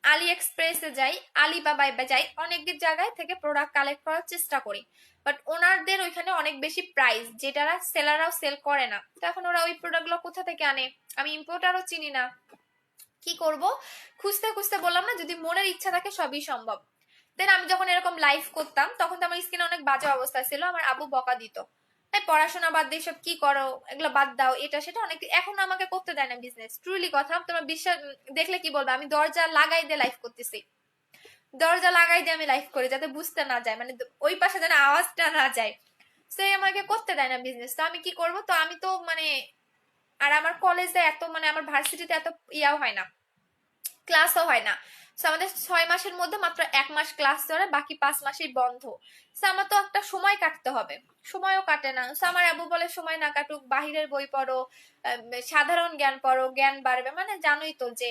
আলি এক্সপ্রেসে যাই, আলিবাবায় যাই, অনেক জায়গায় থেকে প্রোডাক্ট কালেক্ট করার চেষ্টা করি, বাট ওনারদের ওইখানে অনেক বেশি প্রাইস, যেটা সেলাররাও সেল করে না। তো এখন ওরা ওই প্রোডাক্টগুলো কোথা থেকে আনে? আমি ইম্পোর্টারও চিনি না, কি করব? খুঁজতে খুঁজতে বললাম না, যদি মনের ইচ্ছা থাকে সবই সম্ভব। দেন আমি যখন এরকম লাইভ করতাম, তখন তো আমার স্কিন অনেক বাজে অবস্থা ছিল, আমার আবু বকা দিত, এই পড়াশোনা বাদ দিয়ে সব কি করো, এগুলো বাদ দাও, এটা সেটা অনেক। এখন আমাকে করতে দেয় না বিজনেস, ট্রুলি কথা, তোমার বিশ্বাস দেখলে কি বলবো, আমি দরজা লাগাই দিয়ে লাইভ করতেছি, দরজা লাগাই দিয়ে আমি লাইভ করি, যাতে বুঝতে না যায়, মানে ওই পাশে যেন আওয়াজটা না যায়। সে আমাকে করতে দেয় না বিজনেস, তো আমি কি করব? তো আমি তো মানে, আর আমার কলেজে এত মানে আমার ভার্সিটিতে এত ইয়াও হয় না, ক্লাসও হয় না। সো আমাদের 6 মাসের মধ্যে মাত্র 1 মাস ক্লাস চলে, বাকি 5 মাসই বন্ধ। সো আমার তো একটা সময় কাটতে হবে, সময়ও কাটে না। সো আমার আবু বলে সময় না কাটুক, বাহিরের বই পড়ো, সাধারণ জ্ঞান পড়ো, জ্ঞান বাড়বে, মানে জানোই তো যে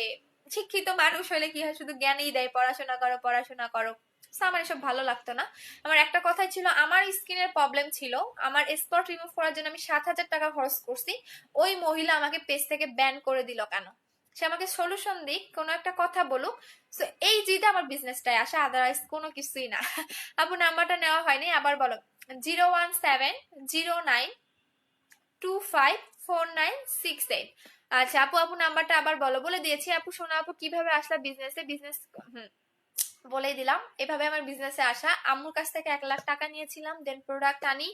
শিক্ষিত মানুষ হলে কি হয়, শুধু জ্ঞানই দেয়, পড়াশোনা করো পড়াশোনা করো। সো আমার এসব ভালো লাগতো না। আমার একটা কথাই ছিল, আমার স্কিনের প্রবলেম ছিল, আমার স্পট রিমুভ করার জন্য আমি 7 হাজার টাকা খরচ করছি, ওই মহিলা আমাকে পেজ থেকে ব্যান করে দিল কেন? সে আমাকে সলিউশন দিক, কোনো একটা কথা বলুক। সো এই জিতে আমার বিজনেসটাই আসে, আদারওয়াইজ কোনো কিছুই না। আপু নাম্বারটা নেওয়া হয়নি, আবার বলো। 01709254968। আচ্ছা আপু, নাম্বারটা আবার বলো। বলে দিয়েছি আপু। শোনো আপু, কিভাবে আসলা বিজনেসে? বিজনেস বলেই দিলাম, এভাবে আমার বিজনেসে আসা। আম্মুর কাছ থেকে 1 লাখ টাকা নিয়েছিলাম, দেন প্রোডাক্ট আনি।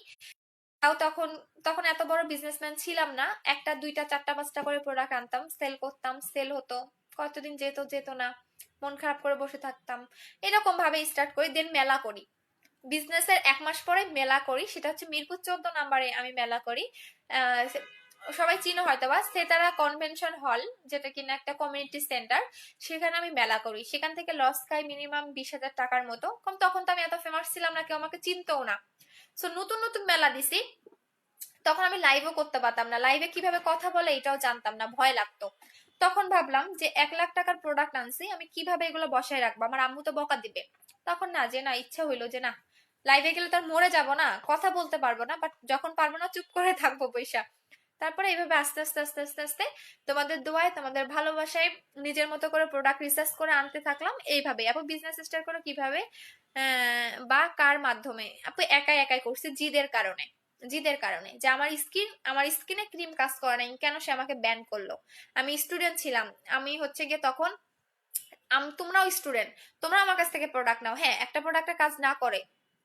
তাও তখন তখন এত বড় বিজনেসম্যান ছিলাম না, একটা দুইটা চারটা পাঁচটা করে প্রোডাক্ট আনতাম, সেল করতাম, সেল হতো, কতদিন যেত যেত না, মন খারাপ করে বসে থাকতাম। এরকম ভাবে স্টার্ট করি, দেন মেলা করি। বিজনেসের 1 মাস পরে মেলা করি, সেটা হচ্ছে মিরপুর 14 নম্বরে আমি মেলা করি। সবাই চিনো হয়তো বা, সেতারা কনভেনশন হল, যেটা কিনা একটা কমিউনিটি সেন্টার, সেখানে আমি মেলা করি। সেখান থেকে লস খাই মিনিমাম 20,000 টাকার মতো। কম তখন তো আমি এত ফেমাস ছিলাম না, কেউ আমাকে চিনতও না। সো নতুন নতুন মেলা দিছি, তখন আমি লাইভও করতে পারতাম না, লাইভে কিভাবে কথা বলে এটাও জানতাম না, ভয় লাগতো। তখন ভাবলাম যে 1 লাখ টাকার প্রোডাক্ট আনছি, আমি কিভাবে এগুলো বসায় রাখবো, আমার আম্মু তো বকা দিবে। তখন না, যে না, ইচ্ছা হইলো যে না, লাইভে গেলে তার মরে যাব না, কথা বলতে পারবো না, বাট যখন পারবো না চুপ করে থাকবো পয়সা। তারপরে এইভাবে আস্তে আস্তে আস্তে আস্তে আস্তে তোমাদের দোয়ায়, তোমাদের ভালোবাসায় নিজের মতো করে প্রোডাক্ট রিসার্চ করে আনতে থাকলাম। এইভাবে আপু বিজনেস স্টার্ট করো কিভাবে বা কার মাধ্যমে? আপু একাই একাই করছি, জিদের কারণে যে আমার স্কিনে ক্রিম কাজ করে নাই, কেন সে আমাকে ব্যান করলো? আমি স্টুডেন্ট ছিলাম, আমি হচ্ছে গিয়ে তখন, তোমরাও স্টুডেন্ট, তোমরা আমার কাছ থেকে প্রোডাক্ট নাও। হ্যাঁ, একটা প্রোডাক্টের কাজ না করে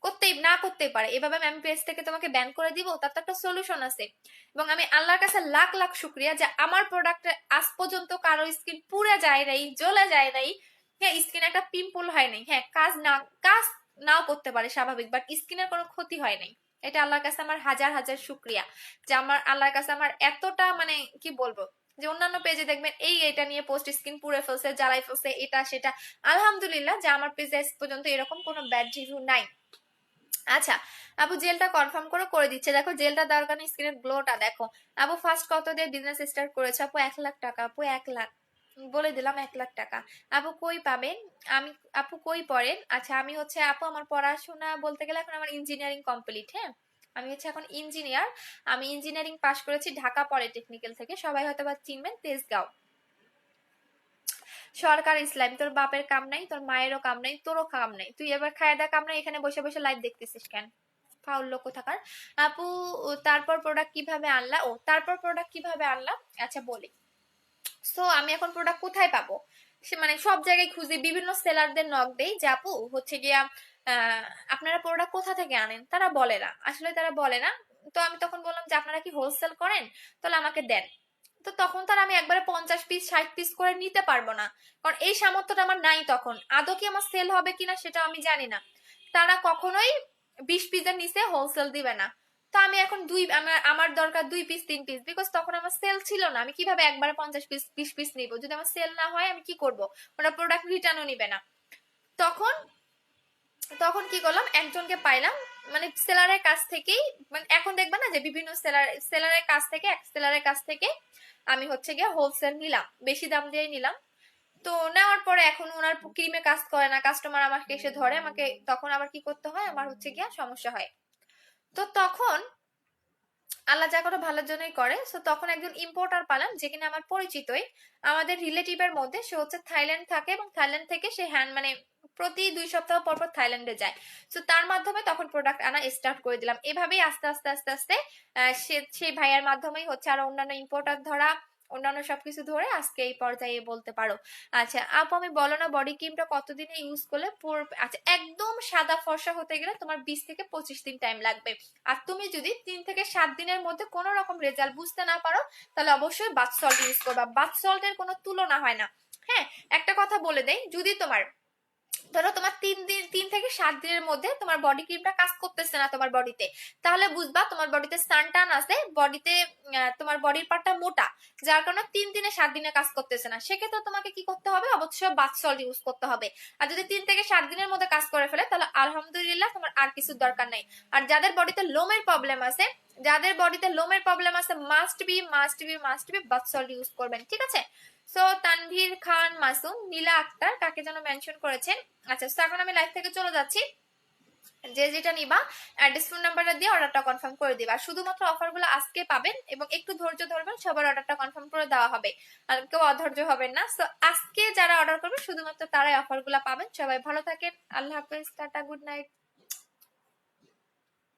করতেই পারে, এভাবে আমি পেজ থেকে তোমাকে ব্যান করে দিব? তার তো একটা সলিউশন আছে। এবং আমি আল্লাহর কাছে লাখ লাখ শুক্রিয়া যে আমার প্রোডাক্টে আজ পর্যন্ত কারো স্কিন পুড়ে যায় নাই, জ্বলে যায় নাই। হ্যাঁ, স্কিন একটা পিম্পল হয় নাই, হ্যাঁ কাজ নাও করতে পারে স্বাভাবিক, বাট স্কিনের কোনো ক্ষতি হয় নাই। এটা আল্লাহর কাছে আমার হাজার হাজার শুক্রিয়া যে আমার আল্লাহর কাছে আমার এতটা মানে কি বলবো, যে অন্যান্য পেজে দেখবেন এটা নিয়ে পোস্ট স্কিন পুড়ে ফেলছে, জ্বালাই ফেলছে, এটা সেটা। আলহামদুলিল্লাহ যে আমার পেজে আজ পর্যন্ত এরকম কোনো ব্যাড রিভিউ নাই। আচ্ছা আপু, জেলটা কনফার্ম করে দিচ্ছে। দেখো জেলটা দেওয়ার কারণে স্কিনের গ্লোটা দেখো। আপু ফার্স্ট কত দিয়ে বিজনেস স্টার্ট করেছে? আপু 1,00,000 টাকা। আপু 1,00,000 বলে দিলাম, 1,00,000 টাকা। আপু কই পাবেন? আমি আপু কই পড়েন? আচ্ছা আমি হচ্ছে আপু আমার পড়াশোনা বলতে গেলে এখন আমার ইঞ্জিনিয়ারিং কমপ্লিট। হ্যাঁ, আমি হচ্ছে এখন ইঞ্জিনিয়ার। আমি ইঞ্জিনিয়ারিং পাশ করেছি ঢাকা পলিটেকনিক্যাল থেকে, সবাই হয়তো বা চিনবেন, তেজগাঁও। সরকার ইসলাম, তোর বাপের কাম নাই, তোর মায়েরও কাম নাই, তোরও কাম নাই, তুই এবার খায় দা কাম নাই, এখানে বসে বসে লাইভ দেখতেছিস কেন? ফাউল লোক কোথাকার। আপু তারপর প্রোডাক্ট কিভাবে আনলা? তারপর প্রোডাক্ট কিভাবে আনলাম, আচ্ছা বলি। সো আমি এখন প্রোডাক্ট কোথায় পাবো? সে মানে সব জায়গায় খুঁজি, বিভিন্ন সেলারদের নক দেই যে আপু হচ্ছে গিয়া আপনারা প্রোডাক্ট কোথা থেকে আনেন? তারা বলে না, আসলে তারা বলে না। তো আমি তখন বললাম যে আপনারা কি হোলসেল করেন, তাহলে আমাকে দেন। তো তখন তার আমি একবারে 50 পিস 60 পিস করে নিতে পারবো না, কারণ এই সামর্থ্যটা আমার নাই। তখন আদৌ কি আমার সেল হবে কিনা সেটা আমি জানি না। তারা কখনোই 20 পিসের নিচে হোলসেল দিবে না। তো আমি এখন আমার দরকার 2 পিস 3 পিস, বিকজ তখন আমার সেল ছিল না। আমি কিভাবে একবারে 50 পিস 20 পিস নিবো? যদি আমার সেল না হয় আমি কি করব? ওরা প্রোডাক্ট রিটার্নও নিবে না। তখন তখন কি করলাম, একজনকে পাইলাম, মানে সেলারের কাছ থেকেই। মানে এখন দেখবা না যে বিভিন্ন সেলারের কাছ থেকে, এক সেলারের কাছ থেকে আমি হচ্ছে গিয়ে হোলসেল নিলাম, বেশি দাম দিয়ে নিলাম। তো নেওয়ার পরে এখন ওনার ক্রিমে কাজ করে না, কাস্টমার আমাকে এসে ধরে, আমাকে তখন আবার কি করতে হয়, আমার হচ্ছে গিয়া সমস্যা হয়। তো তখন আল্লাহ যা করে ভালোর জন্যই করে। সো তখন একজন ইম্পোর্টার পেলাম, যে কিনা আমার পরিচিতই, আমাদের রিলেটিভের মধ্যে। সে হচ্ছে থাইল্যান্ড থাকে, এবং থাইল্যান্ড থেকে সে মানে প্রতি 2 সপ্তাহ পর পর থাইল্যান্ডে যায়। সো তার মাধ্যমে তখন প্রোডাক্ট আনা স্টার্ট করে দিলাম। এভাবেই আস্তে আস্তে আস্তে আস্তে সেই ভাইয়ার মাধ্যমেই হচ্ছে আরো অন্যান্য ইম্পোর্টার ধরা, অন্যান্য সবকিছু ধরে আজকে এই পর্যায়ে বলতে পারো। আচ্ছা আপু, আমি বলো না বডি ক্রিমটা কতদিনে ইউজ করলে পুরো, আচ্ছা একদম সাদা ফর্সা হতে গেলে তোমার 20 থেকে 25 দিন টাইম লাগবে। আর তুমি যদি 3 থেকে 7 দিনের মধ্যে কোনো রকম রেজাল্ট বুঝতে না পারো, তাহলে অবশ্যই বাথ সল্ট ইউজ করবা। বাথ সল্টের কোনো তুলনা হয় না। হ্যাঁ, একটা কথা বলে দেই, যদি তোমার ধরো তোমার 3 থেকে 7 দিনের মধ্যে তোমার বডি ক্রিমটা কাজ করতেছে না তোমার বডিতে, তাহলে বুঝবা তোমার বডিতে সানটান আছে, বডিতে তোমার বডির পার্টটা মোটা, যার কারণে 3 দিনে 7 দিনে কাজ করতেছে না। সেক্ষেত্রে তোমাকে কি করতে হবে, অবশ্যই বাথ সল্ট ইউজ করতে হবে। আর যদি 3 থেকে 7 দিনের মধ্যে কাজ করে ফেলে, তাহলে আলহামদুলিল্লাহ, তোমার আর কিছু দরকার নাই। আর যাদের বডিতে লোমের প্রবলেম আছে, must be bath salt use করবেন, ঠিক আছে? সো তানভীর খান মাসুম, নীলা আক্তার, কাকে যেন মেনশন করেছেন। আচ্ছা, তো এখন আমি লাইভ থেকে চলে যাচ্ছি। যে যেটা নিবা অ্যাড্রেস ফোন নাম্বারটা দিয়ে অর্ডারটা কনফার্ম করে দিবা। শুধুমাত্র অফারগুলো আজকে পাবেন, এবং একটু ধৈর্য ধরবেন, সবার অর্ডারটা কনফার্ম করে দেওয়া হবে। আর কেউ অধৈর্য হবেন না। সো আজকে যারা অর্ডার করবে শুধুমাত্র তারাই অফারগুলো পাবেন। সবাই ভালো থাকেন, আল্লাহ হাফেজ, টাটা, গুড নাইট।